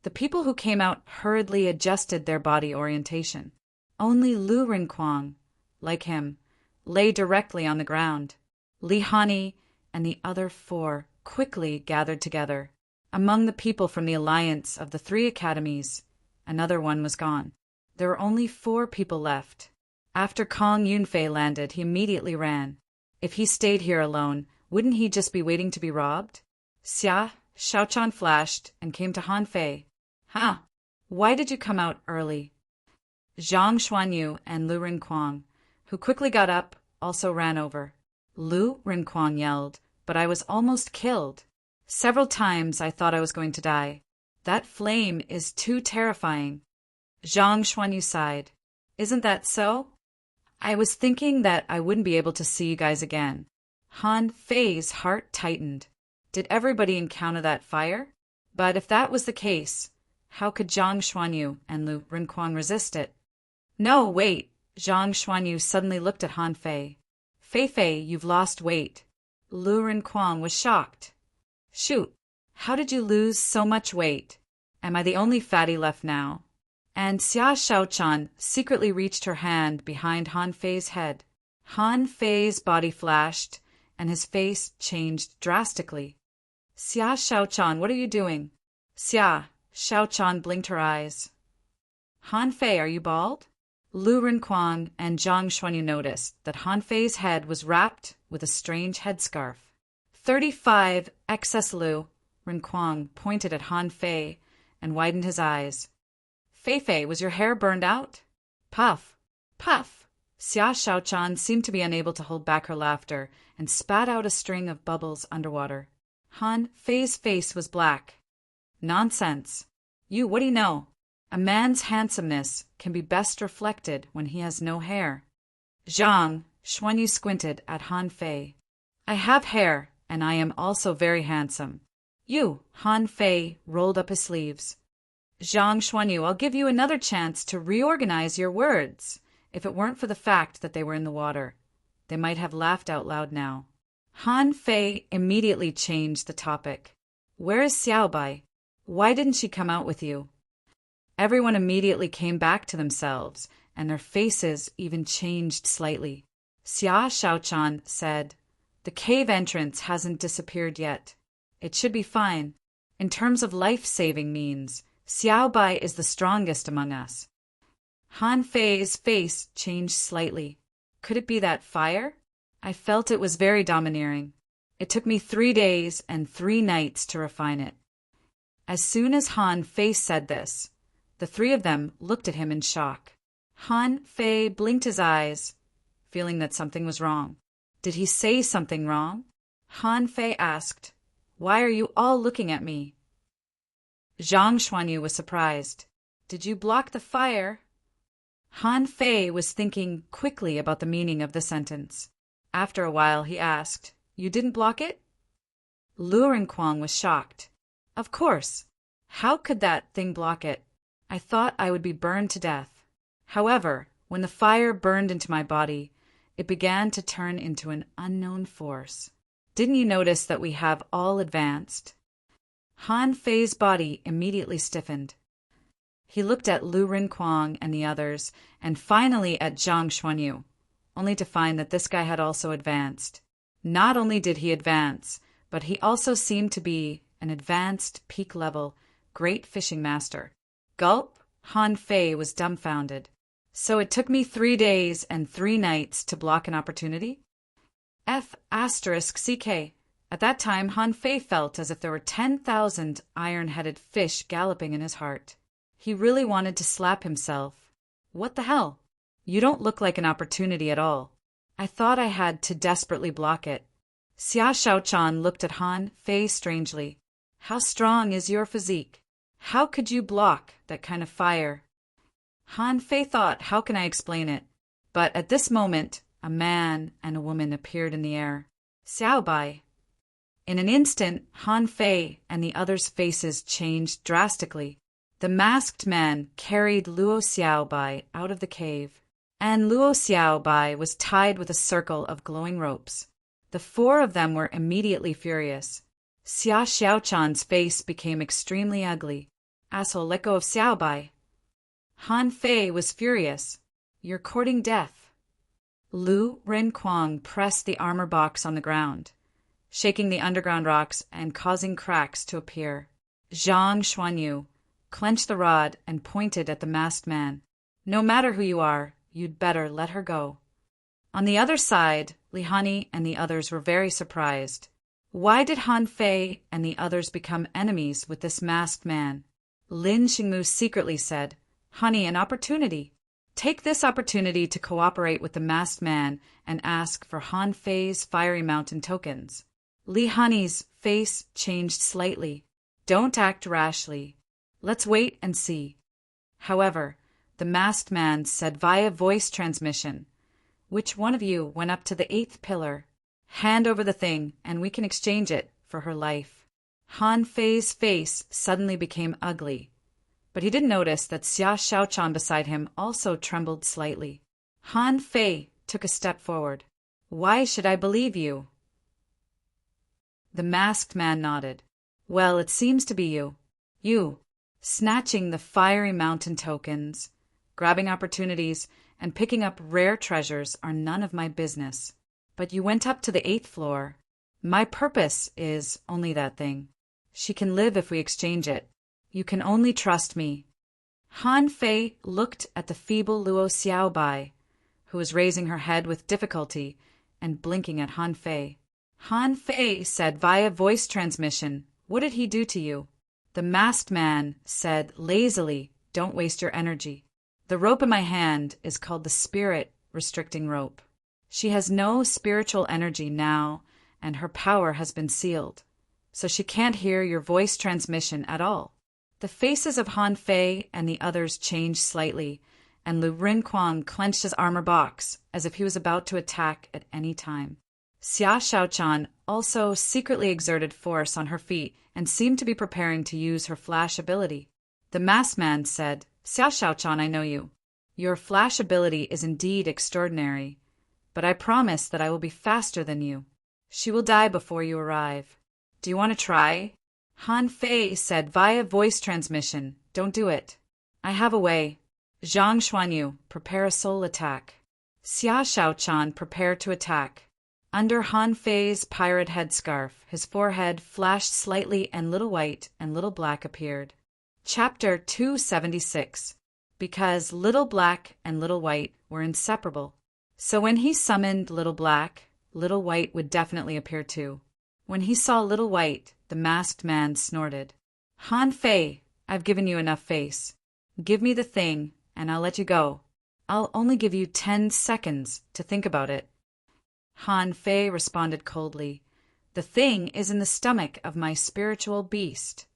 The people who came out hurriedly adjusted their body orientation. Only Lu Rinquang, like him, lay directly on the ground. Li Hani and the other 4 quickly gathered together. Among the people from the alliance of the 3 academies, another one was gone. There were only 4 people left. After Kong Yunfei landed, he immediately ran. If he stayed here alone, wouldn't he just be waiting to be robbed? Xia Shaochan flashed and came to Han Fei. Huh, why did you come out early? Zhang Xuanyu and Lu Rinquang, who quickly got up, also ran over. Lu Rinquang yelled, but I was almost killed. Several times I thought I was going to die. That flame is too terrifying. Zhang Xuanyu sighed. Isn't that so? I was thinking that I wouldn't be able to see you guys again. Han Fei's heart tightened. Did everybody encounter that fire? But if that was the case, how could Zhang Xuanyu and Lu Rinquang resist it? No, wait. Zhang Xuanyu suddenly looked at Han Fei. Fei, you've lost weight. Lu Rinquang was shocked. Shoot, how did you lose so much weight? Am I the only fatty left now? And Xia Shaochan secretly reached her hand behind Han Fei's head. Han Fei's body flashed, and his face changed drastically. Xia Shaochan, what are you doing? Xia Shaochan blinked her eyes. Han Fei, are you bald? Lu Rinquang and Zhang Xuanyu noticed that Han Fei's head was wrapped with a strange headscarf. 35 XS Lu Rinquang pointed at Han Fei and widened his eyes. Fei, was your hair burned out? Puff, puff. Xia Shaochan seemed to be unable to hold back her laughter and spat out a string of bubbles underwater. Han Fei's face was black. Nonsense. You, what do you know? A man's handsomeness can be best reflected when he has no hair. Zhang Xuanyu squinted at Han Fei. I have hair, and I am also very handsome. You, Han Fei rolled up his sleeves. Zhang Xuanyu, I'll give you another chance to reorganize your words. If it weren't for the fact that they were in the water, they might have laughed out loud now. Han Fei immediately changed the topic. Where is Xiaobai? Why didn't she come out with you? Everyone immediately came back to themselves, and their faces even changed slightly. Xia Shaochan said, The cave entrance hasn't disappeared yet. It should be fine. In terms of life-saving means, Xiaobai is the strongest among us. Han Fei's face changed slightly. Could it be that fire? I felt it was very domineering. It took me 3 days and 3 nights to refine it. As soon as Han Fei said this, the 3 of them looked at him in shock. Han Fei blinked his eyes, feeling that something was wrong. Did he say something wrong? Han Fei asked, Why are you all looking at me? Zhang Xuanyu was surprised. Did you block the fire? Han Fei was thinking quickly about the meaning of the sentence. After a while, he asked, You didn't block it? Lu Rinquang was shocked. Of course. How could that thing block it? I thought I would be burned to death. However, when the fire burned into my body, it began to turn into an unknown force. Didn't you notice that we have all advanced? Han Fei's body immediately stiffened. He looked at Lu Rinquang and the others, and finally at Zhang Xuanyu, only to find that this guy had also advanced. Not only did he advance, but he also seemed to be an advanced, peak-level, great fishing master. Gulp! Han Fei was dumbfounded. So it took me 3 days and 3 nights to block an opportunity? F***CK. At that time, Han Fei felt as if there were 10,000 iron-headed fish galloping in his heart. He really wanted to slap himself. What the hell? You don't look like an opportunity at all. I thought I had to desperately block it. Xia Shaochan looked at Han Fei strangely. How strong is your physique? How could you block that kind of fire? Han Fei thought, how can I explain it? But at this moment, a man and a woman appeared in the air. Xiaobai. In an instant, Han Fei and the others' faces changed drastically. The masked man carried Luo Xiaobai out of the cave, and Luo Xiaobai was tied with a circle of glowing ropes. The 4 of them were immediately furious. Xia Xiaochan's face became extremely ugly. Asshole, let go of Xiaobai. Han Fei was furious. You're courting death. Lu Rinquang pressed the armor box on the ground, shaking the underground rocks and causing cracks to appear. Zhang Xuanyu clenched the rod and pointed at the masked man. No matter who you are, you'd better let her go. On the other side, Li Hani and the others were very surprised. Why did Han Fei and the others become enemies with this masked man? Lin Xingmu secretly said, Honey, an opportunity. Take this opportunity to cooperate with the masked man and ask for Han Fei's Fiery Mountain tokens. Li Hani's face changed slightly. Don't act rashly. Let's wait and see. However, the masked man said via voice transmission, which one of you went up to the 8th pillar? Hand over the thing, and we can exchange it for her life. Han Fei's face suddenly became ugly, but he didn't notice that Xia Shaochan beside him also trembled slightly. Han Fei took a step forward. Why should I believe you? The masked man nodded. Well, it seems to be you. You, snatching the Fiery Mountain tokens, grabbing opportunities, and picking up rare treasures are none of my business. But you went up to the 8th floor. My purpose is only that thing. She can live if we exchange it. You can only trust me. Han Fei looked at the feeble Luo Xiaobai, who was raising her head with difficulty and blinking at Han Fei. Han Fei said via voice transmission, what did he do to you? The masked man said lazily, don't waste your energy. The rope in my hand is called the spirit restricting rope. She has no spiritual energy now, and her power has been sealed, so she can't hear your voice transmission at all. The faces of Han Fei and the others changed slightly, and Lu Rinquang clenched his armor box as if he was about to attack at any time. Xia Shaochan also secretly exerted force on her feet and seemed to be preparing to use her flash ability. The masked man said, Xia Shaochan, I know you. Your flash ability is indeed extraordinary, but I promise that I will be faster than you. She will die before you arrive. Do you want to try? Han Fei said via voice transmission, don't do it. I have a way. Zhang Xuanyu, prepare a soul attack. Xia Shaochan prepared to attack. Under Han Fei's pirate headscarf, his forehead flashed slightly and little white and little black appeared. Chapter 276. Because little black and little white were inseparable. So when he summoned little black, little white would definitely appear too. When he saw little white, the masked man snorted. Han Fei, I've given you enough face. Give me the thing, and I'll let you go. I'll only give you 10 seconds to think about it. Han Fei responded coldly. The thing is in the stomach of my spiritual beast.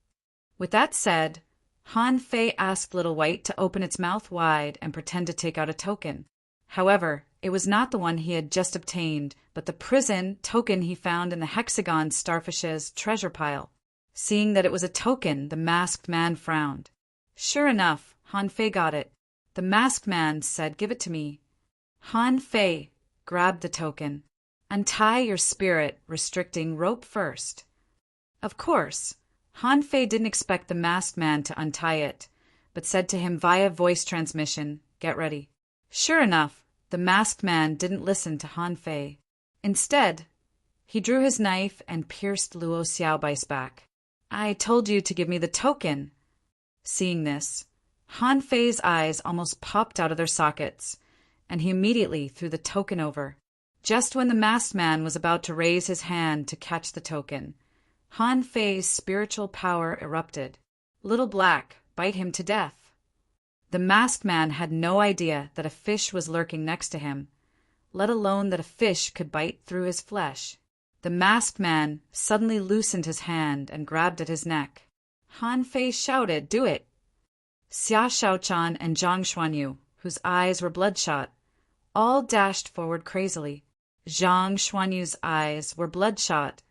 With that said, Han Fei asked Little White to open its mouth wide and pretend to take out a token. However, it was not the one he had just obtained, but the prison token he found in the hexagon starfish's treasure pile. Seeing that it was a token, the masked man frowned. Sure enough, Han Fei got it. The masked man said, give it to me. Han Fei grabbed the token. Untie your spirit restricting rope first. Of course, Han Fei didn't expect the masked man to untie it, but said to him via voice transmission, "Get ready." Sure enough, the masked man didn't listen to Han Fei. Instead, he drew his knife and pierced Luo Xiaobai's back. "I told you to give me the token." Seeing this, Han Fei's eyes almost popped out of their sockets, and he immediately threw the token over. Just when the masked man was about to raise his hand to catch the token, Han Fei's spiritual power erupted. "Little Black, bite him to death." The masked man had no idea that a fish was lurking next to him, let alone that a fish could bite through his flesh. The masked man suddenly loosened his hand and grabbed at his neck. Han Fei shouted, "Do it!" Xia Shaochan and Zhang Xuanyu, whose eyes were bloodshot, all dashed forward crazily. Zhang Xuanyu's eyes were bloodshot,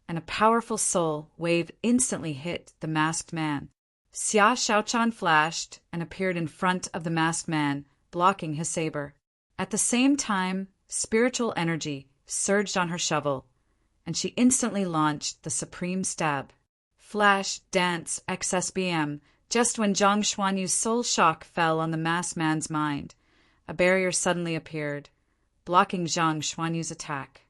and a powerful soul wave instantly hit the masked man. Xia Shaochan flashed and appeared in front of the masked man, blocking his saber. At the same time, spiritual energy surged on her shovel, and she instantly launched the supreme stab. Flash, dance, XSBM. Just when Zhang Xuanyu's soul shock fell on the masked man's mind, a barrier suddenly appeared, blocking Zhang Xuanyu's attack.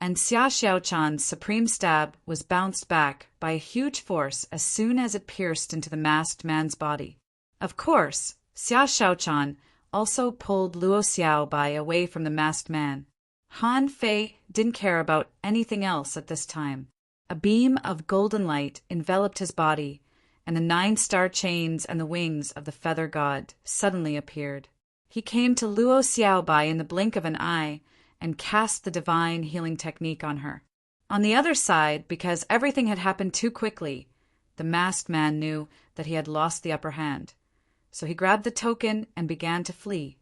And Xia Xiaochan's supreme stab was bounced back by a huge force as soon as it pierced into the masked man's body. Of course, Xia Shaochan also pulled Luo Xiaobai away from the masked man. Han Fei didn't care about anything else at this time. A beam of golden light enveloped his body, and the 9-star chains and the wings of the feather god suddenly appeared. He came to Luo Xiaobai in the blink of an eye and cast the divine healing technique on her. On the other side, because everything had happened too quickly, the masked man knew that he had lost the upper hand. So he grabbed the token and began to flee.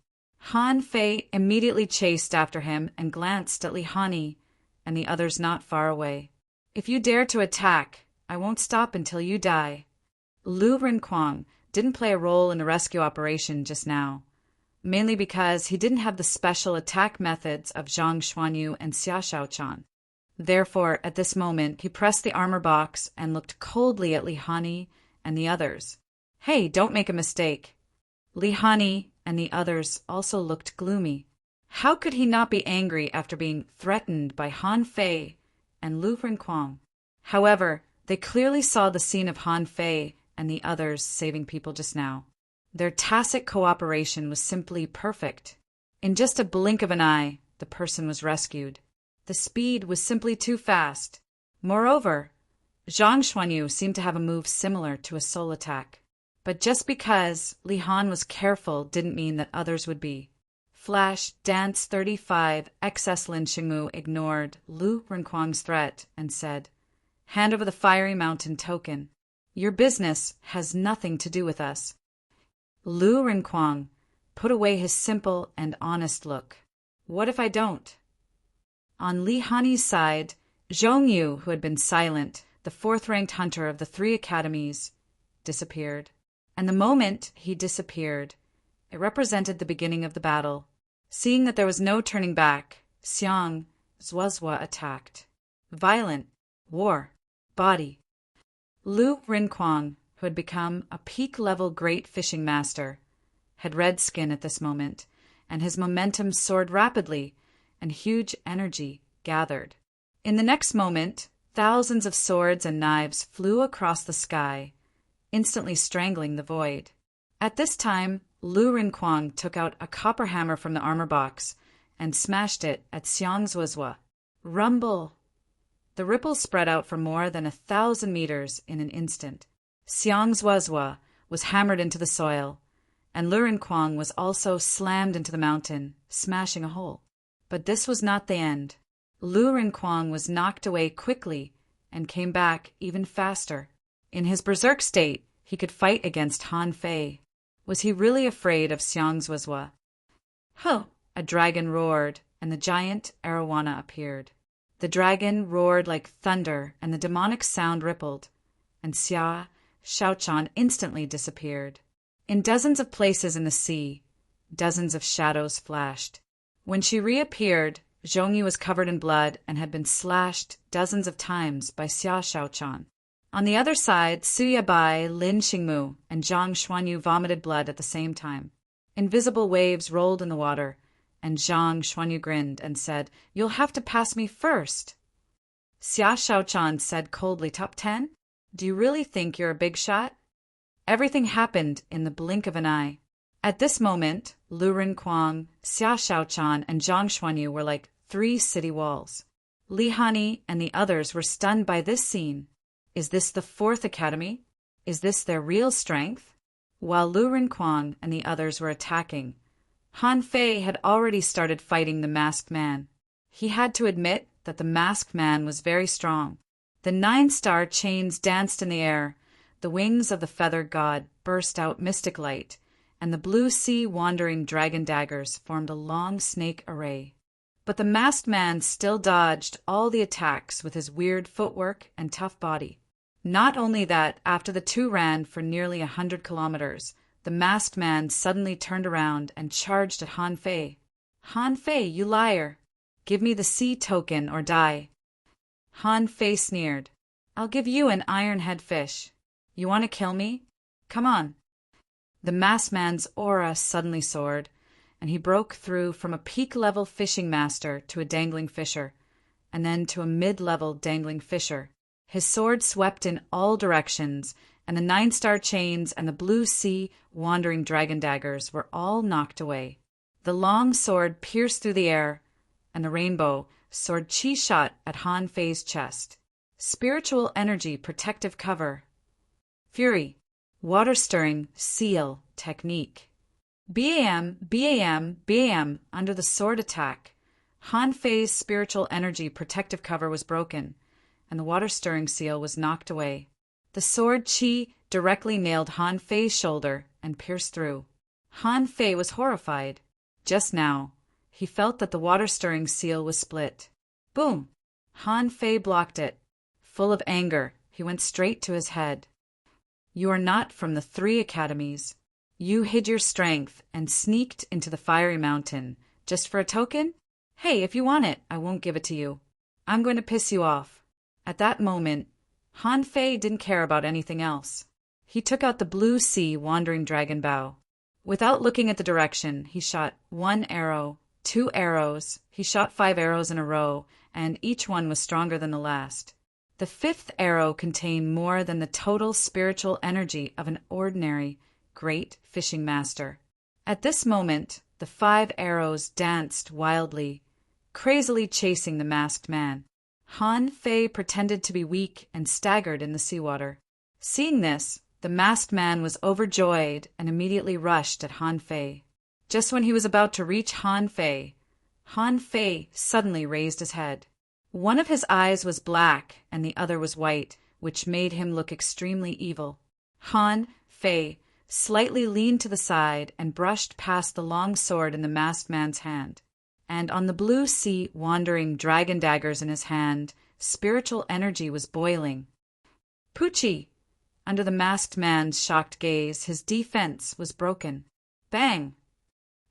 Han Fei immediately chased after him and glanced at Li Hani and the others not far away. "If you dare to attack, I won't stop until you die." Lu Rinquang didn't play a role in the rescue operation just now, mainly because he didn't have the special attack methods of Zhang Xuanyu and Xia Shaochan. Therefore, at this moment, he pressed the armor box and looked coldly at Li Hani and the others. "Hey, don't make a mistake." Li Hani and the others also looked gloomy. How could he not be angry after being threatened by Han Fei and Lu Rinquang? However, they clearly saw the scene of Han Fei and the others saving people just now. Their tacit cooperation was simply perfect. In just a blink of an eye, the person was rescued. The speed was simply too fast. Moreover, Zhang Xuanyu seemed to have a move similar to a soul attack. But just because Li Han was careful didn't mean that others would be. Flash Dance 35 XS Lin Xingmu ignored Lu Rinquang's threat and said, "Hand over the Fiery Mountain token. Your business has nothing to do with us." Lu Rinquang put away his simple and honest look. "What if I don't?" On Li Hani's side, Zhong Yu, who had been silent, the 4th-ranked hunter of the 3 academies, disappeared. And the moment he disappeared, it represented the beginning of the battle. Seeing that there was no turning back, Xiang Zuozhua attacked. Violent, war, body. Lu Rinquang, who had become a peak-level great fishing master, had red skin at this moment, and his momentum soared rapidly, and huge energy gathered. In the next moment, thousands of swords and knives flew across the sky, instantly strangling the void. At this time, Lu Rinquang took out a copper hammer from the armor box and smashed it at Xiang Zuozhua. Rumble! The ripples spread out for more than 1,000 meters in an instant. Xiang Zuozhua was hammered into the soil, and Lu Rinquang was also slammed into the mountain, smashing a hole. But this was not the end. Lu Rinquang was knocked away quickly and came back even faster. In his berserk state, he could fight against Han Fei. Was he really afraid of Xiang Zuozhua? Huh! A dragon roared, and the giant Arowana appeared. The dragon roared like thunder, and the demonic sound rippled, and Xia Shaochan instantly disappeared. In dozens of places in the sea, dozens of shadows flashed. When she reappeared, Zhongyi was covered in blood and had been slashed dozens of times by Xia Shaochan. On the other side, Suyabai, Lin Xingmu, and Zhang Xuanyu vomited blood at the same time. Invisible waves rolled in the water, and Zhang Xuanyu grinned and said, "You'll have to pass me first." Xia Shaochan said coldly, "Top 10? Do you really think you're a big shot?" Everything happened in the blink of an eye. At this moment, Lu Rinquang, Xia Shaochan, and Zhang Xuanyu were like 3 city walls. Li Hani and the others were stunned by this scene. Is this the 4th Academy? Is this their real strength? While Lu Rinquang and the others were attacking, Han Fei had already started fighting the masked man. He had to admit that the masked man was very strong. The 9-star chains danced in the air, the wings of the feathered god burst out mystic light, and the blue sea wandering dragon daggers formed a long snake array. But the masked man still dodged all the attacks with his weird footwork and tough body. Not only that, after the two ran for nearly 100 kilometers, the masked man suddenly turned around and charged at Han Fei. "Han Fei, you liar! Give me the sea token or die." Han Fei sneered. "I'll give you an iron-head fish. You want to kill me? Come on." The masked man's aura suddenly soared, and he broke through from a peak-level fishing master to a dangling fisher, and then to a mid-level dangling fisher. His sword swept in all directions, and the 9-star chains and the blue sea wandering dragon daggers were all knocked away. The long sword pierced through the air, and the rainbow sword chi shot at Han Fei's chest. Spiritual energy protective cover. Fury, water-stirring seal technique. BAM, BAM, BAM. Under the sword attack, Han Fei's spiritual energy protective cover was broken, and the water-stirring seal was knocked away. The sword chi directly nailed Han Fei's shoulder and pierced through. Han Fei was horrified. Just now, he felt that the water-stirring seal was split. Boom! Han Fei blocked it. Full of anger, he went straight to his head. "You are not from the 3 academies. You hid your strength and sneaked into the fiery mountain just for a token? Hey, if you want it, I won't give it to you. I'm going to piss you off." At that moment, Han Fei didn't care about anything else. He took out the blue sea wandering dragon bow. Without looking at the direction, he shot 1 arrow, 2 arrows. He shot 5 arrows in a row, and each one was stronger than the last. The 5th arrow contained more than the total spiritual energy of an ordinary, great fishing master. At this moment, the 5 arrows danced wildly, crazily chasing the masked man. Han Fei pretended to be weak and staggered in the seawater. Seeing this, the masked man was overjoyed and immediately rushed at Han Fei. Just when he was about to reach Han Fei suddenly raised his head. One of his eyes was black and the other was white, which made him look extremely evil. Han Fei slightly leaned to the side and brushed past the long sword in the masked man's hand. And on the blue sea wandering dragon daggers in his hand, spiritual energy was boiling. Poochie! Under the masked man's shocked gaze, his defense was broken. Bang!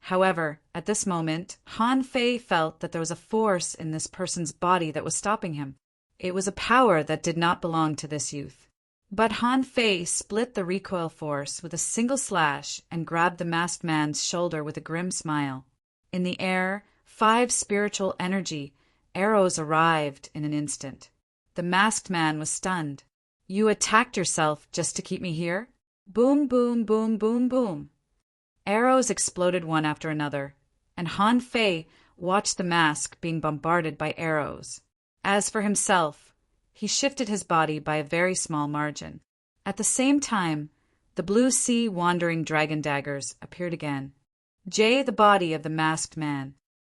However, at this moment, Han Fei felt that there was a force in this person's body that was stopping him. It was a power that did not belong to this youth. But Han Fei split the recoil force with a single slash and grabbed the masked man's shoulder with a grim smile. In the air, 5 spiritual energy arrows arrived in an instant. The masked man was stunned. "You attacked yourself just to keep me here?" Boom, boom, boom, boom, boom. Arrows exploded one after another, and Han Fei watched the mask being bombarded by arrows. As for himself, he shifted his body by a very small margin. At the same time, the blue sea wandering dragon daggers appeared again. J. The body of the masked man.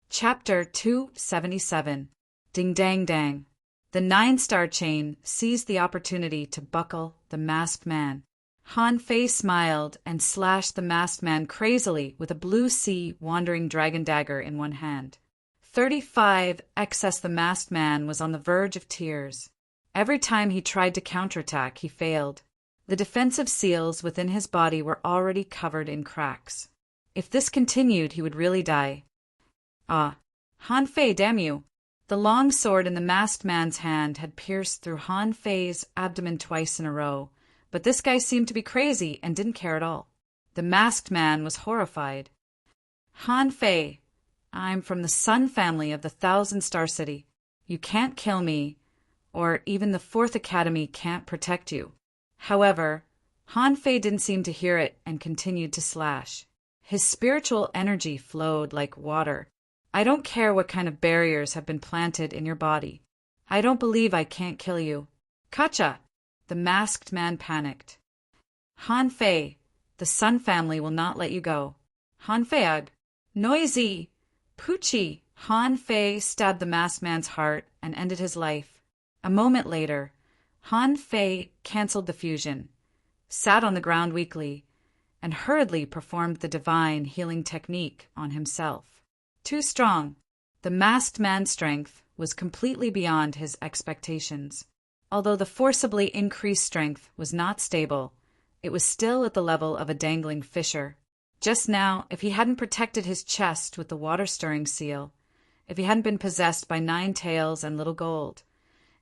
Chapter 277. Ding dang dang. The 9-star chain seized the opportunity to buckle the masked man. Han Fei smiled and slashed the masked man crazily with a blue sea wandering dragon dagger in one hand. 35 excess. The masked man was on the verge of tears. Every time he tried to counterattack, he failed. The defensive seals within his body were already covered in cracks. If this continued, he would really die. Ah, Han Fei, damn you! The long sword in the masked man's hand had pierced through Han Fei's abdomen twice in a row, but this guy seemed to be crazy and didn't care at all. The masked man was horrified. Han Fei, I'm from the Sun family of the Thousand-Star City. You can't kill me, or even the Fourth Academy can't protect you. However, Han Fei didn't seem to hear it and continued to slash. His spiritual energy flowed like water. I don't care what kind of barriers have been planted in your body. I don't believe I can't kill you. Kacha! The masked man panicked. Han Fei, the Sun family will not let you go. Han Feiag, noisy! Poochie! Han Fei stabbed the masked man's heart and ended his life. A moment later, Han Fei cancelled the fusion, sat on the ground weakly, and hurriedly performed the divine healing technique on himself. Too strong. The masked man's strength was completely beyond his expectations. Although the forcibly increased strength was not stable, it was still at the level of a dangling fisher. Just now, if he hadn't protected his chest with the water-stirring seal, if he hadn't been possessed by 9 tails and little gold,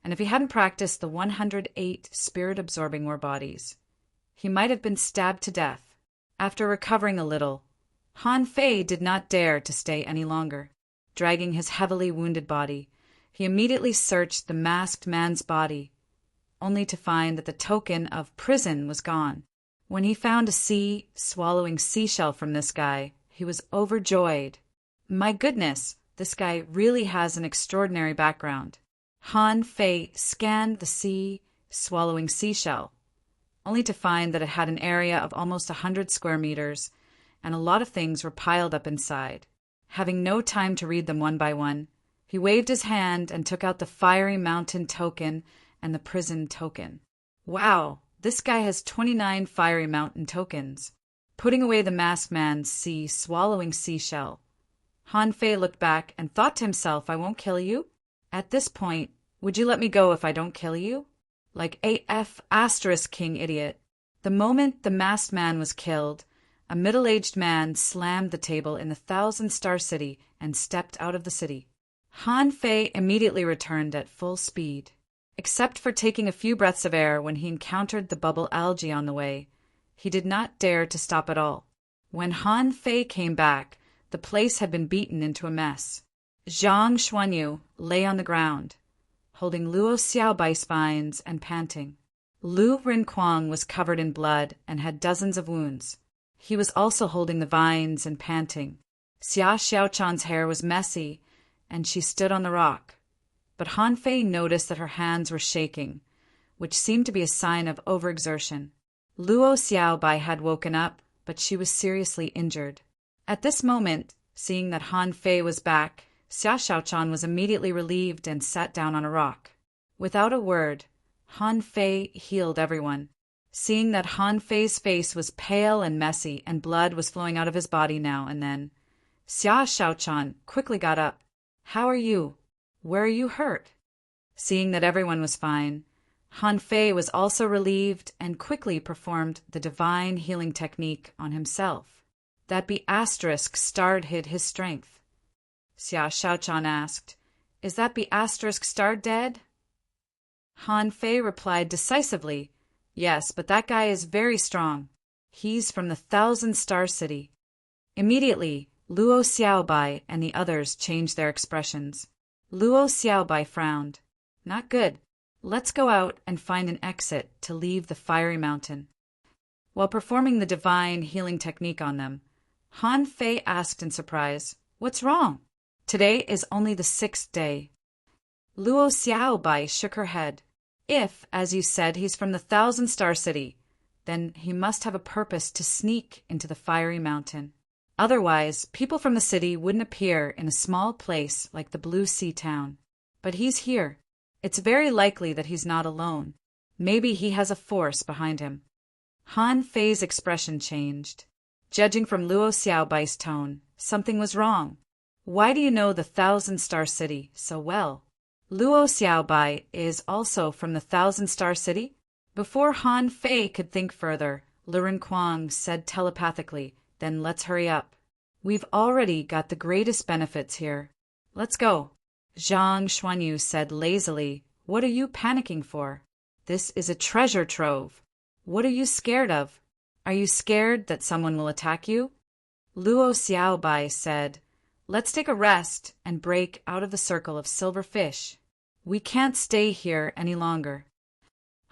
and if he hadn't practiced the 108 spirit-absorbing ore bodies, he might have been stabbed to death. After recovering a little, Han Fei did not dare to stay any longer. Dragging his heavily wounded body, he immediately searched the masked man's body, only to find that the token of prison was gone. When he found a sea-swallowing seashell from this guy, he was overjoyed. My goodness, this guy really has an extraordinary background. Han Fei scanned the sea-swallowing seashell, only to find that it had an area of almost 100 square meters, and a lot of things were piled up inside. Having no time to read them one by one, he waved his hand and took out the Fiery Mountain token and the prison token. Wow, this guy has 29 Fiery Mountain tokens. Putting away the masked man's sea-swallowing seashell, Han Fei looked back and thought to himself, I won't kill you? At this point, would you let me go if I don't kill you? Like AF asterisk king idiot. The moment the masked man was killed, a middle-aged man slammed the table in the Thousand-Star City and stepped out of the city. Han Fei immediately returned at full speed. Except for taking a few breaths of air when he encountered the bubble algae on the way, he did not dare to stop at all. When Han Fei came back, the place had been beaten into a mess. Zhang Xuanyu lay on the ground, holding Luo Xiaobai's spines and panting. Lu Rinquang was covered in blood and had dozens of wounds. He was also holding the vines and panting. Xia Xiaochan's hair was messy, and she stood on the rock. But Han Fei noticed that her hands were shaking, which seemed to be a sign of overexertion. Luo Xiaobai had woken up, but she was seriously injured. At this moment, seeing that Han Fei was back, Xia Xiaochan was immediately relieved and sat down on a rock. Without a word, Han Fei healed everyone. Seeing that Han Fei's face was pale and messy and blood was flowing out of his body now and then, Xia Xiaochan quickly got up. How are you? Where are you hurt? Seeing that everyone was fine, Han Fei was also relieved and quickly performed the divine healing technique on himself. That be asterisk starred hid his strength. Xia Xiaochan asked, Is that be asterisk star dead? Han Fei replied decisively, Yes, but that guy is very strong. He's from the Thousand-Star City. Immediately, Luo Xiaobai and the others changed their expressions. Luo Xiaobai frowned. Not good. Let's go out and find an exit to leave the Fiery Mountain. While performing the divine healing technique on them, Han Fei asked in surprise, What's wrong? Today is only the 6th day. Luo Xiaobai shook her head. If, as you said, he's from the Thousand-Star City, then he must have a purpose to sneak into the Fiery Mountain. Otherwise, people from the city wouldn't appear in a small place like the Blue Sea Town. But he's here. It's very likely that he's not alone. Maybe he has a force behind him. Han Fei's expression changed. Judging from Luo Xiaobai's tone, something was wrong. Why do you know the Thousand-Star City so well? Luo Xiaobai is also from the Thousand-Star City? Before Han Fei could think further, Lu Rinquang said telepathically, Then let's hurry up. We've already got the greatest benefits here. Let's go. Zhang Xuanyu said lazily, "What are you panicking for? This is a treasure trove. What are you scared of? Are you scared that someone will attack you?" Luo Xiaobai said, "Let's take a rest and break out of the circle of silver fish. We can't stay here any longer."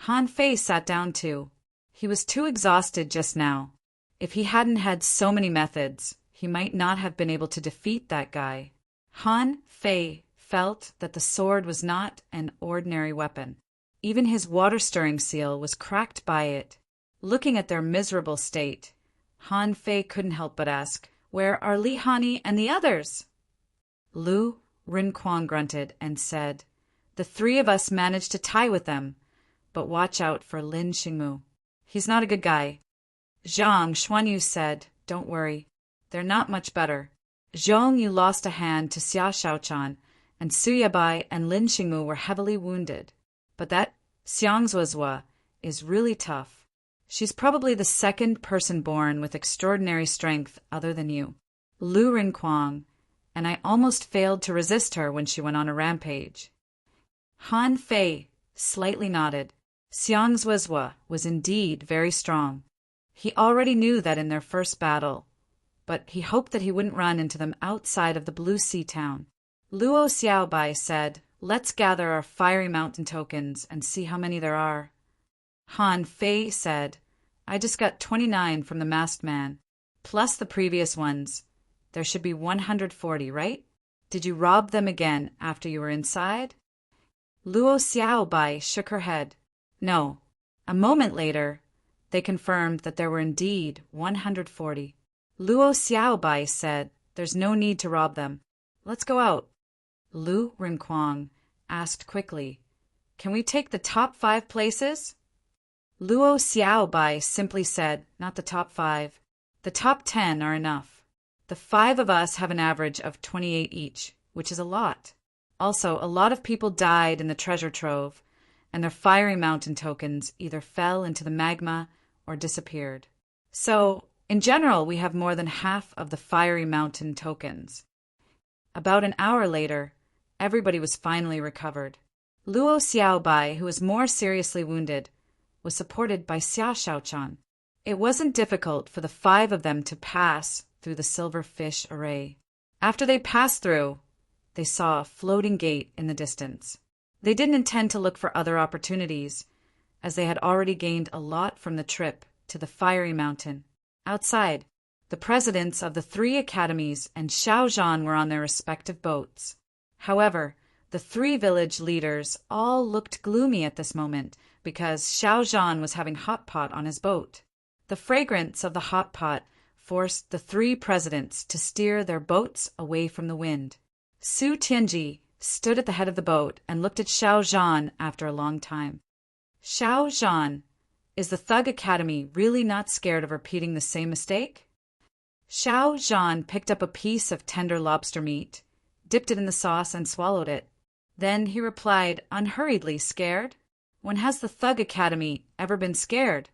Han Fei sat down too. He was too exhausted just now. If he hadn't had so many methods, he might not have been able to defeat that guy. Han Fei felt that the sword was not an ordinary weapon. Even his water-stirring seal was cracked by it. Looking at their miserable state, Han Fei couldn't help but ask, "Where are Li Hani and the others?" Lu Rinquang grunted and said, "The three of us managed to tie with them, but watch out for Lin Xingmu. He's not a good guy." Zhang Xuanyu said, "Don't worry. They're not much better. Zhong Yu lost a hand to Xia Shaochan, and Suyabai and Lin Xingmu were heavily wounded. But that Xiangzuozua is really tough. She's probably the second person born with extraordinary strength other than you, Lu Rinquang, and I almost failed to resist her when she went on a rampage." Han Fei slightly nodded. Xiangzuozua was indeed very strong. He already knew that in their first battle, but he hoped that he wouldn't run into them outside of the Blue Sea town. Luo Xiaobai said, "Let's gather our fiery mountain tokens and see how many there are." Han Fei said, "I just got 29 from the masked man, plus the previous ones. There should be 140, right? Did you rob them again after you were inside?" Luo Xiaobai shook her head. No. A moment later, they confirmed that there were indeed 140. Luo Xiaobai said, "There's no need to rob them. Let's go out." Lu Rinquang asked quickly, "Can we take the top 5 places?" Luo Xiaobai simply said, "Not the top 5. The top 10 are enough. The 5 of us have an average of 28 each, which is a lot. Also, a lot of people died in the treasure trove, and their fiery mountain tokens either fell into the magma or disappeared. So, in general, we have more than half of the fiery mountain tokens." About an hour later, everybody was finally recovered. Luo Xiaobai, who was more seriously wounded, was supported by Xia Shaochan. It wasn't difficult for the 5 of them to pass through the silver fish array. After they passed through, they saw a floating gate in the distance. They didn't intend to look for other opportunities, as they had already gained a lot from the trip to the fiery mountain. Outside, the presidents of the 3 academies and Xiao Zhan were on their respective boats. However, the 3 village leaders all looked gloomy at this moment because Xiao Zhan was having hot pot on his boat. The fragrance of the hot pot forced the 3 presidents to steer their boats away from the wind. Su Tianji stood at the head of the boat and looked at Xiao Zhan after a long time. "Xiao Zhan, is the Thug Academy really not scared of repeating the same mistake?" Xiao Zhan picked up a piece of tender lobster meat, dipped it in the sauce, and swallowed it. Then he replied unhurriedly, "Scared? When has the Thug Academy ever been scared?"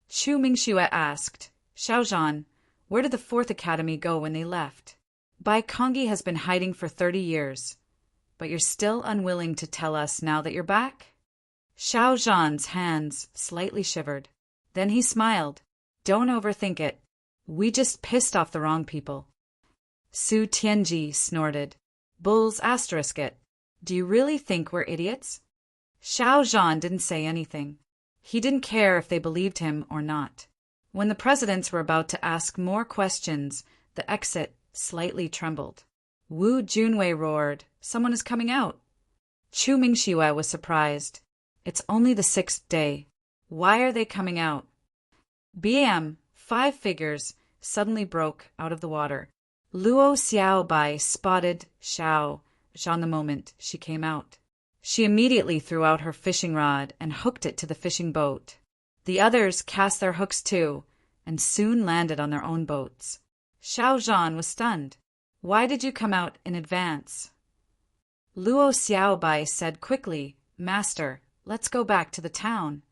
Chu Mingxue asked, "Xiao Zhan, where did the 4th Academy go when they left? Bai Kongyi has been hiding for 30 years, but you're still unwilling to tell us now that you're back?" Xiao Zhan's hands slightly shivered. Then he smiled. "Don't overthink it. We just pissed off the wrong people." Su Tianji snorted. "Bulls asterisk it. Do you really think we're idiots?" Xiao Zhan didn't say anything. He didn't care if they believed him or not. When the presidents were about to ask more questions, the exit slightly trembled. Wu Junwei roared, "Someone is coming out." Chu Mingxue was surprised. It's only the 6th day. Why are they coming out? Bam! 5 figures suddenly broke out of the water. Luo Xiaobai spotted Xiao Zhan the moment she came out. She immediately threw out her fishing rod and hooked it to the fishing boat. The others cast their hooks too, and soon landed on their own boats. Xiao Zhan was stunned. "Why did you come out in advance?" Luo Xiaobai said quickly, "Master, let's go back to the town."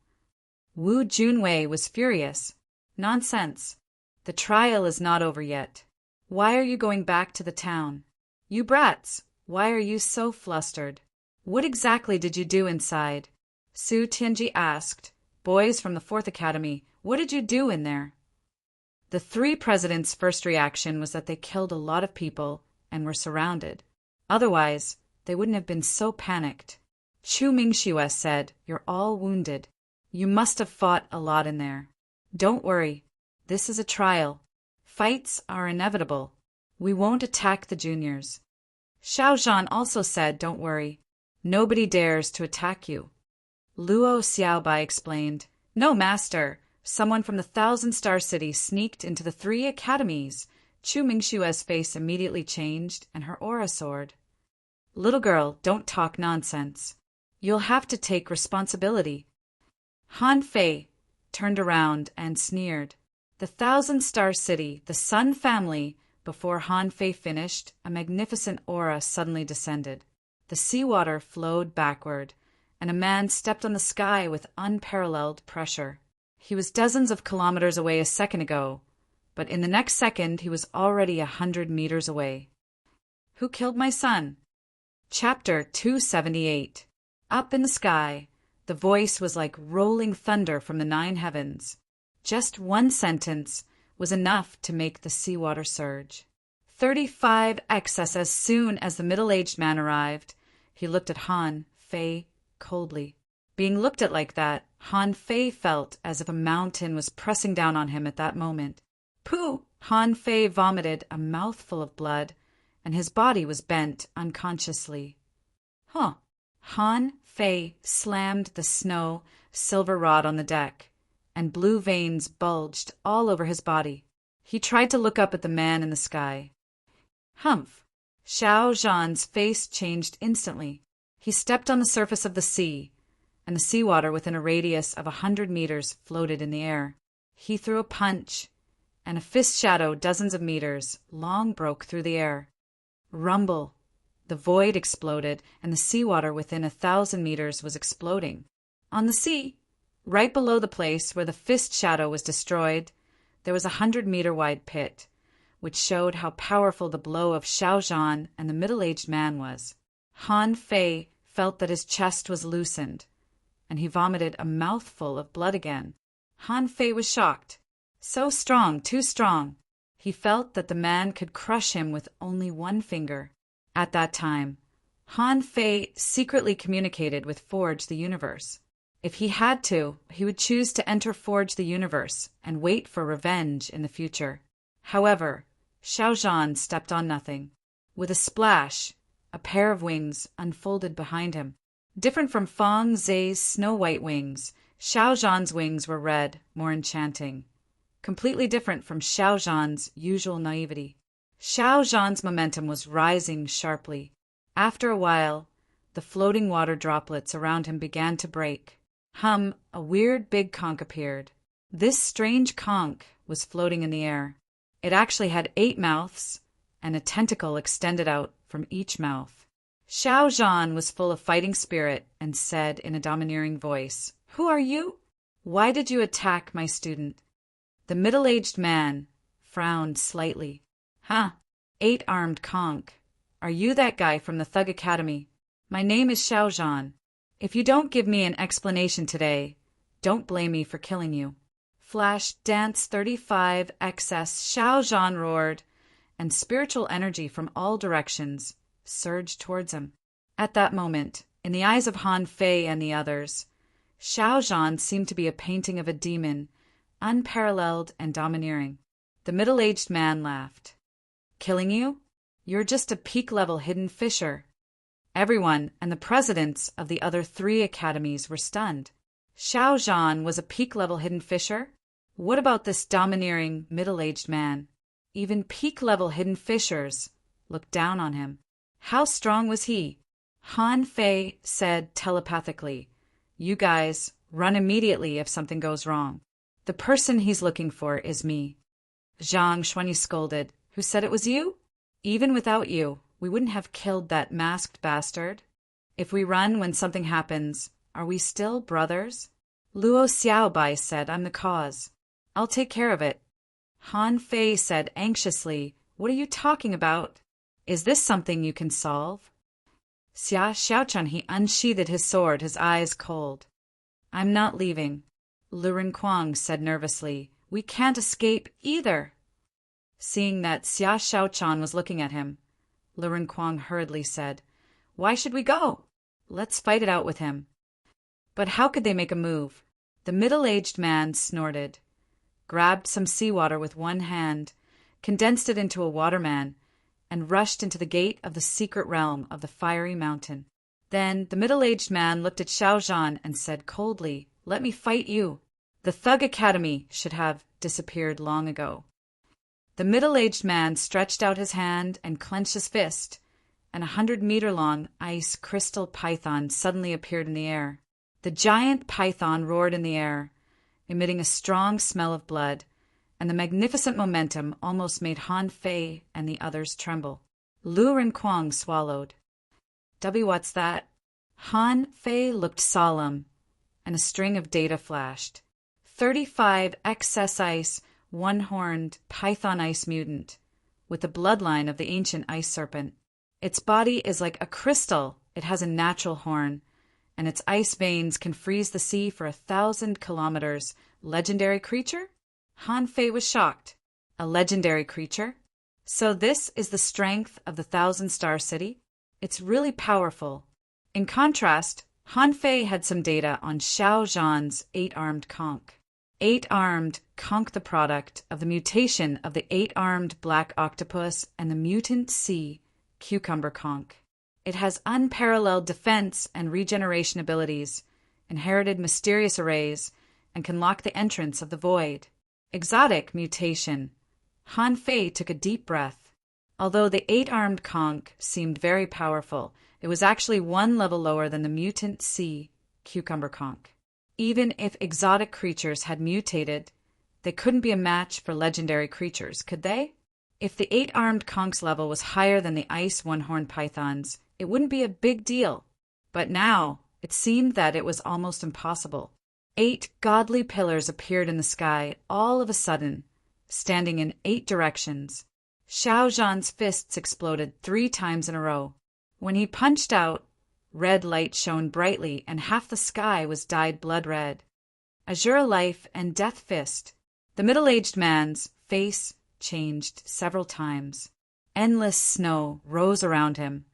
Wu Junwei was furious. "Nonsense. The trial is not over yet. Why are you going back to the town? You brats, Why are you so flustered? What exactly did you do inside? Su Tianji asked. Boys from the 4th Academy, what did you do in there? The 3 presidents' first reaction was that they killed a lot of people and were surrounded. Otherwise, they wouldn't have been so panicked. Chu Mingxue said, You're all wounded. You must have fought a lot in there. Don't worry. This is a trial. Fights are inevitable. We won't attack the juniors. Xiao Zhan also said, Don't worry. Nobody dares to attack you. Luo Xiaobai explained, No, master. Someone from the 1,000-star city sneaked into the 3 academies. Chu Mingshue's face immediately changed and her aura soared. Little girl, don't talk nonsense. You'll have to take responsibility. Han Fei turned around and sneered. The 1,000-star city, the Sun family. Before Han Fei finished, a magnificent aura suddenly descended. The seawater flowed backward, and a man stepped on the sky with unparalleled pressure. He was dozens of kilometers away a second ago, but in the next second he was already 100 meters away. Who killed my son? Chapter 278. Up in the sky, the voice was like rolling thunder from the 9 heavens. Just one sentence was enough to make the seawater surge. 35x. As soon as the middle-aged man arrived, he looked at Han Fei coldly. Being looked at like that, Han Fei felt as if a mountain was pressing down on him at that moment. Pooh! Han Fei vomited a mouthful of blood, and his body was bent unconsciously. Huh! Han Fei slammed the snow silver rod on the deck, and blue veins bulged all over his body. He tried to look up at the man in the sky. Humph! Xiao Zhan's face changed instantly. He stepped on the surface of the sea, and the seawater within a radius of 100 meters floated in the air. He threw a punch, and a fist shadow dozens of meters long broke through the air. Rumble! The void exploded, and the seawater within 1,000 meters was exploding. On the sea, right below the place where the fist shadow was destroyed, there was a 100-meter-wide pit, which showed how powerful the blow of Xiao Zhan and the middle-aged man was. Han Fei felt that his chest was loosened, and he vomited a mouthful of blood again. Han Fei was shocked. So strong, too strong. He felt that the man could crush him with only one finger. At that time, Han Fei secretly communicated with Forge the Universe. If he had to, he would choose to enter Forge the Universe and wait for revenge in the future. However, Xiao Zhan stepped on nothing. With a splash, a pair of wings unfolded behind him. Different from Feng Zhe's snow-white wings, Xiao Zhan's wings were red, more enchanting. Completely different from Xiao Zhan's usual naivety. Xiao Zhan's momentum was rising sharply. After a while, the floating water droplets around him began to break. A weird big conch appeared. This strange conch was floating in the air. It actually had 8 mouths, and a tentacle extended out from each mouth. Xiao Zhan was full of fighting spirit and said in a domineering voice, Who are you? Why did you attack my student? The middle-aged man frowned slightly. 8-armed conch. Are you that guy from the Thug Academy? My name is Xiao Zhan. If you don't give me an explanation today, don't blame me for killing you. Flash Dance 35 XS. Xiao Zhan roared, and spiritual energy from all directions surged towards him. At that moment, in the eyes of Han Fei and the others, Xiao Zhan seemed to be a painting of a demon, unparalleled and domineering. The middle-aged man laughed. Killing you? You're just a peak-level hidden fisher. Everyone and the presidents of the other 3 academies were stunned. Xiao Zhan was a peak-level hidden fisher? What about this domineering, middle-aged man? Even peak-level hidden fishers looked down on him. How strong was he? Han Fei said telepathically, You guys, run immediately if something goes wrong. The person he's looking for is me. Zhang Xuanyi scolded. Who said it was you? Even without you, we wouldn't have killed that masked bastard. If we run when something happens, are we still brothers? Luo Xiaobai said, I'm the cause. I'll take care of it. Han Fei said anxiously, What are you talking about? Is this something you can solve? Xia Xiaochan, he unsheathed his sword, his eyes cold. I'm not leaving, Lu Rinquang said nervously. We can't escape either. Seeing that Xia Xiaochan was looking at him, Lu Rinquang hurriedly said, Why should we go? Let's fight it out with him. But how could they make a move? The middle-aged man snorted, grabbed some seawater with one hand, condensed it into a waterman, and rushed into the gate of the secret realm of the fiery mountain. Then the middle-aged man looked at Xiao Zhan and said coldly, Let me fight you. The Thug Academy should have disappeared long ago. The middle-aged man stretched out his hand and clenched his fist, and 100-meter-long ice crystal python suddenly appeared in the air. The giant python roared in the air, emitting a strong smell of blood, and the magnificent momentum almost made Han Fei and the others tremble. Lu Rinquang swallowed. What's that? Han Fei looked solemn, and a string of data flashed. 35 excess ice, one-horned python ice mutant, with the bloodline of the ancient ice serpent. Its body is like a crystal. It has a natural horn, and its ice veins can freeze the sea for 1,000 kilometers. Legendary creature? Han Fei was shocked. A legendary creature? So this is the strength of the 1,000-star city? It's really powerful. In contrast, Han Fei had some data on Xiao Zhan's 8-armed conch. 8-armed conch, the product of the mutation of the 8-armed black octopus and the mutant sea cucumber conch. It has unparalleled defense and regeneration abilities, inherited mysterious arrays, and can lock the entrance of the void. Exotic mutation. Han Fei took a deep breath. Although the 8-armed conch seemed very powerful, it was actually one level lower than the mutant sea cucumber conch. Even if exotic creatures had mutated, they couldn't be a match for legendary creatures, could they? If the 8-armed conch's level was higher than the ice one-horned python's, it wouldn't be a big deal. But now, it seemed that it was almost impossible. 8 godly pillars appeared in the sky all of a sudden, standing in 8 directions. Xiao Zhan's fists exploded 3 times in a row. When he punched out, red light shone brightly and half the sky was dyed blood red. Azure life and death fist. The middle-aged man's face changed several times. Endless snow rose around him,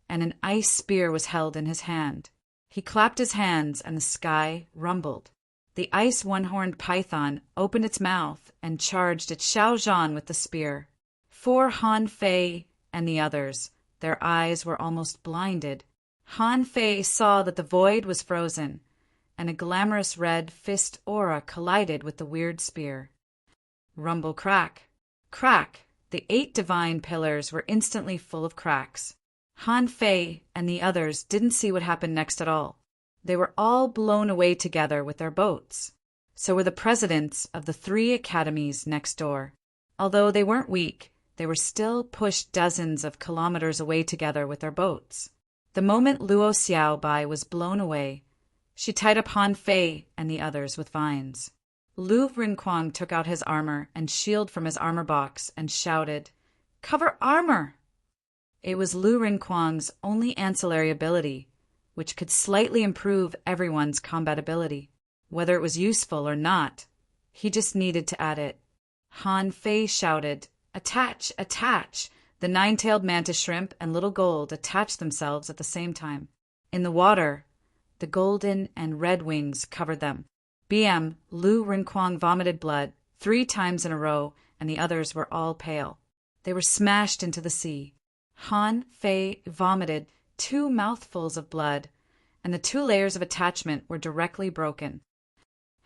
and an ice spear was held in his hand. He clapped his hands and the sky rumbled. The ice one-horned python opened its mouth and charged at Xiao Zhan with the spear. For Han Fei and the others, their eyes were almost blinded. Han Fei saw that the void was frozen, and a glamorous red fist aura collided with the weird spear. Rumble crack. Crack! The 8 divine pillars were instantly full of cracks. Han Fei and the others didn't see what happened next at all. They were all blown away together with their boats. So were the presidents of the 3 academies next door. Although they weren't weak, they were still pushed dozens of kilometers away together with their boats. The moment Luo Xiaobai was blown away, she tied up Han Fei and the others with vines. Lu Rinquang took out his armor and shield from his armor box and shouted, Cover armor! It was Lu Rinquang's only ancillary ability, which could slightly improve everyone's combat ability. Whether it was useful or not, he just needed to add it. Han Fei shouted, Attach! Attach! The 9-tailed mantis shrimp and little gold attached themselves at the same time. In the water, the golden and red wings covered them. BM, Lu Rinquang vomited blood 3 times in a row, and the others were all pale. They were smashed into the sea. Han Fei vomited 2 mouthfuls of blood, and the 2 layers of attachment were directly broken.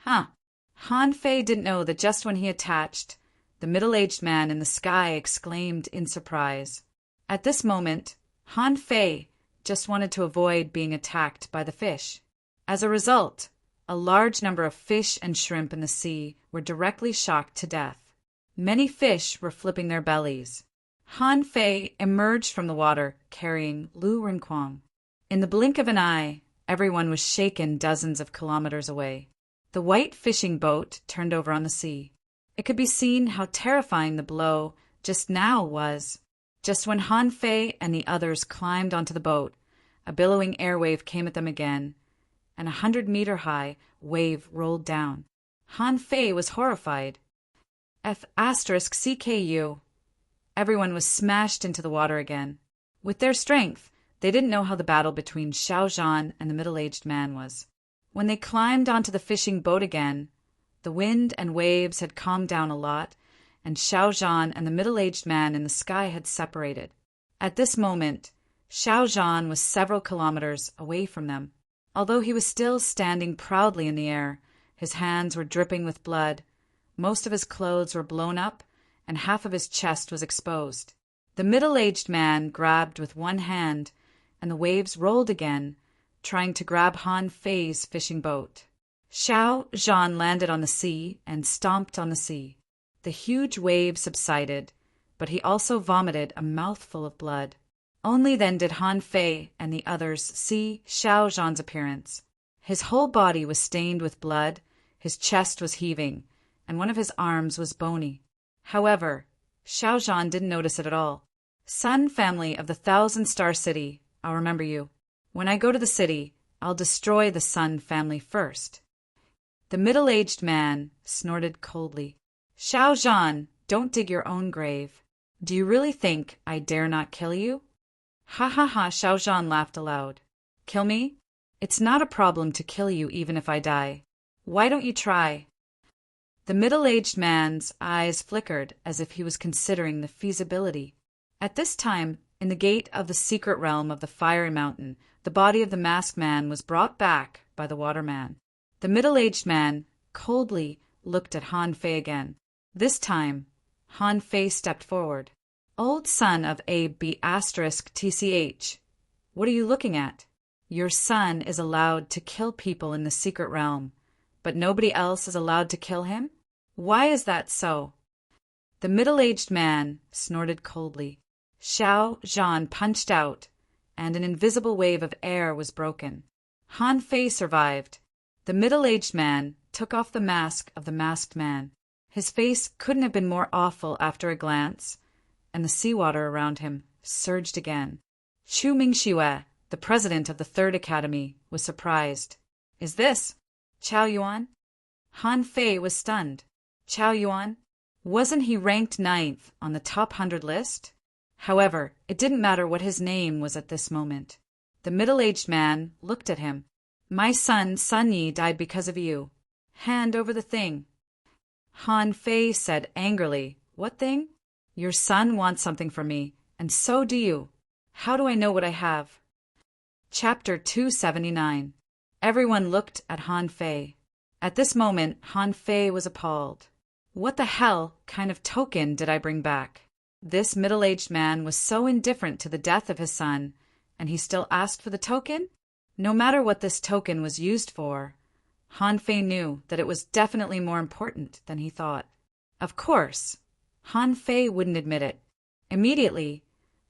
Han Fei didn't know that just when he attached, the middle-aged man in the sky exclaimed in surprise. At this moment, Han Fei just wanted to avoid being attacked by the fish. As a result, a large number of fish and shrimp in the sea were directly shocked to death. Many fish were flipping their bellies. Han Fei emerged from the water carrying Lu Rinquang. In the blink of an eye, everyone was shaken dozens of kilometers away. The white fishing boat turned over on the sea. It could be seen how terrifying the blow just now was. Just when Han Fei and the others climbed onto the boat, A billowing airwave came at them again, and 100-meter-high wave rolled down. Han Fei was horrified. F***CKU. Everyone was smashed into the water again. With their strength, they didn't know how the battle between Xiao Zhan and the middle-aged man was. When they climbed onto the fishing boat again, the wind and waves had calmed down a lot, and Xiao Zhan and the middle-aged man in the sky had separated. At this moment, Xiao Zhan was several kilometers away from them. Although he was still standing proudly in the air, his hands were dripping with blood, most of his clothes were blown up, and half of his chest was exposed. The middle-aged man grabbed with one hand, and the waves rolled again, trying to grab Han Fei's fishing boat. Xiao Zhan landed on the sea and stomped on the sea. The huge wave subsided, but he also vomited a mouthful of blood. Only then did Han Fei and the others see Xiao Zhan's appearance. His whole body was stained with blood, his chest was heaving, and one of his arms was bony. However, Xiao Zhan didn't notice it at all. "Sun family of the 1,000-star city, I'll remember you. When I go to the city, I'll destroy the Sun family first." The middle-aged man snorted coldly. "Xiao Zhan, don't dig your own grave. Do you really think I dare not kill you?" "Ha ha ha," Xiao Zhan laughed aloud. "Kill me? It's not a problem to kill you even if I die. Why don't you try?" The middle-aged man's eyes flickered as if he was considering the feasibility. At this time, in the gate of the secret realm of the Fiery Mountain, the body of the masked man was brought back by the waterman. The middle-aged man coldly looked at Han Fei again. This time, Han Fei stepped forward. "Old son of a B***TCH, what are you looking at? Your son is allowed to kill people in the secret realm, but nobody else is allowed to kill him? Why is that so?" The middle-aged man snorted coldly. Xiao Zhan punched out, and an invisible wave of air was broken. Han Fei survived. The middle-aged man took off the mask of the masked man. His face couldn't have been more awful after a glance, and the seawater around him surged again. Chu Mingxue, the president of the Third Academy, was surprised. "Is this Chao Yuan?" Han Fei was stunned. Chao Yuan? Wasn't he ranked 9th on the top 100 list? However, it didn't matter what his name was at this moment. The middle-aged man looked at him. "My son, Sun Yi, died because of you. Hand over the thing." Han Fei said angrily, "What thing?" "Your son wants something from me, and so do you. How do I know what I have?" Chapter 279. Everyone looked at Han Fei. At this moment, Han Fei was appalled. What the hell kind of token did I bring back? This middle-aged man was so indifferent to the death of his son, and he still asked for the token? No matter what this token was used for, Han Fei knew that it was definitely more important than he thought. Of course, Han Fei wouldn't admit it. Immediately,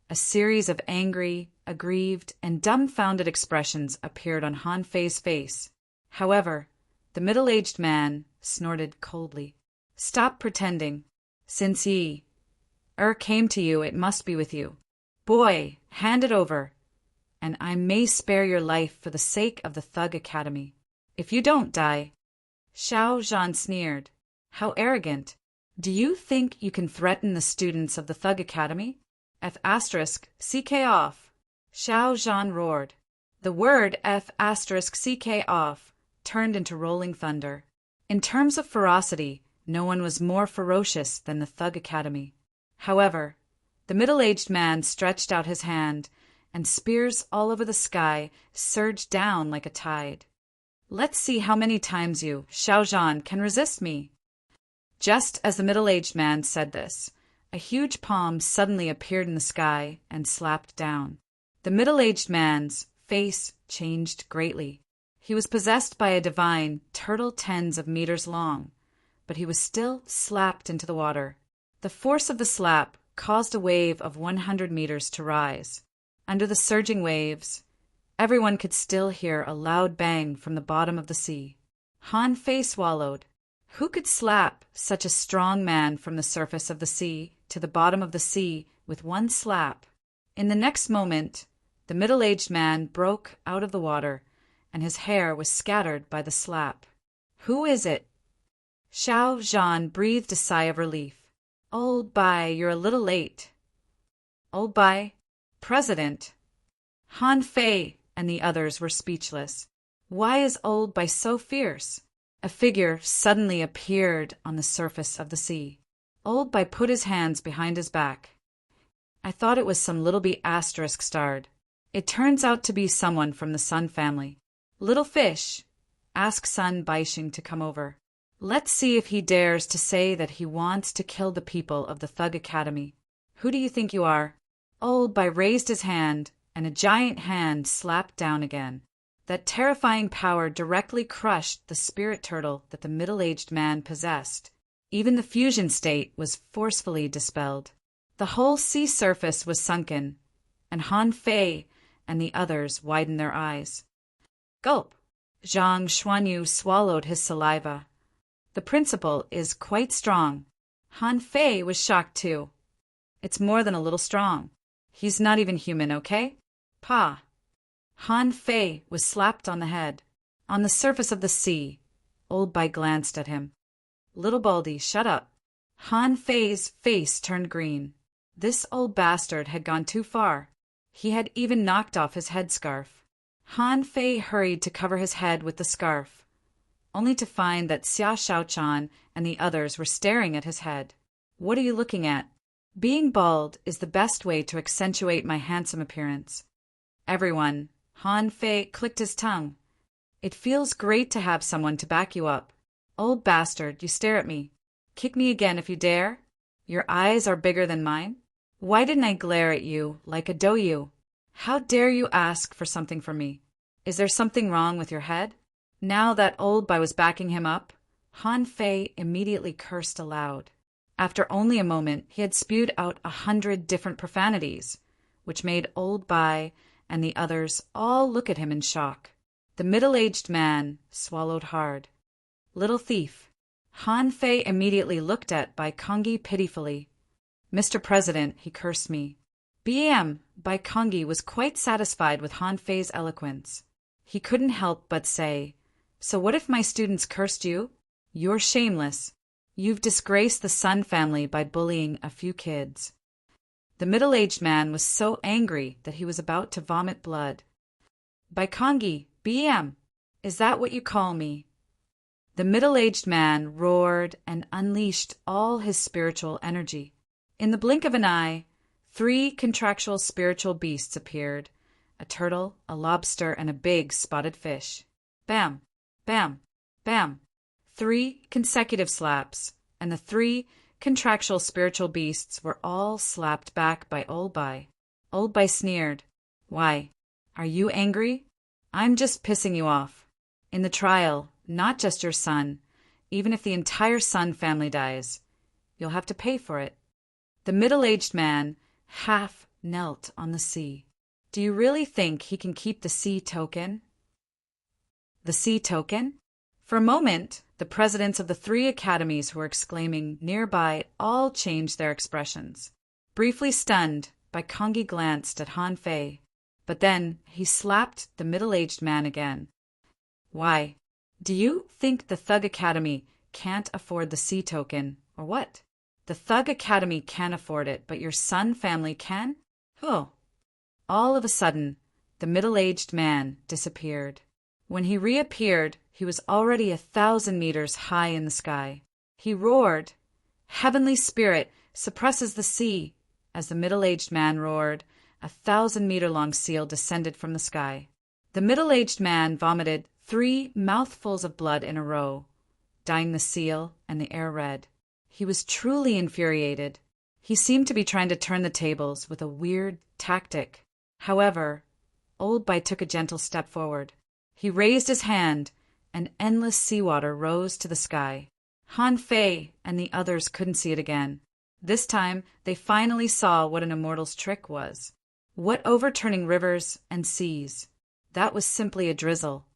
a series of angry, aggrieved, and dumbfounded expressions appeared on Han Fei's face. However, the middle-aged man snorted coldly. "Stop pretending. Since Yi came to you, it must be with you. Boy, hand it over, and I may spare your life for the sake of the Thug Academy. If you don't die." Xiao Zhan sneered. "How arrogant. Do you think you can threaten the students of the Thug Academy? F***CK off." Xiao Zhan roared. The word F***CK off turned into rolling thunder. In terms of ferocity, no one was more ferocious than the Thug Academy. However, the middle-aged man stretched out his hand, and spears all over the sky surged down like a tide. "Let's see how many times you, Xiao Zhan, can resist me." Just as the middle-aged man said this, a huge palm suddenly appeared in the sky and slapped down. The middle-aged man's face changed greatly. He was possessed by a divine turtle tens of meters long, but he was still slapped into the water. The force of the slap caused a wave of 100 meters to rise. Under the surging waves, everyone could still hear a loud bang from the bottom of the sea. Han Fei swallowed. Who could slap such a strong man from the surface of the sea to the bottom of the sea with one slap? In the next moment, The middle-aged man broke out of the water, and his hair was scattered by the slap. "Who is it?" Xiao Zhan breathed a sigh of relief. "Old Bai, you're a little late." "Old Bai? President?" Han Fei and the others were speechless. Why is Old Bai so fierce? A figure suddenly appeared on the surface of the sea. Old Bai put his hands behind his back. "I thought it was some little bee asterisk starred. It turns out to be someone from the Sun family. Little fish, ask Sun Baixing to come over. Let's see if he dares to say that he wants to kill the people of the Thug Academy. Who do you think you are?" Old Bai raised his hand, and a giant hand slapped down again. That terrifying power directly crushed the spirit turtle that the middle-aged man possessed. Even the fusion state was forcefully dispelled. The whole sea surface was sunken, and Han Fei and the others widened their eyes. Gulp! Zhang Xuanyu swallowed his saliva. The principle is quite strong. Han Fei was shocked too. It's more than a little strong. He's not even human, okay? Pa! Han Fei was slapped on the head. On the surface of the sea, Old Bai glanced at him. "Little Baldy, shut up." Han Fei's face turned green. This old bastard had gone too far. He had even knocked off his headscarf. Han Fei hurried to cover his head with the scarf, only to find that Xia Shaochan and the others were staring at his head. "What are you looking at?" "Being bald is the best way to accentuate my handsome appearance." "Everyone," Han Fei clicked his tongue. "It feels great to have someone to back you up. Old bastard, you stare at me. Kick me again if you dare. Your eyes are bigger than mine. Why didn't I glare at you like a doyu? How dare you ask for something from me? Is there something wrong with your head?" Now that Old Bai was backing him up, Han Fei immediately cursed aloud. After only a moment, he had spewed out 100 different profanities, which made Old Bai and the others all look at him in shock. The middle-aged man swallowed hard. "Little thief." Han Fei immediately looked at Bai Kongi pitifully. "Mr. President," he cursed me. Bai Kongi was quite satisfied with Han Fei's eloquence. He couldn't help but say, "So what if my students cursed you? You're shameless. You've disgraced the Sun family by bullying a few kids." The middle-aged man was so angry that he was about to vomit blood. "Bai Kongi, is that what you call me?" The middle-aged man roared and unleashed all his spiritual energy. In the blink of an eye, 3 contractual spiritual beasts appeared: a turtle, a lobster, and a big spotted fish. Bam! Bam! Bam! 3 consecutive slaps, and the 3 contractual spiritual beasts were all slapped back by Old Bai. Old Bai sneered. "Why, are you angry? I'm just pissing you off. In the trial, not just your son, even if the entire Sun family dies, you'll have to pay for it." The middle-aged man half knelt on the sea. "Do you really think he can keep the sea token?" The sea token? For a moment, the presidents of the 3 academies who were exclaiming nearby all changed their expressions. Briefly stunned, Bai Kongi glanced at Han Fei, but then he slapped the middle-aged man again. "Why, do you think the Thug Academy can't afford the sea token, or what? The Thug Academy can't afford it, but your Sun family can? Oh." All of a sudden, the middle-aged man disappeared. When he reappeared, he was already 1,000 meters high in the sky. He roared, "Heavenly Spirit suppresses the sea." As the middle-aged man roared, a 1,000-meter-long seal descended from the sky. The middle-aged man vomited 3 mouthfuls of blood in a row, dyeing the seal and the air red. He was truly infuriated. He seemed to be trying to turn the tables with a weird tactic. However, Old Bai took a gentle step forward. He raised his hand, and endless seawater rose to the sky. Han Fei and the others couldn't see it again. This time, they finally saw what an immortal's trick was. What overturning rivers and seas! That was simply a drizzle.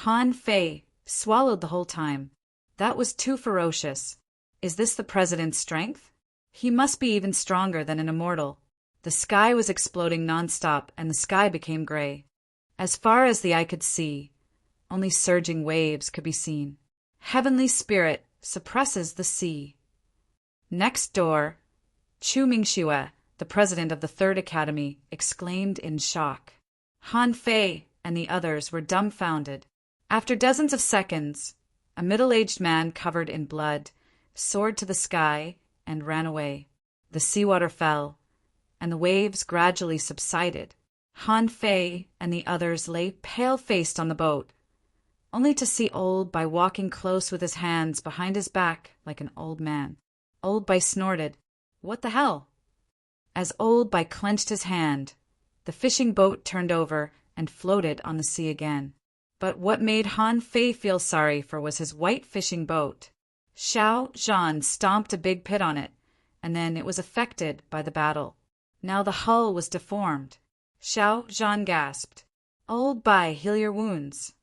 Han Fei swallowed the whole time. That was too ferocious. Is this the president's strength? He must be even stronger than an immortal. The sky was exploding nonstop, and the sky became gray. As far as the eye could see, only surging waves could be seen. Heavenly spirit suppresses the sea. Next door, Chu Mingxue, the president of the Third Academy, exclaimed in shock. Han Fei and the others were dumbfounded. After dozens of seconds, a middle-aged man covered in blood soared to the sky and ran away. The seawater fell, and the waves gradually subsided. Han Fei and the others lay pale-faced on the boat, only to see Old Bai walking close with his hands behind his back like an old man. Old Bai snorted, "What the hell?" As Old Bai clenched his hand, the fishing boat turned over and floated on the sea again. But what made Han Fei feel sorry for was his white fishing boat. Xiao Zhan stomped a big pit on it, and then it was affected by the battle. Now the hull was deformed. Xiao Zhan gasped, "Old Bai, heal your wounds."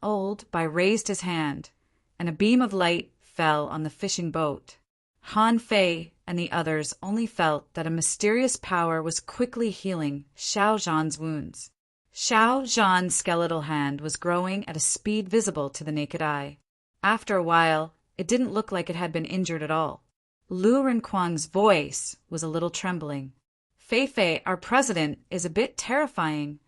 Old Bai raised his hand, and a beam of light fell on the fishing boat. Han Fei and the others only felt that a mysterious power was quickly healing Xiao Zhan's wounds. Xiao Zhan's skeletal hand was growing at a speed visible to the naked eye. After a while, it didn't look like it had been injured at all. Lu Renquang's voice was a little trembling. "Fei Fei, our president, is a bit terrifying."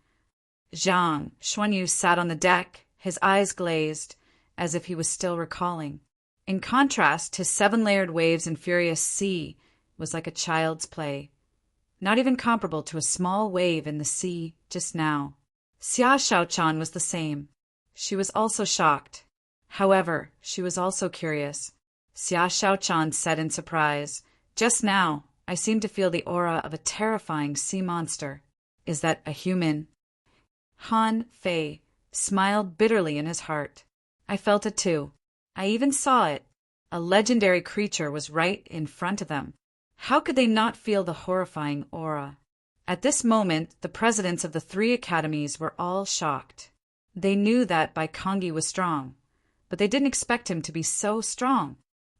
Zhang Xuanyu sat on the deck, his eyes glazed, as if he was still recalling. In contrast, his 7-layered waves and furious sea was like a child's play, not even comparable to a small wave in the sea just now. Xia Shaochan was the same. She was also shocked. However, she was also curious. Xia Shaochan said in surprise, "Just now, I seem to feel the aura of a terrifying sea monster. Is that a human?" Han Fei smiled bitterly in his heart. "I felt it too. I even saw it. A legendary creature was right in front of them. How could they not feel the horrifying aura?" At this moment, the presidents of the 3 academies were all shocked. They knew that Bai Kongyi was strong, but they didn't expect him to be so strong.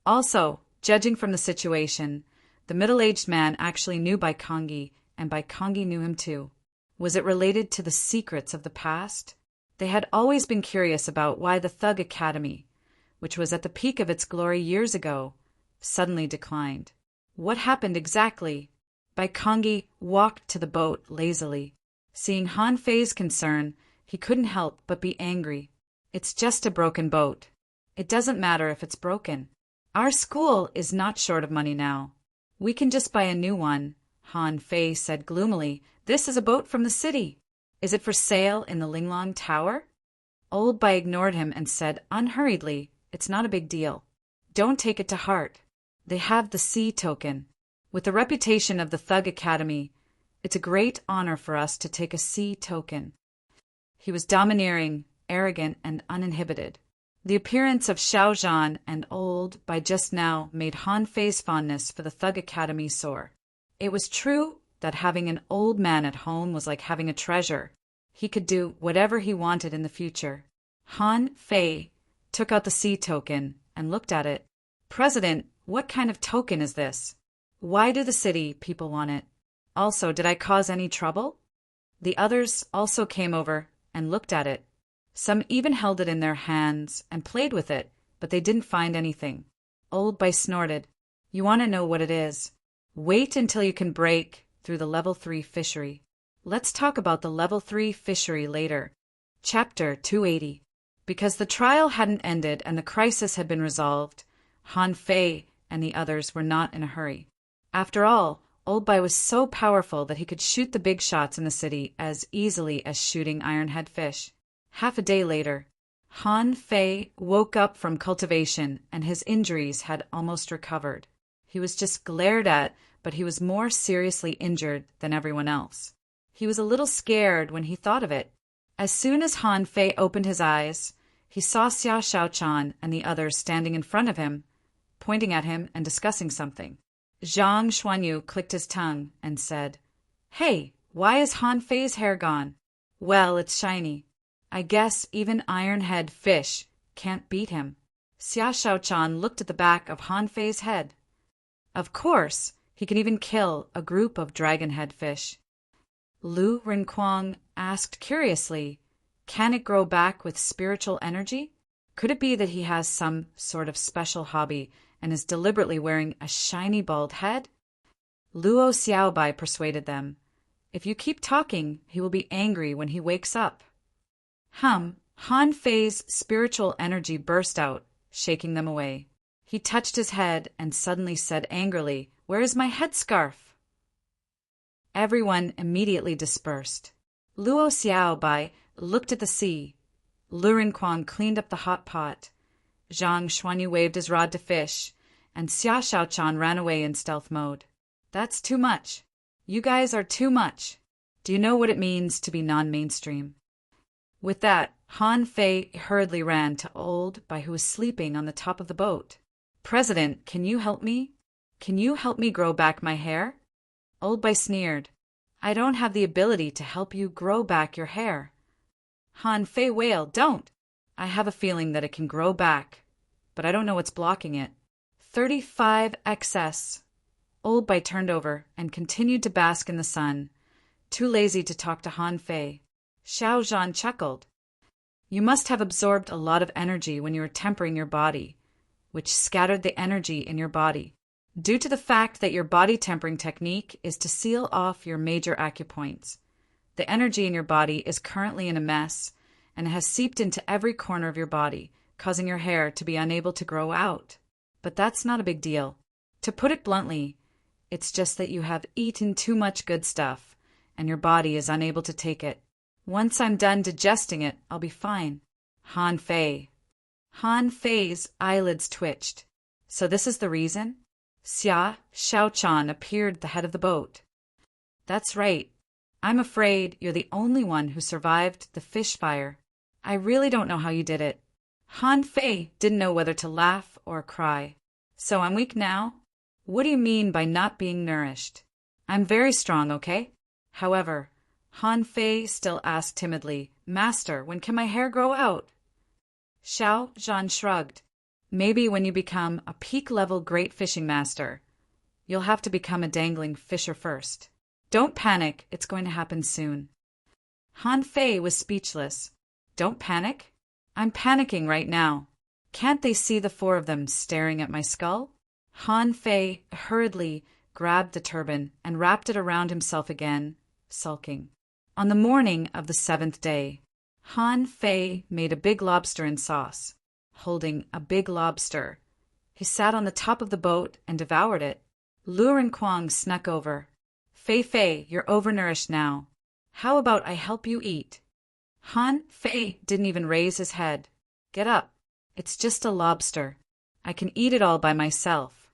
Also, judging from the situation, the middle-aged man actually knew Bai Kongyi, and Bai Kongyi knew him too. Was it related to the secrets of the past? They had always been curious about why the Thug Academy, which was at the peak of its glory years ago, suddenly declined. What happened exactly? Bai Kongyi walked to the boat lazily. Seeing Han Fei's concern, he couldn't help but be angry. "It's just a broken boat. It doesn't matter if it's broken. Our school is not short of money now. We can just buy a new one," Han Fei said gloomily. "This is a boat from the city. Is it for sale in the Linglong Tower?" Old Bai ignored him and said unhurriedly, "It's not a big deal. Don't take it to heart. They have the sea token. With the reputation of the Thug Academy, it's a great honor for us to take a sea token." He was domineering, arrogant, and uninhibited. The appearance of Xiao Zhan and Old Bai just now made Han Fei's fondness for the Thug Academy soar. It was true that having an old man at home was like having a treasure. He could do whatever he wanted in the future. Han Fei took out the sea token and looked at it. "President, what kind of token is this? Why do the city people want it? Also, did I cause any trouble?" The others also came over and looked at it. Some even held it in their hands and played with it, but they didn't find anything. Old Bai snorted, "You want to know what it is? Wait until you can break through the level 3 fishery. Let's talk about the level 3 fishery later." Chapter 280. Because the trial hadn't ended and the crisis had been resolved, Han Fei and the others were not in a hurry. After all, Old Bai was so powerful that he could shoot the big shots in the city as easily as shooting ironhead fish. Half a day later, Han Fei woke up from cultivation and his injuries had almost recovered. He was just glared at, but he was more seriously injured than everyone else. He was a little scared when he thought of it. As soon as Han Fei opened his eyes, he saw Xia Shaochan and the others standing in front of him, pointing at him and discussing something. Zhang Xuanyu clicked his tongue and said, "Hey, why is Han Fei's hair gone?" "Well, it's shiny. I guess even ironhead fish can't beat him." Xia Shaochan looked at the back of Han Fei's head. "Of course, He can even kill a group of dragon-head fish. Lu Rinquang asked curiously, can it grow back with spiritual energy? Could it be that he has some sort of special hobby and is deliberately wearing a shiny bald head? Luo Xiaobai persuaded them. If you keep talking, he will be angry when he wakes up. Han Fei's spiritual energy burst out, shaking them away. He touched his head and suddenly said angrily, "Where is my headscarf?" Everyone immediately dispersed. Luo Xiaobai looked at the sea. Lu Rinquang cleaned up the hot pot. Zhang Xuanyu waved his rod to fish, and Xia Shaochan ran away in stealth mode. That's too much. You guys are too much. Do you know what it means to be non-mainstream? With that, Han Fei hurriedly ran to Old Bai, who was sleeping on the top of the boat. "President, can you help me? Can you help me grow back my hair?" Old Bai sneered. "I don't have the ability to help you grow back your hair." Han Fei wailed, "Don't! I have a feeling that it can grow back, but I don't know what's blocking it." 35 XS. Old Bai turned over and continued to bask in the sun, too lazy to talk to Han Fei. Xiao Zhan chuckled. "You must have absorbed a lot of energy when you were tempering your body, which scattered the energy in your body. Due to the fact that your body tempering technique is to seal off your major acupoints, the energy in your body is currently in a mess and has seeped into every corner of your body, causing your hair to be unable to grow out. But that's not a big deal. To put it bluntly, it's just that you have eaten too much good stuff, and your body is unable to take it. Once I'm done digesting it, I'll be fine." Han Fei's eyelids twitched. "So this is the reason?" Xia Shaochan appeared at the head of the boat. "That's right. I'm afraid you're the only one who survived the fish fire. I really don't know how you did it." Han Fei didn't know whether to laugh or cry. "So I'm weak now? What do you mean by not being nourished? I'm very strong, okay?" However, Han Fei still asked timidly, "Master, when can my hair grow out?" Xiao Zhan shrugged. "Maybe when you become a peak-level great fishing master. You'll have to become a dangling fisher first. Don't panic, it's going to happen soon." Han Fei was speechless. "Don't panic? I'm panicking right now. Can't they see the four of them staring at my skull?" Han Fei hurriedly grabbed the turban and wrapped it around himself again, sulking. On the morning of the 7th day, Han Fei made a big lobster in sauce. Holding a big lobster, he sat on the top of the boat and devoured it. Lu Rinquang snuck over. Fei, you're overnourished now. How about I help you eat?" Han Fei didn't even raise his head. "Get up. It's just a lobster. I can eat it all by myself."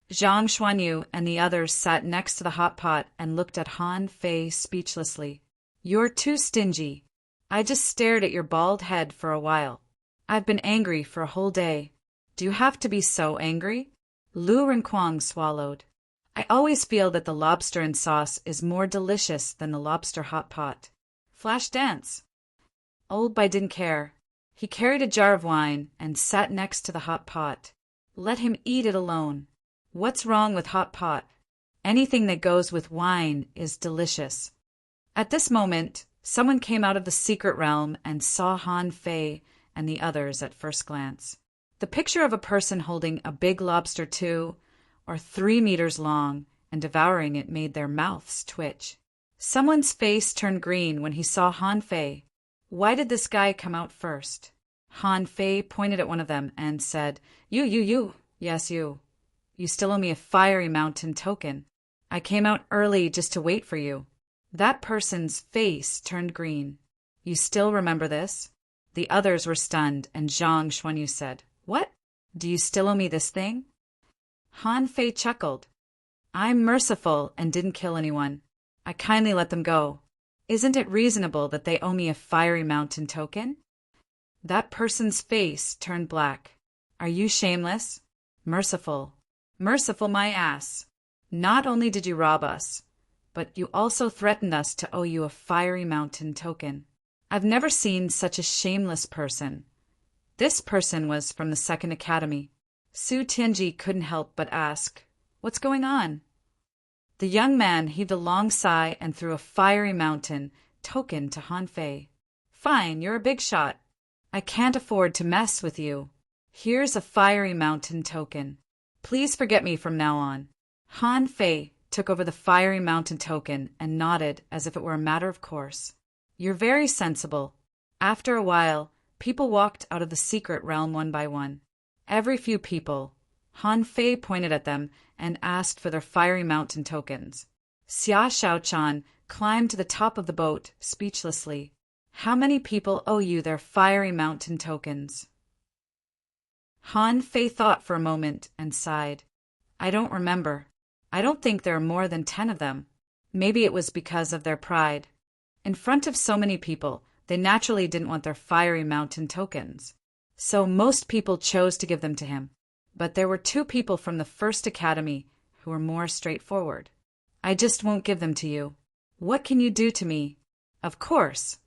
Zhang Xuanyu and the others sat next to the hot pot and looked at Han Fei speechlessly. "You're too stingy. I just stared at your bald head for a while. I've been angry for a whole day. Do you have to be so angry?" Lu Rinquang swallowed. "I always feel that the lobster in sauce is more delicious than the lobster hot pot. Flash dance." Old Bai didn't care. He carried a jar of wine and sat next to the hot pot. Let him eat it alone. What's wrong with hot pot? Anything that goes with wine is delicious. At this moment, someone came out of the secret realm and saw Han Fei and the others at first glance. The picture of a person holding a big lobster 2 or 3 meters long and devouring it made their mouths twitch. Someone's face turned green when he saw Han Fei. Why did this guy come out first? Han Fei pointed at one of them and said, You. Yes, you. You still owe me a fiery mountain token. I came out early just to wait for you. That person's face turned green. You still remember this? The others were stunned, and Zhang Xuanyu said, What? Do you still owe me this thing? Han Fei chuckled. I'm merciful and didn't kill anyone. I kindly let them go. Isn't it reasonable that they owe me a fiery mountain token? That person's face turned black. Are you shameless? Merciful. Merciful my ass. Not only did you rob us, but you also threatened us to owe you a fiery mountain token. I've never seen such a shameless person. This person was from the Second Academy. Su Tianji couldn't help but ask, What's going on? The young man heaved a long sigh and threw a fiery mountain token to Han Fei. Fine, you're a big shot. I can't afford to mess with you. Here's a fiery mountain token. Please forget me from now on. Han Fei took over the fiery mountain token and nodded as if it were a matter of course. You're very sensible. After a while, people walked out of the secret realm one by one. Every few people, Han Fei pointed at them and asked for their fiery mountain tokens. Xia Shaochan climbed to the top of the boat speechlessly. How many people owe you their fiery mountain tokens? Han Fei thought for a moment and sighed. I don't remember. I don't think there are more than 10 of them. Maybe it was because of their pride. In front of so many people, they naturally didn't want their fiery mountain tokens. So most people chose to give them to him. But there were 2 people from the first academy who were more straightforward. I just won't give them to you. What can you do to me? Of course.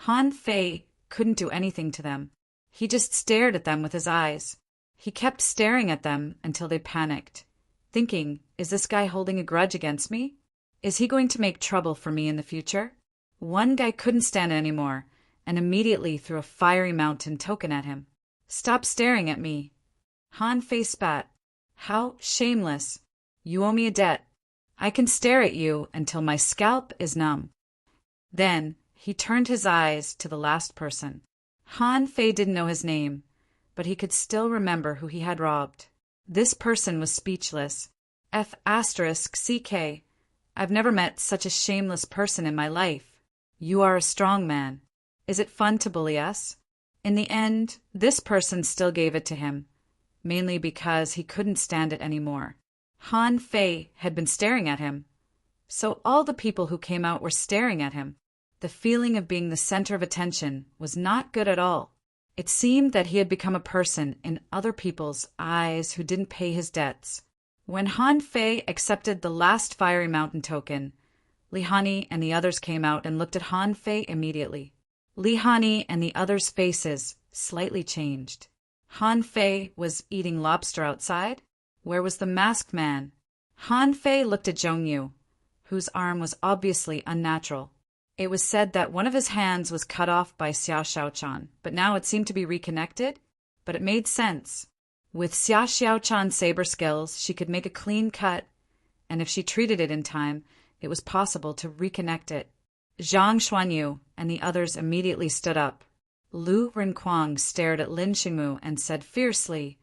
Han Fei couldn't do anything to them. He just stared at them with his eyes. He kept staring at them until they panicked, thinking, is this guy holding a grudge against me? Is he going to make trouble for me in the future? One guy couldn't stand it anymore and immediately threw a fiery mountain token at him. Stop staring at me. Han Fei spat. How shameless. You owe me a debt. I can stare at you until my scalp is numb. Then he turned his eyes to the last person. Han Fei didn't know his name, but he could still remember who he had robbed. This person was speechless. F***CK. I've never met such a shameless person in my life. You are a strong man. Is it fun to bully us? In the end, this person still gave it to him, mainly because he couldn't stand it anymore. Han Fei had been staring at him, so all the people who came out were staring at him. The feeling of being the center of attention was not good at all. It seemed that he had become a person in other people's eyes who didn't pay his debts. When Han Fei accepted the last fiery mountain token, Li Hani and the others came out and looked at Han Fei immediately. Li Hani and the others' faces slightly changed. Han Fei was eating lobster outside? Where was the masked man? Han Fei looked at Zhong Yu, whose arm was obviously unnatural. It was said that one of his hands was cut off by Xia Shaochan, but now it seemed to be reconnected. But it made sense. With Xia Shaochan's saber skills, she could make a clean cut, and if she treated it in time, it was possible to reconnect it. Zhang Xuanyu and the others immediately stood up. Lu Renquang stared at Lin Xingmu and said fiercely,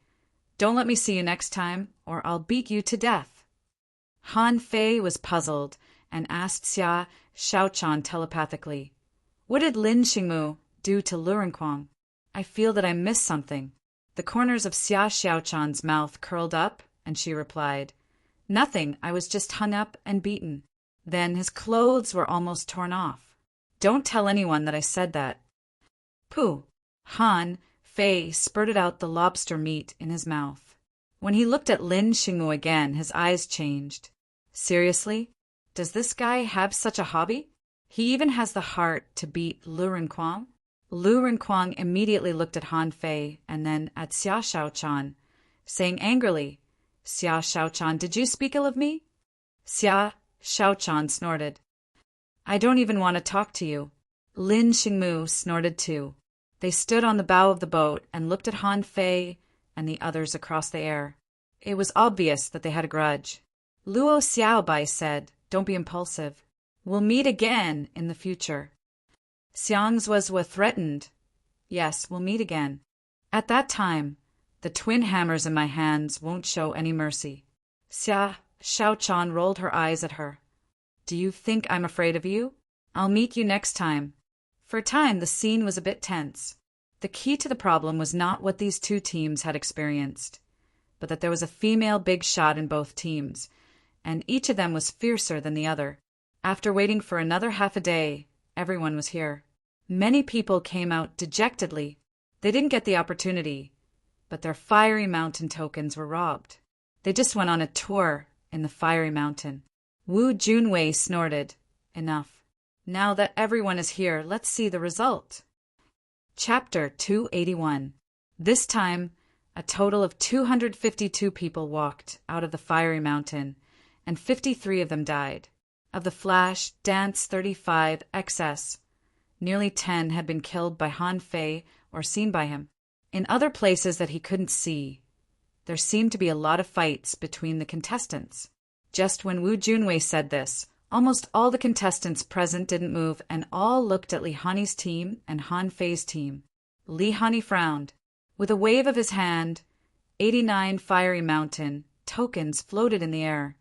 Don't let me see you next time, or I'll beat you to death. Han Fei was puzzled and asked Xia Shaochan telepathically, What did Lin Xingmu do to Lu Renquang? I feel that I missed something. The corners of Xia Shaochan's mouth curled up, and she replied, Nothing, I was just hung up and beaten. Then his clothes were almost torn off. Don't tell anyone that I said that. Pooh! Han Fei spurted out the lobster meat in his mouth. When he looked at Lin Xingmu again, his eyes changed. Seriously? Does this guy have such a hobby? He even has the heart to beat Lu Renquang? Lu Renquang immediately looked at Han Fei and then at Xia Shaochan, saying angrily, Xia Shaochan, did you speak ill of me? Xia Shaochan snorted. I don't even want to talk to you. Lin Xingmu snorted too. They stood on the bow of the boat and looked at Han Fei and the others across the air. It was obvious that they had a grudge. Luo Xiaobai said, Don't be impulsive. We'll meet again in the future. Xiang Zuozua threatened, Yes, we'll meet again. At that time, the twin hammers in my hands won't show any mercy. Xia Shaochan rolled her eyes at her. Do you think I'm afraid of you? I'll meet you next time. For a time, the scene was a bit tense. The key to the problem was not what these 2 teams had experienced, but that there was a female big shot in both teams, and each of them was fiercer than the other. After waiting for another half a day, everyone was here. Many people came out dejectedly. They didn't get the opportunity, but their fiery mountain tokens were robbed. They just went on a tour in the fiery mountain. Wu Junwei snorted, Enough. Now that everyone is here, let's see the result. Chapter 281. This time, a total of 252 people walked out of the fiery mountain, and 53 of them died. Of the Flash Dance 35 XS, nearly 10 had been killed by Han Fei or seen by him. In other places that he couldn't see, there seemed to be a lot of fights between the contestants. Just when Wu Junwei said this, almost all the contestants present didn't move and all looked at Li Hani's team and Han Fei's team. Li Hani frowned. With a wave of his hand, 89 fiery mountain tokens floated in the air,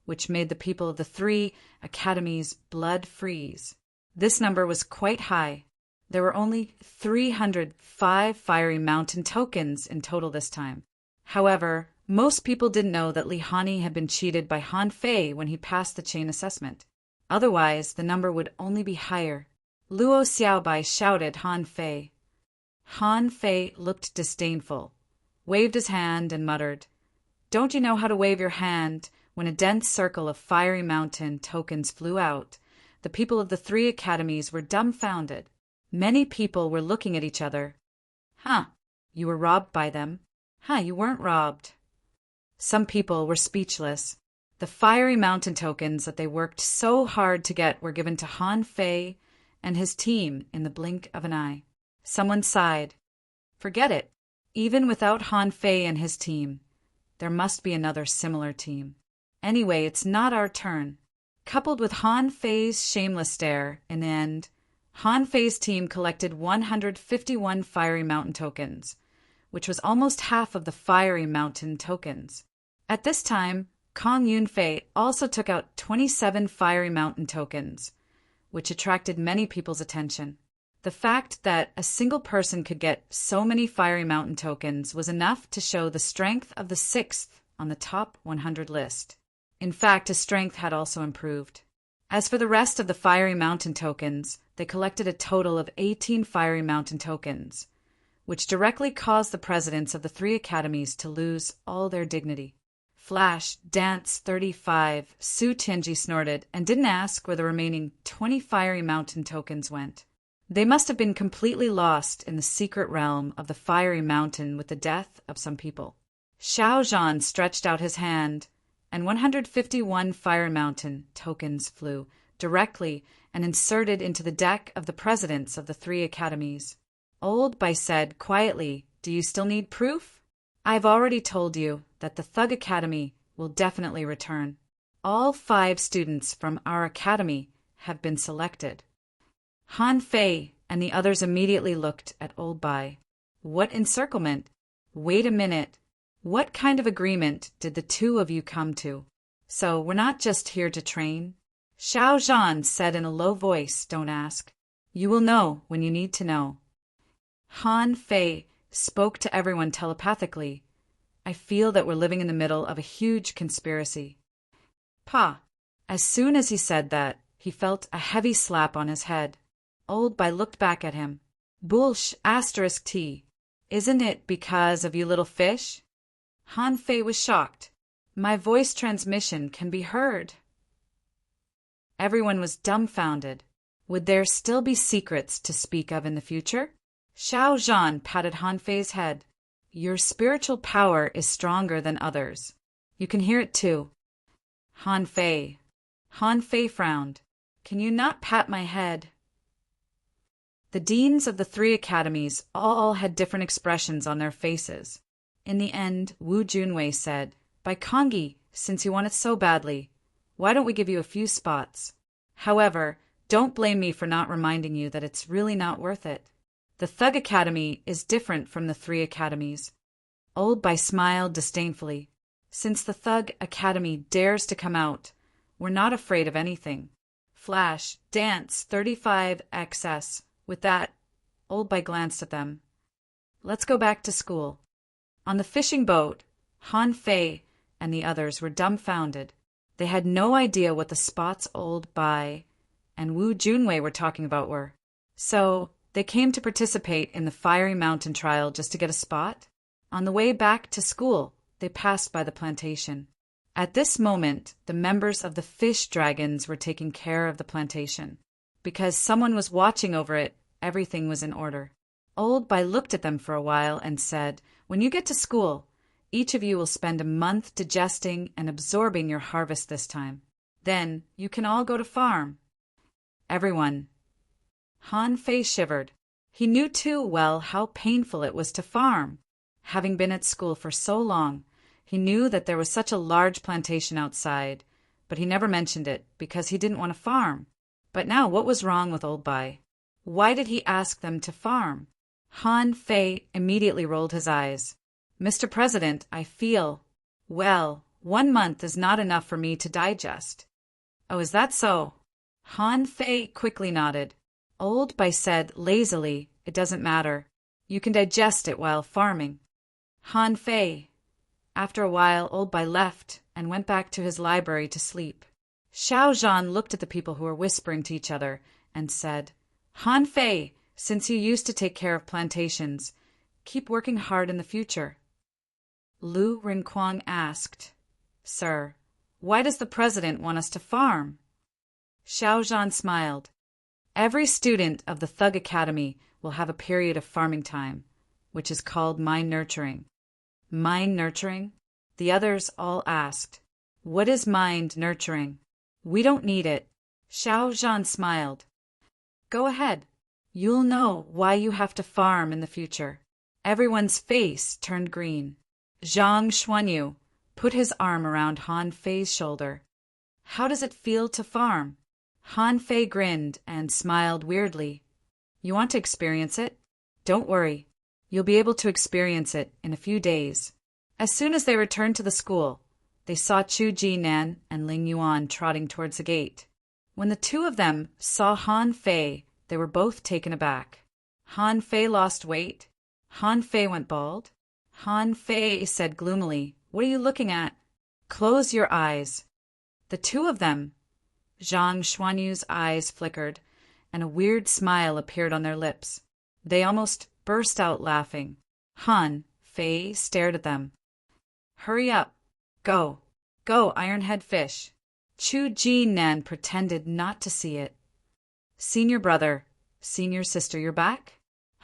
which made the people of the 3 academies' blood freeze. This number was quite high. There were only 305 fiery mountain tokens in total this time. However, most people didn't know that Li Hani had been cheated by Han Fei when he passed the chain assessment. Otherwise, the number would only be higher. Luo Xiaobai shouted Han Fei. Han Fei looked disdainful, waved his hand and muttered, "Don't you know how to wave your hand?" When a dense circle of fiery mountain tokens flew out, the people of the 3 academies were dumbfounded. Many people were looking at each other. "Huh, you were robbed by them." "Huh, you weren't robbed." Some people were speechless. The fiery mountain tokens that they worked so hard to get were given to Han Fei and his team in the blink of an eye. Someone sighed. Forget it. Even without Han Fei and his team, there must be another similar team. Anyway, it's not our turn. Coupled with Han Fei's shameless stare, in the end, Han Fei's team collected 151 fiery mountain tokens, which was almost half of the fiery mountain tokens. At this time, Kong Yunfei also took out 27 fiery mountain tokens, which attracted many people's attention. The fact that a single person could get so many fiery mountain tokens was enough to show the strength of the 6th on the top 100 list. In fact, his strength had also improved. As for the rest of the fiery mountain tokens, they collected a total of 18 fiery mountain tokens, which directly caused the presidents of the 3 academies to lose all their dignity. Flash Dance 35, Su Tianji snorted and didn't ask where the remaining 20 fiery mountain tokens went. They must have been completely lost in the secret realm of the fiery mountain with the death of some people. Xiao Zhan stretched out his hand, and 151 fire mountain tokens flew directly and inserted into the deck of the presidents of the 3 academies. Old Bai said quietly, "Do you still need proof? I've already told you that the Thug Academy will definitely return. All 5 students from our academy have been selected." Han Fei and the others immediately looked at Old Bai. What encirclement? Wait a minute. What kind of agreement did the 2 of you come to? So we're not just here to train? Xiao Zhan said in a low voice, "Don't ask. You will know when you need to know." Han Fei spoke to everyone telepathically. "I feel that we're living in the middle of a huge conspiracy." Pa! As soon as he said that, he felt a heavy slap on his head. Old Bai looked back at him. "Bullsh *T. Isn't it because of you little fish?" Han Fei was shocked. "My voice transmission can be heard." Everyone was dumbfounded. Would there still be secrets to speak of in the future? Xiao Zhan patted Han Fei's head. "Your spiritual power is stronger than others. You can hear it too." Han Fei frowned. "Can you not pat my head?" The deans of the 3 academies all had different expressions on their faces. In the end, Wu Junwei said, "By Kongi, since you want it so badly, why don't we give you a few spots? However, don't blame me for not reminding you that it's really not worth it. The Thug Academy is different from the 3 academies." Old Bai smiled disdainfully. "Since the Thug Academy dares to come out, we're not afraid of anything." Flash Dance 35 XS. With that, Old Bai glanced at them. "Let's go back to school." On the fishing boat, Han Fei and the others were dumbfounded. They had no idea what the spots Old Bai and Wu Junwei were talking about were. So they came to participate in the Fiery Mountain trial just to get a spot. On the way back to school, they passed by the plantation. At this moment, the members of the fish dragons were taking care of the plantation. Because someone was watching over it, everything was in order. Old Bai looked at them for a while and said, "When you get to school, Each of you will spend a month digesting and absorbing your harvest this time. Then you can all go to farm. Everyone. Han Fei shivered. He knew too well how painful it was to farm. Having been at school for so long, he knew that there was such a large plantation outside, but he never mentioned it because he didn't want to farm. But now what was wrong with Old Bai? Why did he ask them to farm? Han Fei immediately rolled his eyes. Mr. President, I feel… Well, 1 month is not enough for me to digest. Oh, is that so? Han Fei quickly nodded. Old Bai said lazily, it doesn't matter. You can digest it while farming. Han Fei. After a while, Old Bai left and went back to his library to sleep. Xiao Zhan looked at the people who were whispering to each other and said, Han Fei, since you used to take care of plantations, keep working hard in the future. Lu Rinquang asked, Sir, why does the president want us to farm? Xiao Zhan smiled. Every student of the Thug Academy will have a period of farming time, which is called mind nurturing. Mind nurturing? The others all asked, What is mind nurturing? We don't need it. Xiao Zhan smiled. Go ahead. You'll know why you have to farm in the future. Everyone's face turned green. Zhang Xuanyu put his arm around Han Fei's shoulder. How does it feel to farm? Han Fei grinned and smiled weirdly. You want to experience it? Don't worry. You'll be able to experience it in a few days. As soon as they returned to the school, they saw Chu Jinan and Ling Yuan trotting towards the gate. When the two of them saw Han Fei, they were both taken aback. Han Fei lost weight. Han Fei went bald. Han Fei said gloomily, What are you looking at? Close your eyes. The two of them. Zhang Xuanyu's eyes flickered, and a weird smile appeared on their lips. They almost burst out laughing. Han Fei stared at them. Hurry up. Go. Go, Ironhead Fish. Chu Jinan pretended not to see it. Senior brother, senior sister, you're back?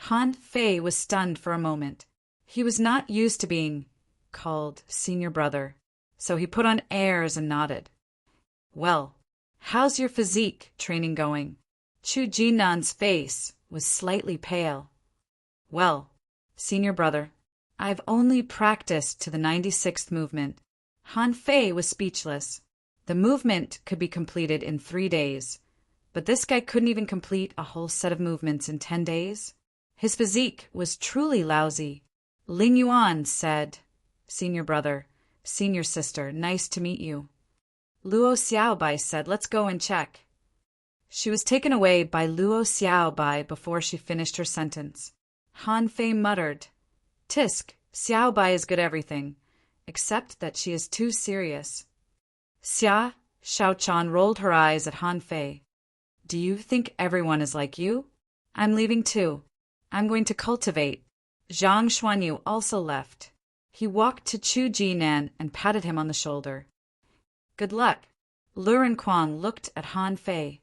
Han Fei was stunned for a moment. He was not used to being called senior brother, so he put on airs and nodded. Well, how's your physique training going? Chu Jinan's face was slightly pale. Well, senior brother, I've only practiced to the 96th movement. Han Fei was speechless. The movement could be completed in 3 days, but this guy couldn't even complete a whole set of movements in 10 days. His physique was truly lousy. Ling Yuan said, Senior brother, senior sister, nice to meet you. Luo Xiaobai said, Let's go and check. She was taken away by Luo Xiaobai before she finished her sentence. Han Fei muttered, Tisk, Xiaobai is good at everything, except that she is too serious. Xia Shaochan rolled her eyes at Han Fei. Do you think everyone is like you? I'm leaving too. I'm going to cultivate. Zhang Xuanyu also left. He walked to Chu Jinan and patted him on the shoulder. Good luck. Lu Rinquang looked at Han Fei.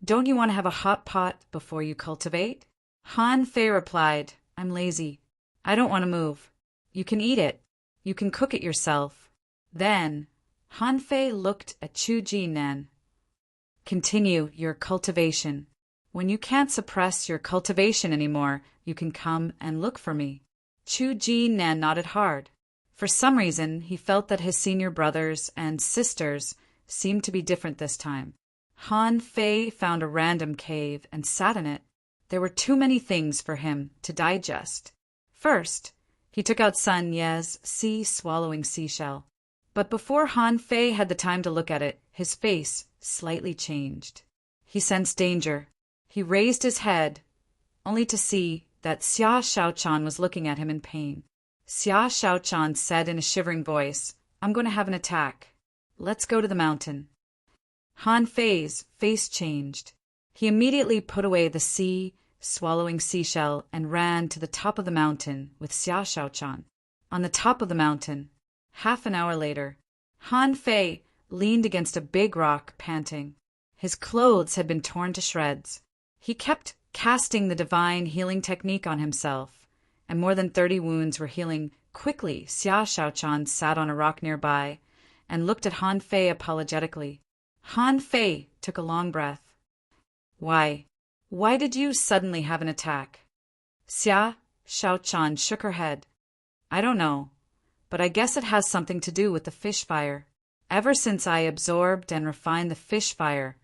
Don't you want to have a hot pot before you cultivate? Han Fei replied, I'm lazy. I don't want to move. You can eat it. You can cook it yourself. Then, Han Fei looked at Chu Jinan. Continue your cultivation. When you can't suppress your cultivation anymore, you can come and look for me. Chu Jinan nodded hard. For some reason, he felt that his senior brothers and sisters seemed to be different this time. Han Fei found a random cave and sat in it. There were too many things for him to digest. First, he took out Sun Ye's sea-swallowing seashell. But before Han Fei had the time to look at it, his face slightly changed. He sensed danger. He raised his head, only to see that Xia Shaochan was looking at him in pain. Xia Shaochan said in a shivering voice, I'm going to have an attack. Let's go to the mountain. Han Fei's face changed. He immediately put away the sea-swallowing seashell and ran to the top of the mountain with Xia Shaochan. On the top of the mountain, half an hour later, Han Fei leaned against a big rock, panting. His clothes had been torn to shreds. He kept casting the divine healing technique on himself, and more than 30 wounds were healing Quickly, Xia Shaochan sat on a rock nearby and looked at Han Fei apologetically. Han Fei took a long breath. Why? Why did you suddenly have an attack? Xia Shaochan shook her head. I don't know, but I guess it has something to do with the fish fire. Ever since I absorbed and refined the fish fire,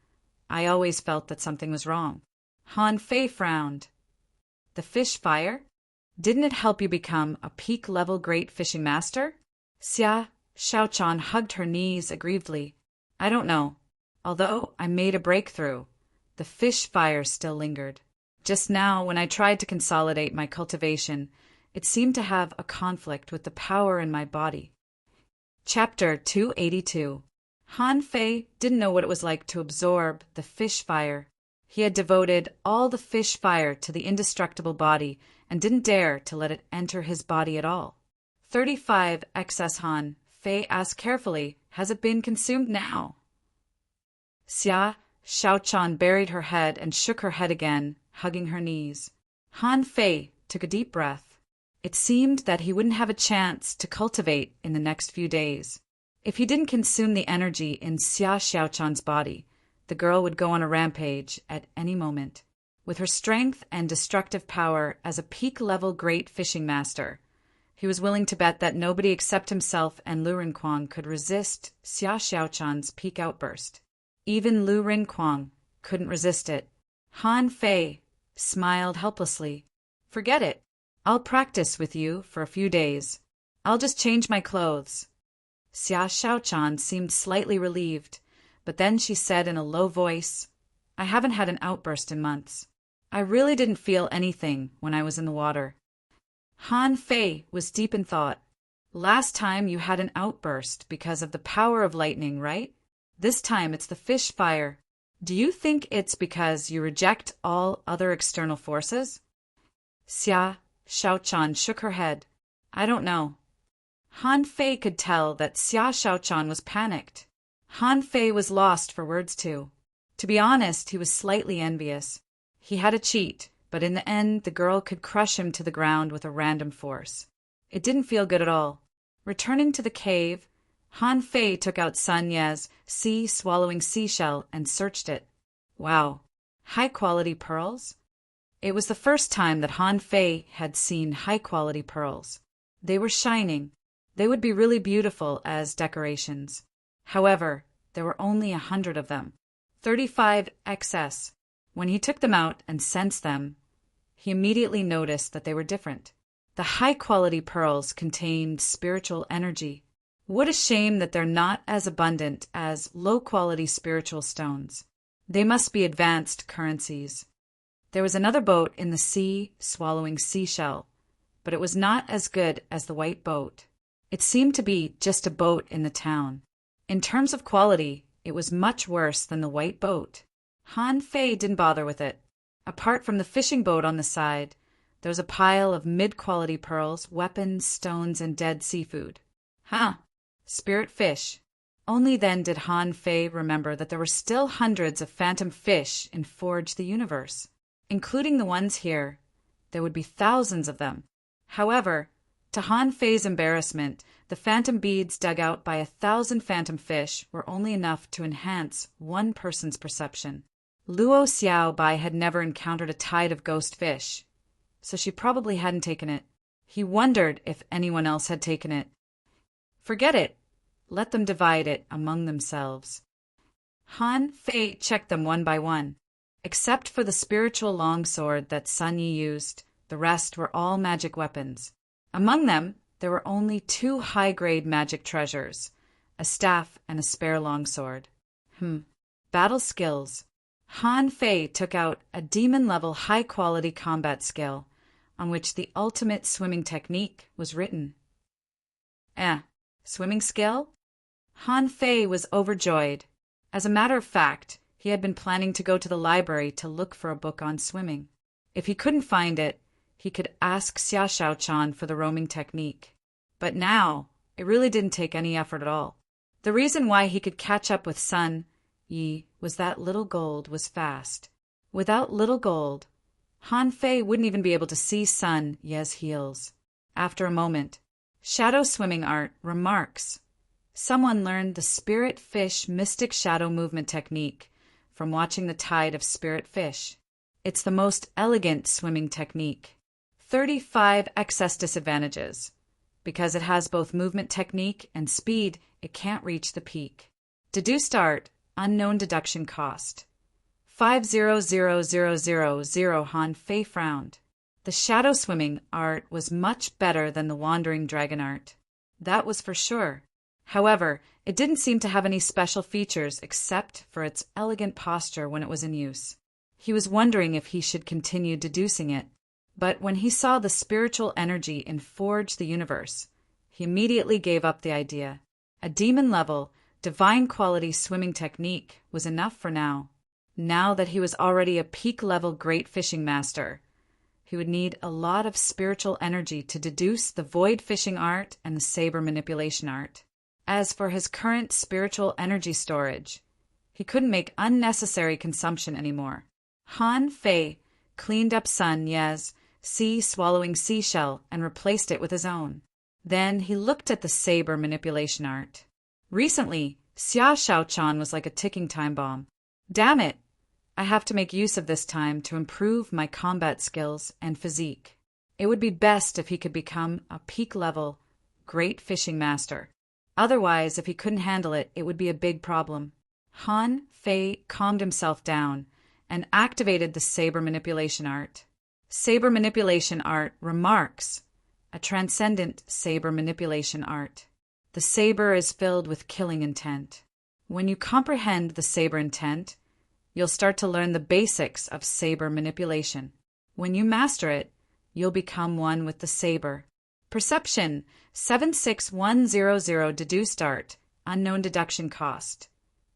I always felt that something was wrong. Han Fei frowned. The fish fire? Didn't it help you become a peak-level great fishing master? Xia Shaochan hugged her knees aggrievedly. I don't know. Although I made a breakthrough, the fish fire still lingered. Just now, when I tried to consolidate my cultivation, it seemed to have a conflict with the power in my body. Chapter 282. Han Fei didn't know what it was like to absorb the fish fire. He had devoted all the fish fire to the indestructible body and didn't dare to let it enter his body at all. 35 excess Han Fei asked carefully, has it been consumed now? Xia Shaochan buried her head and shook her head again, hugging her knees. Han Fei took a deep breath. It seemed that he wouldn't have a chance to cultivate in the next few days. If he didn't consume the energy in Xia Shaochan's body, the girl would go on a rampage at any moment. With her strength and destructive power as a peak-level great fishing master, he was willing to bet that nobody except himself and Lu Rinquang could resist Xia Shaochan's peak outburst. Even Lu Rinquang couldn't resist it. Han Fei smiled helplessly. Forget it. I'll practice with you for a few days. I'll just change my clothes. Xia Shaochan seemed slightly relieved, but then she said in a low voice, I haven't had an outburst in months. I really didn't feel anything when I was in the water. Han Fei was deep in thought. Last time you had an outburst because of the power of lightning, right? This time it's the fish fire. Do you think it's because you reject all other external forces? Xia Shaochan shook her head. I don't know. Han Fei could tell that Xia Shaochan was panicked. Han Fei was lost for words too. To be honest, he was slightly envious. He had a cheat, but in the end the girl could crush him to the ground with a random force. It didn't feel good at all. Returning to the cave, Han Fei took out Sun Ye's sea-swallowing seashell and searched it. Wow, high-quality pearls? It was the first time that Han Fei had seen high-quality pearls. They were shining. They would be really beautiful as decorations. However, there were only 100 of them. 35 excess. When he took them out and sensed them, he immediately noticed that they were different. The high-quality pearls contained spiritual energy. What a shame that they're not as abundant as low-quality spiritual stones. They must be advanced currencies. There was another boat in the sea swallowing seashell, but it was not as good as the white boat. It seemed to be just a boat in the town. In terms of quality, it was much worse than the white boat. Han Fei didn't bother with it. Apart from the fishing boat on the side, there was a pile of mid-quality pearls, weapons, stones, and dead seafood. Spirit fish. Only then did Han Fei remember that there were still hundreds of phantom fish in Forge the Universe. Including the ones here, there would be thousands of them. However, to Han Fei's embarrassment, the phantom beads dug out by 1,000 phantom fish were only enough to enhance one person's perception. Luo Xiaobai had never encountered a tide of ghost fish, so she probably hadn't taken it. He wondered if anyone else had taken it. Forget it. Let them divide it among themselves. Han Fei checked them one by one. Except for the spiritual longsword that Sun Yi used, the rest were all magic weapons. Among them, there were only 2 high-grade magic treasures, a staff and a spare longsword. Battle skills. Han Fei took out a demon-level high-quality combat skill, on which the ultimate swimming technique was written. Swimming skill? Han Fei was overjoyed. As a matter of fact, he had been planning to go to the library to look for a book on swimming. If he couldn't find it, he could ask Xia Shaochan for the roaming technique. But now, it really didn't take any effort at all. The reason why he could catch up with Sun Yi was that Little Gold was fast. Without Little Gold, Han Fei wouldn't even be able to see Sun Ye's heels. After a moment, Shadow swimming art remarks. Someone learned the spirit fish mystic shadow movement technique from watching the tide of spirit fish. It's the most elegant swimming technique. 35 excess disadvantages. Because it has both movement technique and speed, it can't reach the peak. Deduced art, unknown deduction cost. 500,000 Han Fei frowned. The shadow swimming art was much better than the wandering dragon art. That was for sure. However, it didn't seem to have any special features except for its elegant posture when it was in use. He was wondering if he should continue deducing it. But when he saw the spiritual energy in Forge the Universe, he immediately gave up the idea. A demon-level, divine-quality swimming technique was enough for now. Now that he was already a peak-level great fishing master, he would need a lot of spiritual energy to deduce the void fishing art and the saber manipulation art. As for his current spiritual energy storage, he couldn't make unnecessary consumption anymore. Han Fei cleaned up Sun Ye's sea-swallowing seashell and replaced it with his own. Then he looked at the saber manipulation art. Recently, Xia Shaochan was like a ticking time bomb. Damn it! I have to make use of this time to improve my combat skills and physique. It would be best if he could become a peak-level, great fishing master. Otherwise, if he couldn't handle it, it would be a big problem. Han Fei calmed himself down and activated the saber manipulation art. Saber manipulation art remarks. A transcendent saber manipulation art. The saber is filled with killing intent. When you comprehend the saber intent, you'll start to learn the basics of saber manipulation. When you master it, you'll become one with the saber. Perception 76100 deduced art, unknown deduction cost.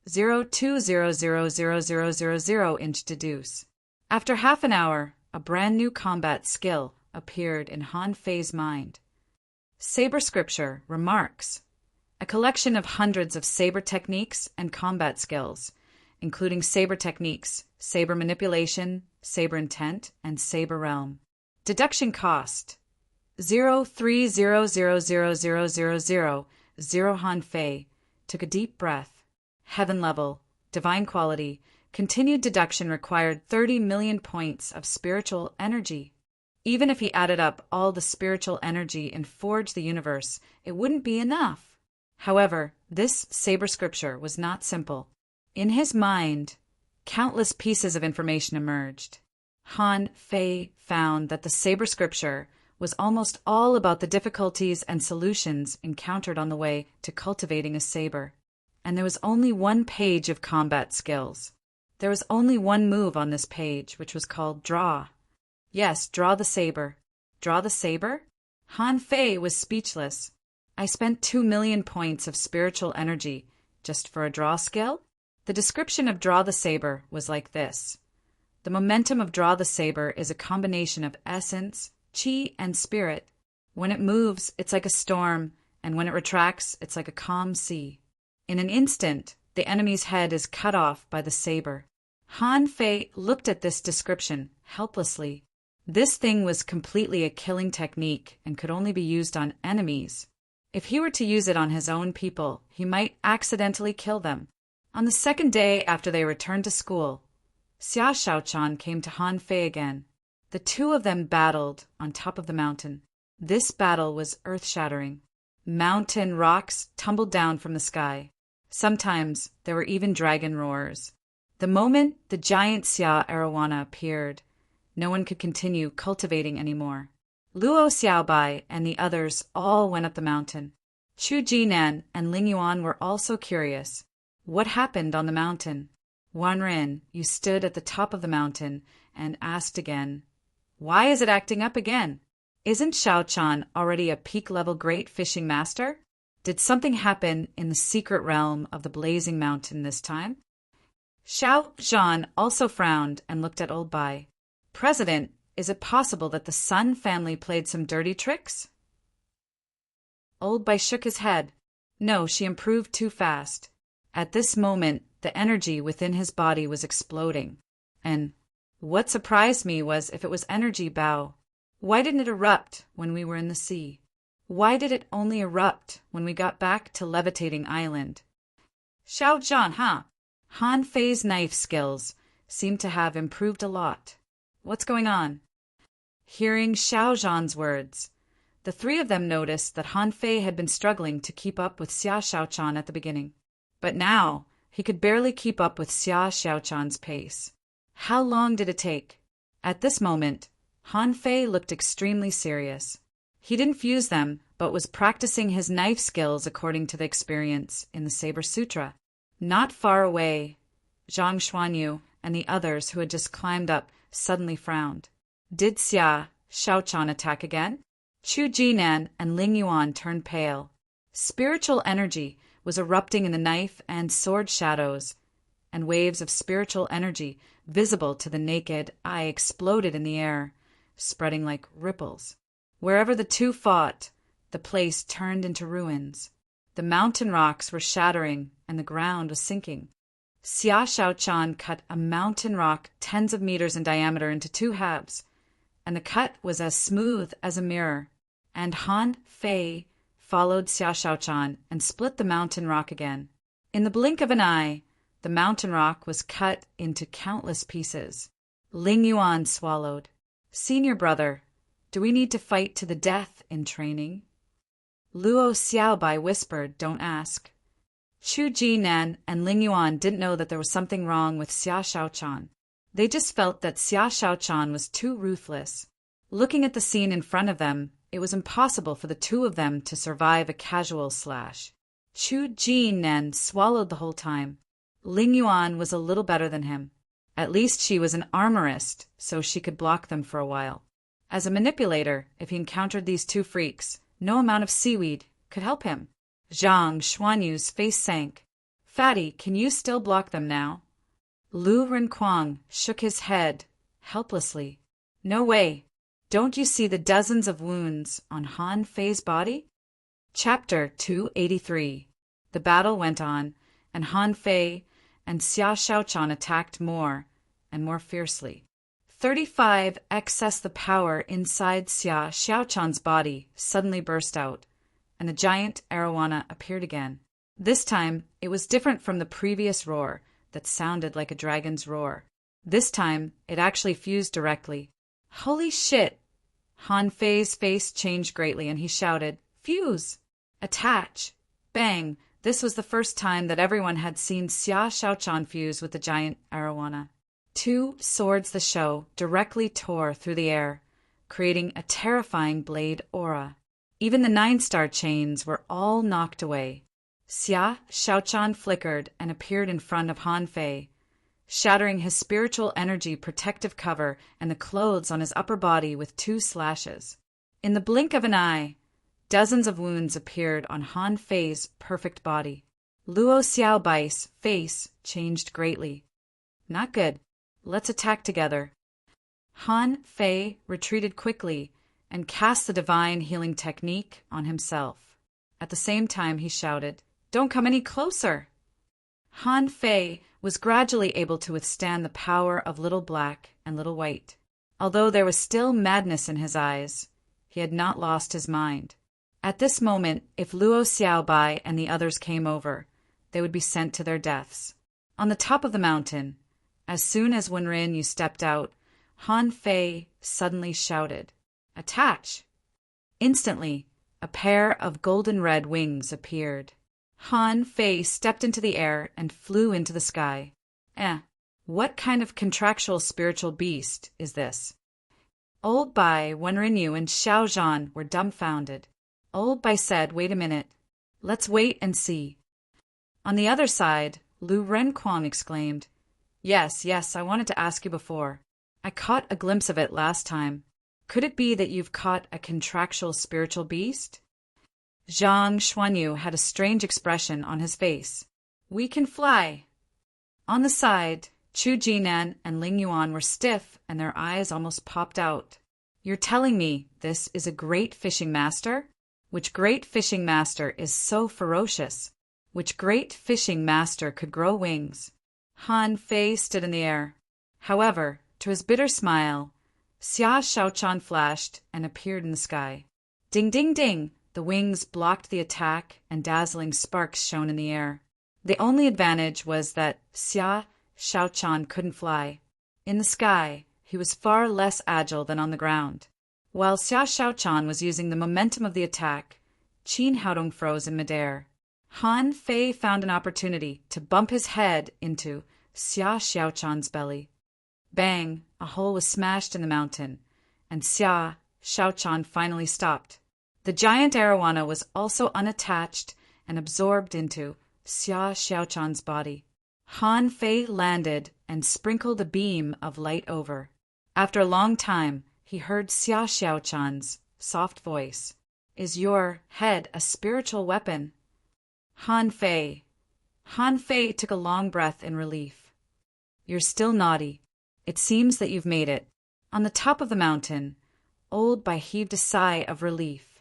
0.200000 inch deduce. After half an hour, a brand new combat skill appeared in Han Fei's mind. Saber Scripture remarks. A collection of hundreds of saber techniques and combat skills, including saber techniques, saber manipulation, saber intent, and saber realm. Deduction cost 0.30000000. Han Fei took a deep breath. Heaven level, divine quality, continued deduction required 30 million points of spiritual energy. Even if he added up all the spiritual energy in Forge the Universe, it wouldn't be enough. However, this saber scripture was not simple. In his mind, countless pieces of information emerged. Han Fei found that the saber scripture was almost all about the difficulties and solutions encountered on the way to cultivating a saber. And there was only one page of combat skills. There was only one move on this page, which was called Draw. Yes, draw the saber. Draw the saber? Han Fei was speechless. I spent 2 million points of spiritual energy just for a draw skill? The description of Draw the Saber was like this. The momentum of Draw the Saber is a combination of essence, chi, and spirit. When it moves, it's like a storm, and when it retracts, it's like a calm sea. In an instant, the enemy's head is cut off by the saber. Han Fei looked at this description helplessly. This thing was completely a killing technique and could only be used on enemies. If he were to use it on his own people, he might accidentally kill them. On the second day after they returned to school, Xia Shaochan came to Han Fei again. The two of them battled on top of the mountain. This battle was earth-shattering. Mountain rocks tumbled down from the sky. Sometimes there were even dragon roars. The moment the giant Xia Arowana appeared, no one could continue cultivating anymore. Luo Xiaobai and the others all went up the mountain. Chu Jinan and Ling Yuan were also curious. What happened on the mountain? Wan Ren, you stood at the top of the mountain and asked again, why is it acting up again? Isn't Shaochan already a peak-level great fishing master? Did something happen in the secret realm of the blazing mountain this time? Xiao Zhan also frowned and looked at Old Bai. President, is it possible that the Sun family played some dirty tricks? Old Bai shook his head. No, she improved too fast. At this moment, the energy within his body was exploding. And what surprised me was if it was energy Bao. Why didn't it erupt when we were in the sea? Why did it only erupt when we got back to Levitating Island? Xiao Zhan, huh? Han Fei's knife skills seem to have improved a lot. What's going on? Hearing Xiao Zhan's words, the three of them noticed that Han Fei had been struggling to keep up with Xia Xiaochan at the beginning. But now, he could barely keep up with Xia Xiaochan's pace. How long did it take? At this moment, Han Fei looked extremely serious. He didn't fuse them, but was practicing his knife skills according to the experience in the Saber Sutra. Not far away, Zhang Xuanyu and the others who had just climbed up suddenly frowned. Did Xia Xiaochan attack again? Chu Jinan and Ling Yuan turned pale. Spiritual energy was erupting in the knife and sword shadows, and waves of spiritual energy visible to the naked eye exploded in the air, spreading like ripples. Wherever the two fought, the place turned into ruins. The mountain rocks were shattering and the ground was sinking. Xia Xiaochan cut a mountain rock tens of meters in diameter into two halves, and the cut was as smooth as a mirror. And Han Fei followed Xia Xiaochan and split the mountain rock again. In the blink of an eye, the mountain rock was cut into countless pieces. Ling Yuan swallowed. Senior brother, do we need to fight to the death in training? Luo Xiaobai whispered, don't ask. Chu Jinan and Ling Yuan didn't know that there was something wrong with Xia Xiaochan. They just felt that Xia Xiaochan was too ruthless. Looking at the scene in front of them, it was impossible for the two of them to survive a casual slash. Chu Jinan swallowed the whole time. Ling Yuan was a little better than him. At least she was an armorist, so she could block them for a while. As a manipulator, if he encountered these two freaks, no amount of seaweed could help him. Zhang Xuanyu's face sank. Fatty, can you still block them now? Lu Renquang shook his head helplessly. No way. Don't you see the dozens of wounds on Han Fei's body? Chapter 283. The battle went on, and Han Fei and Xia Xiaochan attacked more and more fiercely. 35 excess the power inside Xia Xiaochan's body suddenly burst out, and the giant arowana appeared again. This time, it was different from the previous roar that sounded like a dragon's roar. This time, it actually fused directly. Holy shit! Han Fei's face changed greatly and he shouted, Fuse! Attach! Bang! This was the first time that everyone had seen Xia Xiaochan fuse with the giant arowana. Two swords the show directly tore through the air, creating a terrifying blade aura. Even the 9-star chains were all knocked away. Xia Xiaochan flickered and appeared in front of Han Fei, shattering his spiritual energy protective cover and the clothes on his upper body with 2 slashes. In the blink of an eye, dozens of wounds appeared on Han Fei's perfect body. Luo Xiaobai's face changed greatly. Not good. Let's attack together. Han Fei retreated quickly and cast the divine healing technique on himself. At the same time, he shouted, Don't come any closer! Han Fei was gradually able to withstand the power of Little Black and Little White. Although there was still madness in his eyes, he had not lost his mind. At this moment, if Luo Xiaobai and the others came over, they would be sent to their deaths. On the top of the mountain, as soon as Wenrin Yu stepped out, Han Fei suddenly shouted, Attach! Instantly, a pair of golden-red wings appeared. Han Fei stepped into the air and flew into the sky. What kind of contractual spiritual beast is this? Old Bai, Wenrin Yu, and Xiao Zhan were dumbfounded. Old Bai said, Wait a minute. Let's wait and see. On the other side, Lu Renquang exclaimed, Yes, I wanted to ask you before. I caught a glimpse of it last time. Could it be that you've caught a contractual spiritual beast? Zhang Xuanyu had a strange expression on his face. We can fly. On the side, Chu Jinan and Ling Yuan were stiff and their eyes almost popped out. You're telling me this is a great fishing master? Which great fishing master is so ferocious? Which great fishing master could grow wings? Han Fei stood in the air. However, to his bitter smile, Xia Xiaochan flashed and appeared in the sky. Ding, ding, ding! The wings blocked the attack, and dazzling sparks shone in the air. The only advantage was that Xia Shaochan couldn't fly. In the sky, he was far less agile than on the ground. While Xia Shaochan was using the momentum of the attack, Qin Haodong froze in midair. Han Fei found an opportunity to bump his head into Xia Shaochan's belly. Bang! A hole was smashed in the mountain, and Xia Shaochan finally stopped. The giant arowana was also unattached and absorbed into Xia Shaochan's body. Han Fei landed and sprinkled a beam of light over. After a long time, he heard Xia Shaochan's soft voice. "Is your head a spiritual weapon?" Han Fei took a long breath in relief. "You're still naughty. It seems that you've made it." On the top of the mountain, Old Bai heaved a sigh of relief.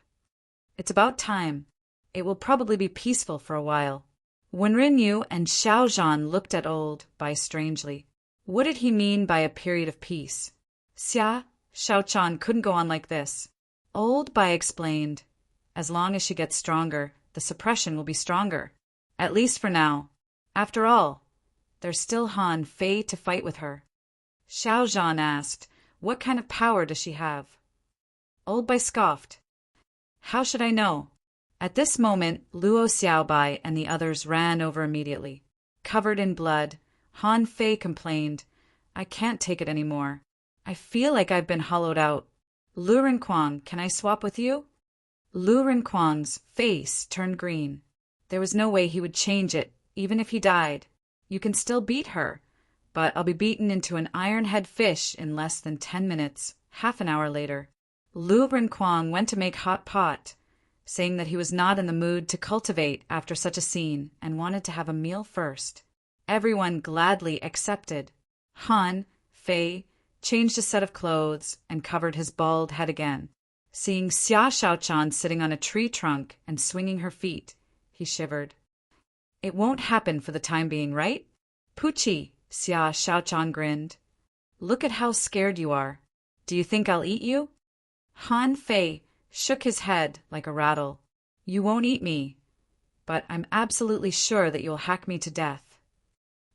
"It's about time. It will probably be peaceful for a while." Wenrin Yu and Xiao Zhan looked at Old Bai strangely. What did he mean by a period of peace? Xia Shaochan couldn't go on like this. Old Bai explained, "As long as she gets stronger, the suppression will be stronger. At least for now. After all, there's still Han Fei to fight with her." Xiao Zhan asked, "What kind of power does she have?" Old Bai scoffed. "How should I know?" At this moment, Luo Xiaobai and the others ran over immediately. Covered in blood, Han Fei complained, "I can't take it anymore. I feel like I've been hollowed out. Lu Rinquang, can I swap with you?" Lu Rinquang's face turned green. There was no way he would change it, even if he died. "You can still beat her, but I'll be beaten into an iron-head fish in less than 10 minutes, half an hour later." Lu Rinquang went to make hot pot, saying that he was not in the mood to cultivate after such a scene and wanted to have a meal first. Everyone gladly accepted. Han Fei changed a set of clothes and covered his bald head again. Seeing Xia Shaochan sitting on a tree trunk and swinging her feet, he shivered. "It won't happen for the time being, right?" "Puchi," Xia Shaochan grinned. "Look at how scared you are. Do you think I'll eat you?" Han Fei shook his head like a rattle. "You won't eat me, but I'm absolutely sure that you'll hack me to death."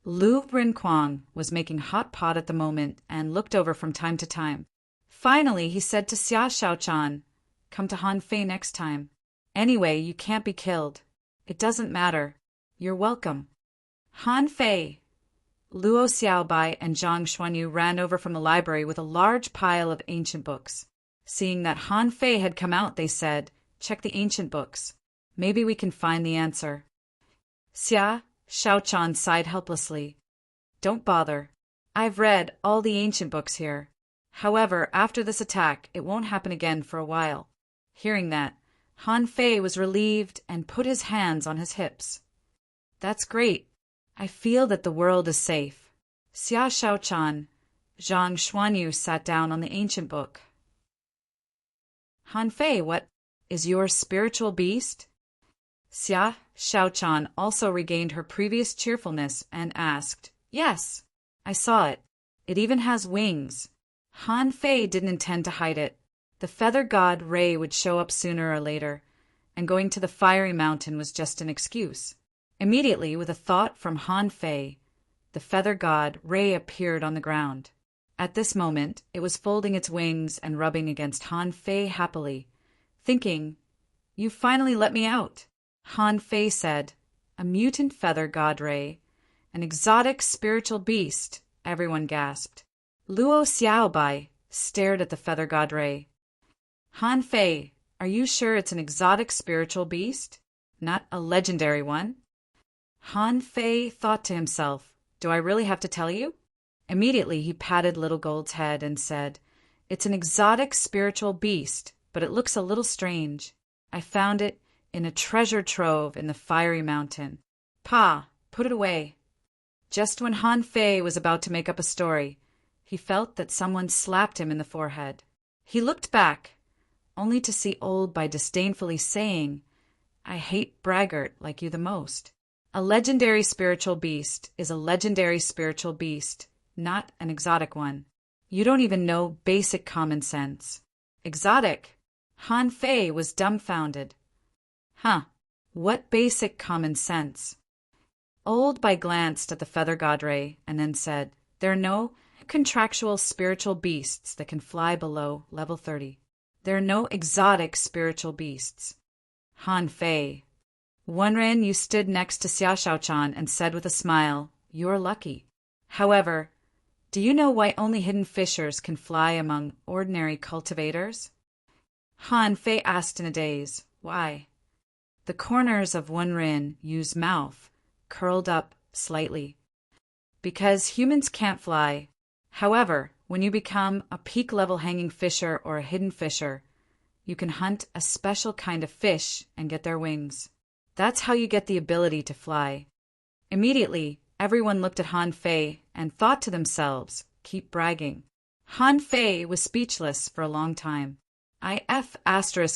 Lu Rinquang was making hot pot at the moment and looked over from time to time. Finally, he said to Xia Shaochan, "Come to Han Fei next time. Anyway, you can't be killed. It doesn't matter. You're welcome." Han Fei, Luo Xiaobai, and Zhang Xuanyu ran over from the library with a large pile of ancient books. Seeing that Han Fei had come out, they said, "Check the ancient books. Maybe we can find the answer." Xia Shaochan sighed helplessly. "Don't bother. I've read all the ancient books here. However, after this attack, it won't happen again for a while." Hearing that, Han Fei was relieved and put his hands on his hips. "That's great. I feel that the world is safe." Xia Shaochan, Zhang Xuanyu sat down on the ancient book. "Han Fei, what is your spiritual beast?" Xia Shaochan also regained her previous cheerfulness and asked, "Yes, I saw it. It even has wings." Han Fei didn't intend to hide it. The feather god Ray would show up sooner or later, and going to the fiery mountain was just an excuse. Immediately, with a thought from Han Fei, the feather god Ray appeared on the ground. At this moment, it was folding its wings and rubbing against Han Fei happily, thinking, "You finally let me out." Han Fei said, "A mutant feather god Ray, an exotic spiritual beast," everyone gasped. Luo Xiaobai stared at the feather god Ray. "Han Fei, are you sure it's an exotic spiritual beast? Not a legendary one?" Han Fei thought to himself, "Do I really have to tell you?" Immediately he patted Little Gold's head and said, "It's an exotic spiritual beast, but it looks a little strange. I found it in a treasure trove in the fiery mountain. Pa, put it away." Just when Han Fei was about to make up a story, he felt that someone slapped him in the forehead. He looked back, only to see Old Bai disdainfully saying, "I hate braggart like you the most. A legendary spiritual beast is a legendary spiritual beast, not an exotic one. You don't even know basic common sense." "Exotic?" Han Fei was dumbfounded. Huh. What basic common sense. Old Bai glanced at the feather godray and then said, there are no contractual spiritual beasts that can fly below level 30. There are no exotic spiritual beasts. Han Fei. Wenren, you stood next to Xia Shaochan and said with a smile, you're lucky. However, do you know why only hidden fishers can fly among ordinary cultivators? Han Fei asked in a daze, why? The corners of Wenren Yu's mouth curled up slightly. Because humans can't fly. However, when you become a peak-level hanging fisher or a hidden fisher, you can hunt a special kind of fish and get their wings. That's how you get the ability to fly. Immediately, everyone looked at Han Fei and thought to themselves, keep bragging. Han Fei was speechless for a long time.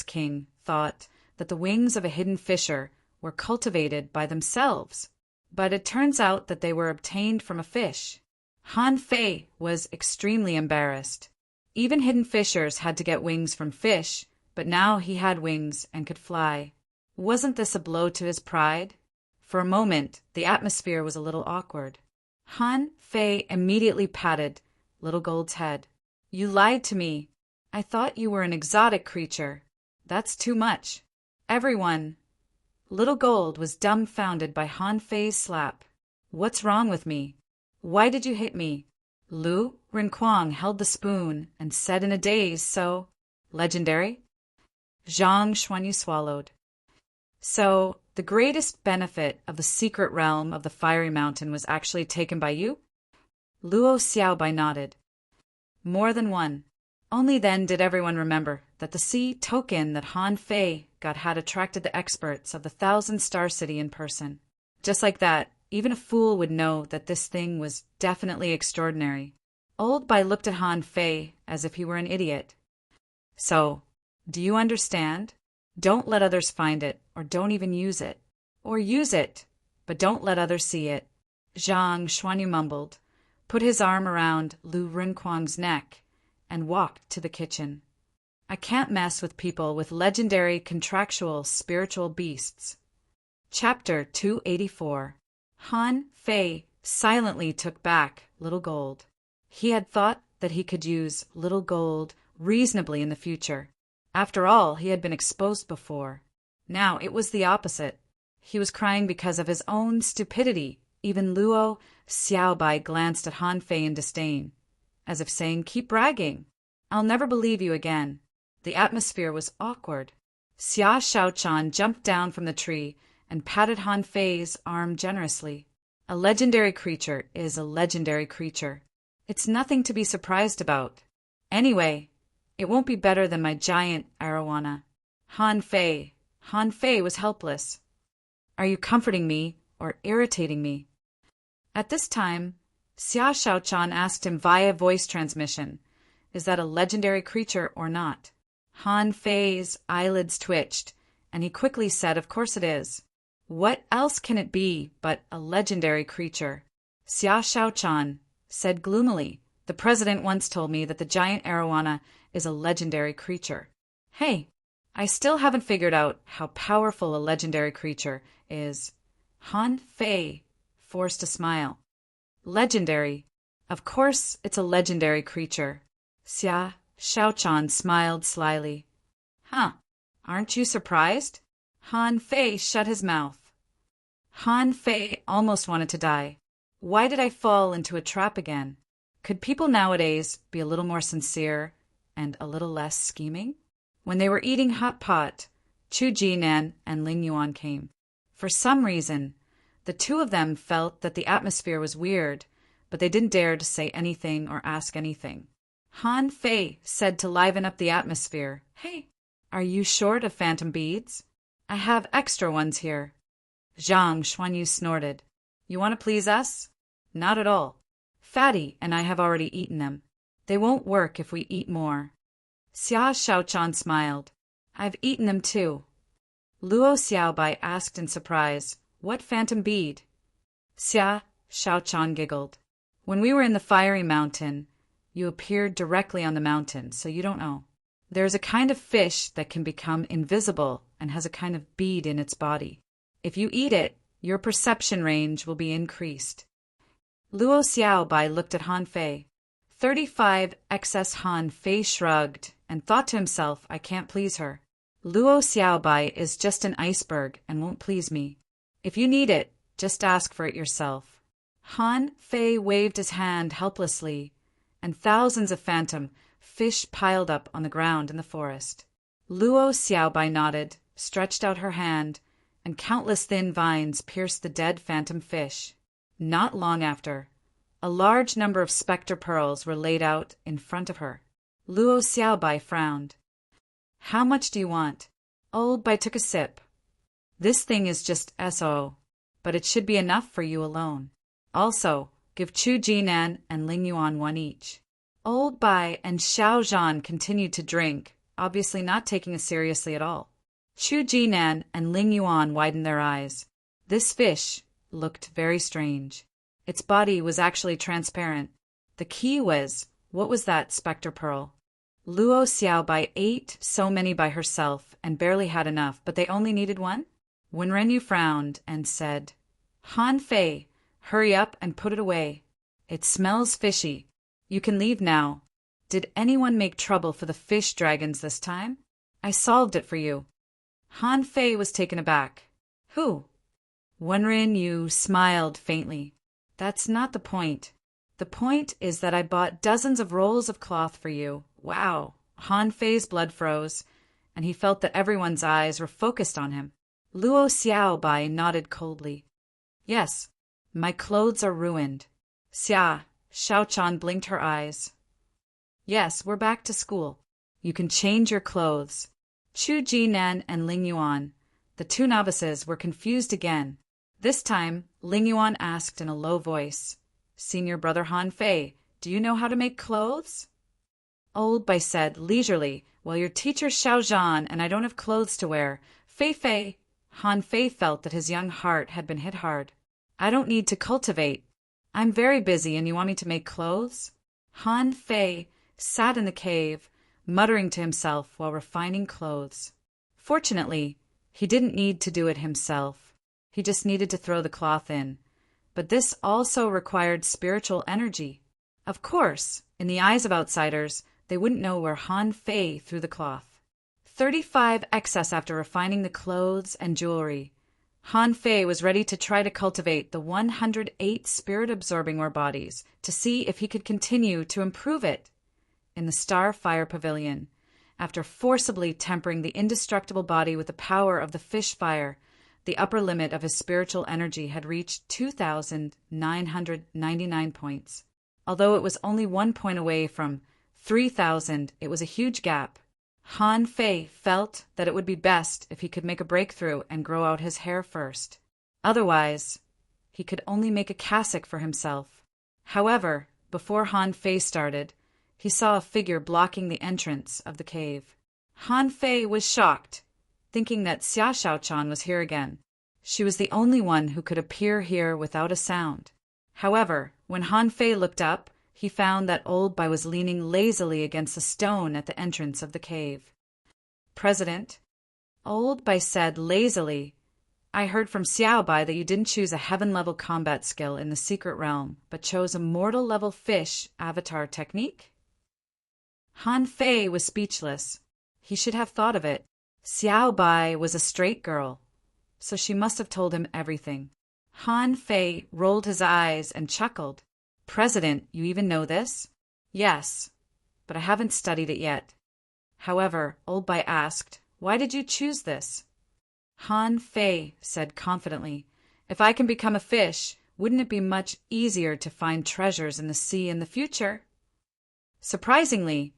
King thought that the wings of a hidden fisher were cultivated by themselves, but it turns out that they were obtained from a fish. Han Fei was extremely embarrassed. Even hidden fishers had to get wings from fish, but now he had wings and could fly. Wasn't this a blow to his pride? For a moment, the atmosphere was a little awkward. Han Fei immediately patted Little Gold's head. You lied to me. I thought you were an exotic creature. That's too much. Everyone. Little Gold was dumbfounded by Han Fei's slap. What's wrong with me? Why did you hit me? Lu Rinquang held the spoon and said in a daze, so, legendary? Zhang Xuanyu swallowed. So, the greatest benefit of the secret realm of the Fiery Mountain was actually taken by you? Luo Xiaobai nodded. More than one. Only then did everyone remember that the sea token that Han Fei got had attracted the experts of the 1,000-star city in person. Just like that, even a fool would know that this thing was definitely extraordinary. Old Bai looked at Han Fei as if he were an idiot. So, do you understand? Don't let others find it, or don't even use it. Or use it, but don't let others see it. Zhang Xuanyu mumbled, put his arm around Lu Rinquang's neck, and walked to the kitchen. I can't mess with people with legendary contractual spiritual beasts. Chapter 284. Han Fei silently took back Little Gold. He had thought that he could use Little Gold reasonably in the future. After all, he had been exposed before. Now it was the opposite. He was crying because of his own stupidity. Even Luo Xiaobai glanced at Han Fei in disdain, as if saying, keep bragging. I'll never believe you again. The atmosphere was awkward. Xia Shaochan jumped down from the tree and patted Han Fei's arm generously. A legendary creature is a legendary creature. It's nothing to be surprised about. Anyway, it won't be better than my giant arowana. Han Fei was helpless. Are you comforting me or irritating me? At this time, Xia Shaochan asked him via voice transmission, is that a legendary creature or not? Han Fei's eyelids twitched, and he quickly said, of course it is. What else can it be but a legendary creature? Xia Shaochan said gloomily, the president once told me that the giant arowana is a legendary creature. Hey, I still haven't figured out how powerful a legendary creature is. Han Fei forced a smile. Legendary. Of course it's a legendary creature. Xia Shaochan smiled slyly. Huh, aren't you surprised? Han Fei shut his mouth. Han Fei almost wanted to die. Why did I fall into a trap again? Could people nowadays be a little more sincere and a little less scheming? When they were eating hot pot, Chu Jinan and Ling Yuan came. For some reason, the two of them felt that the atmosphere was weird, but they didn't dare to say anything or ask anything. Han Fei said to liven up the atmosphere, hey, are you short of phantom beads? I have extra ones here. Zhang Xuanyu snorted. You want to please us? Not at all. Fatty and I have already eaten them. They won't work if we eat more. Xia Shaochan smiled. I've eaten them too. Luo Xiaobai asked in surprise, what phantom bead? Xia Shaochan giggled. When we were in the Fiery Mountain, you appeared directly on the mountain, so you don't know. There's a kind of fish that can become invisible and has a kind of bead in its body. If you eat it, your perception range will be increased. Luo Xiaobai looked at Han Fei. 35 excess. Han Fei shrugged and thought to himself, I can't please her. Luo Xiaobai is just an iceberg and won't please me. If you need it, just ask for it yourself. Han Fei waved his hand helplessly, and thousands of phantom fish piled up on the ground in the forest. Luo Xiaobai nodded, stretched out her hand, and countless thin vines pierced the dead phantom fish. Not long after, a large number of spectre pearls were laid out in front of her. Luo Xiaobai frowned. How much do you want? Old Bai took a sip. This thing is just so, but it should be enough for you alone. Also, give Chu Jinan and Ling Yuan one each. Old Bai and Xiao Zhan continued to drink, obviously not taking it seriously at all. Chu Jinan and Ling Yuan widened their eyes. This fish looked very strange. Its body was actually transparent. The key was, what was that spectre pearl? Luo Xiaobai ate so many by herself and barely had enough, but they only needed one? Wenrenyu frowned and said, Han Fei, hurry up and put it away. It smells fishy. You can leave now. Did anyone make trouble for the fish dragons this time? I solved it for you. Han Fei was taken aback. Who? Wenrenyu smiled faintly. That's not the point. The point is that I bought dozens of rolls of cloth for you. Wow. Han Fei's blood froze, and he felt that everyone's eyes were focused on him. Luo Xiaobai nodded coldly. Yes, my clothes are ruined. Xia, Xiaochan blinked her eyes. Yes, we're back to school. You can change your clothes. Chu Jinan and Ling Yuan, the two novices, were confused again. This time, Ling Yuan asked in a low voice, Senior brother Han Fei, do you know how to make clothes? Old Bai said leisurely, well, your teacher's Xiao Zhan and I don't have clothes to wear. Fei. Han Fei felt that his young heart had been hit hard. I don't need to cultivate. I'm very busy and you want me to make clothes? Han Fei sat in the cave, muttering to himself while refining clothes. Fortunately, he didn't need to do it himself. He just needed to throw the cloth in. But this also required spiritual energy. Of course, in the eyes of outsiders, they wouldn't know where Han Fei threw the cloth. 35 excess after refining the clothes and jewelry. Han Fei was ready to try to cultivate the 108 spirit-absorbing ore bodies to see if he could continue to improve it. In the Starfire Pavilion, after forcibly tempering the indestructible body with the power of the fish fire, the upper limit of his spiritual energy had reached 2,999 points. Although it was only 1 point away from 3,000, it was a huge gap. Han Fei felt that it would be best if he could make a breakthrough and grow out his hair first. Otherwise, he could only make a cassock for himself. However, before Han Fei started, he saw a figure blocking the entrance of the cave. Han Fei was shocked, thinking that Xia Xiaochan was here again. She was the only one who could appear here without a sound. However, when Han Fei looked up, he found that Old Bai was leaning lazily against a stone at the entrance of the cave. President, Old Bai said lazily, I heard from Xiao Bai that you didn't choose a heaven-level combat skill in the secret realm, but chose a mortal-level fish avatar technique? Han Fei was speechless. He should have thought of it. Xiao Bai was a straight girl, so she must have told him everything. Han Fei rolled his eyes and chuckled. President, you even know this? Yes, but I haven't studied it yet. However, Old Bai asked, why did you choose this? Han Fei said confidently, if I can become a fish, wouldn't it be much easier to find treasures in the sea in the future? Surprisingly,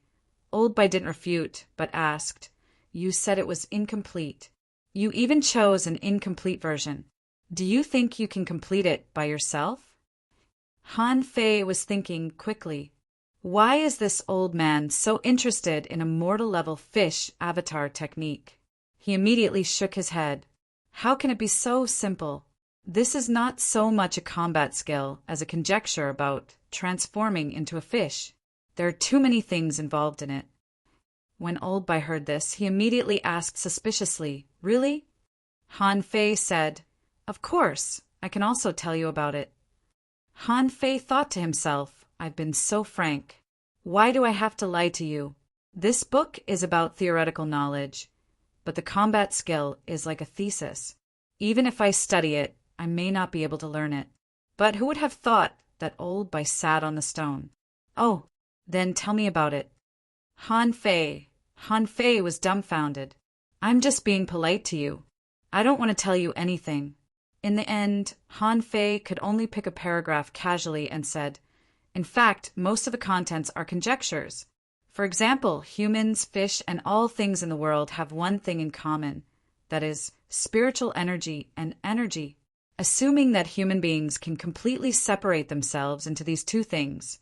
Old Bai didn't refute, but asked, you said it was incomplete. You even chose an incomplete version. Do you think you can complete it by yourself? Han Fei was thinking quickly. Why is this old man so interested in a mortal-level fish avatar technique? He immediately shook his head. How can it be so simple? This is not so much a combat skill as a conjecture about transforming into a fish. There are too many things involved in it. When Old Bai heard this, he immediately asked suspiciously, "Really?" Han Fei said, "Of course, I can also tell you about it." Han Fei thought to himself, "I've been so frank. Why do I have to lie to you? This book is about theoretical knowledge, but the combat skill is like a thesis. Even if I study it, I may not be able to learn it." But who would have thought that Old Bai sat on the stone? "Oh, then tell me about it." Han Fei was dumbfounded. "I'm just being polite to you. I don't want to tell you anything." In the end, Han Fei could only pick a paragraph casually and said, "In fact, most of the contents are conjectures. For example, humans, fish, and all things in the world have one thing in common, that is, spiritual energy and energy. Assuming that human beings can completely separate themselves into these two things,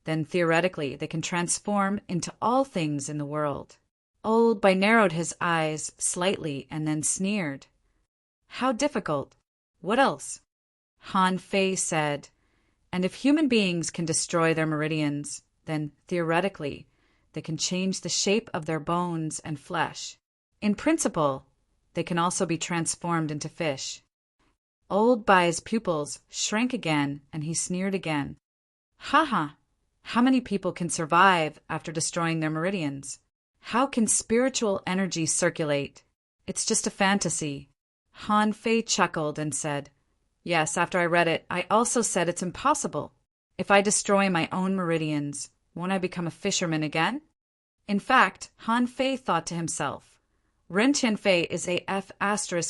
then theoretically they can transform into all things in the world." Old Bai narrowed his eyes slightly and then sneered. "How difficult? What else?" Han Fei said, "And if human beings can destroy their meridians, then theoretically they can change the shape of their bones and flesh. In principle, they can also be transformed into fish." Old Bai's pupils shrank again, and he sneered again. "Ha ha! How many people can survive after destroying their meridians? How can spiritual energy circulate? It's just a fantasy." Han Fei chuckled and said, "Yes, after I read it, I also said it's impossible. If I destroy my own meridians, won't I become a fisherman again?" In fact, Han Fei thought to himself, Ren Tianfei is a F**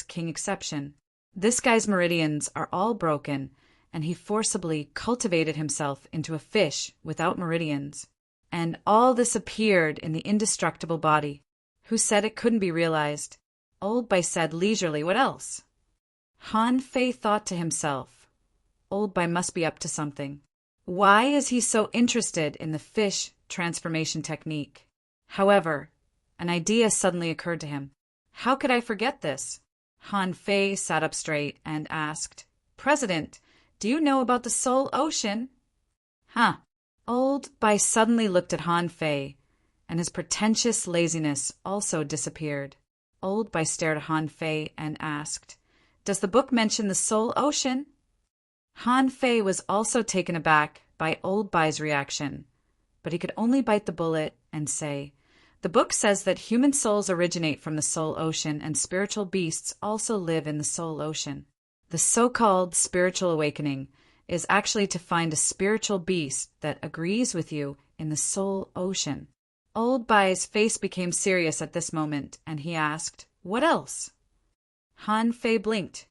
king exception. This guy's meridians are all broken, and he forcibly cultivated himself into a fish without meridians. And all this appeared in the indestructible body. Who said it couldn't be realized? Old Bai said leisurely, "What else?" Han Fei thought to himself, Old Bai must be up to something. Why is he so interested in the fish transformation technique? However, an idea suddenly occurred to him. How could I forget this? Han Fei sat up straight and asked, "President, do you know about the Soul Ocean?" "Huh." Old Bai suddenly looked at Han Fei, and his pretentious laziness also disappeared. Old Bai stared at Han Fei and asked, "Does the book mention the Soul Ocean?" Han Fei was also taken aback by Old Bai's reaction, but he could only bite the bullet and say, "The book says that human souls originate from the Soul Ocean and spiritual beasts also live in the Soul Ocean. The so-called spiritual awakening is actually to find a spiritual beast that agrees with you in the Soul Ocean." Old Bai's face became serious at this moment, and he asked, "What else?" Han Fei blinked.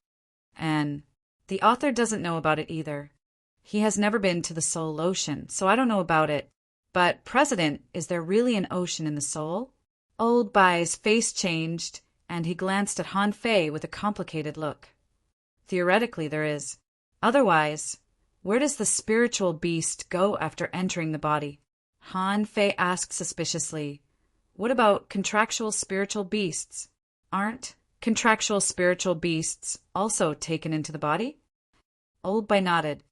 "And the author doesn't know about it either. He has never been to the Soul Ocean, so I don't know about it. But, President, is there really an ocean in the soul?" Old Bai's face changed, and he glanced at Han Fei with a complicated look. "Theoretically, there is. Otherwise, where does the spiritual beast go after entering the body?" Han Fei asked suspiciously, "What about contractual spiritual beasts? Aren't contractual spiritual beasts also taken into the body?" Old Bai nodded.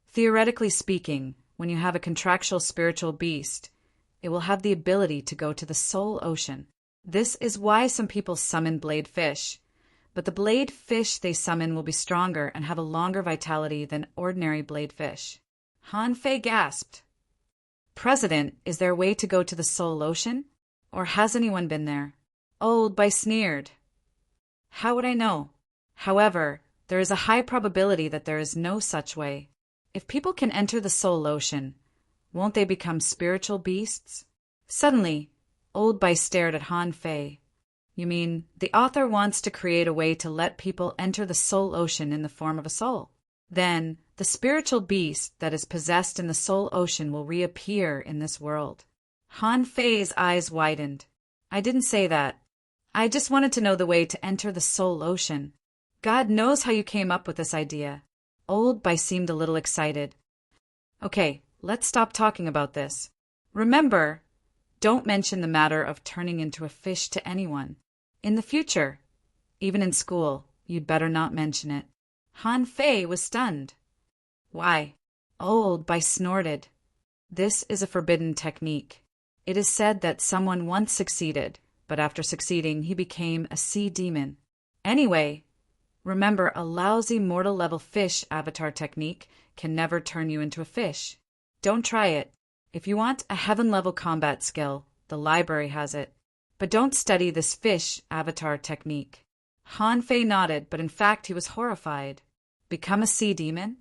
"Theoretically speaking, when you have a contractual spiritual beast, it will have the ability to go to the Soul Ocean. This is why some people summon blade fish, but the blade fish they summon will be stronger and have a longer vitality than ordinary blade fish." Han Fei gasped. "President, is there a way to go to the Soul Ocean? Or has anyone been there?" Old Bai sneered. "How would I know? However, there is a high probability that there is no such way. If people can enter the Soul Ocean, won't they become spiritual beasts?" Suddenly, Old Bai stared at Han Fei. "You mean the author wants to create a way to let people enter the Soul Ocean in the form of a soul? Then the spiritual beast that is possessed in the Soul Ocean will reappear in this world." Han Fei's eyes widened. "I didn't say that. I just wanted to know the way to enter the Soul Ocean. God knows how you came up with this idea." Old Bai seemed a little excited. "Okay, let's stop talking about this. Remember, don't mention the matter of turning into a fish to anyone. In the future, even in school, you'd better not mention it." Han Fei was stunned. "Why?" Old Bai snorted. "This is a forbidden technique. It is said that someone once succeeded, but after succeeding, he became a sea demon. Anyway, remember, a lousy mortal level fish avatar technique can never turn you into a fish. Don't try it. If you want a heaven level combat skill, the library has it. But don't study this fish avatar technique. Han Fei nodded, but in fact he was horrified. Become a sea demon?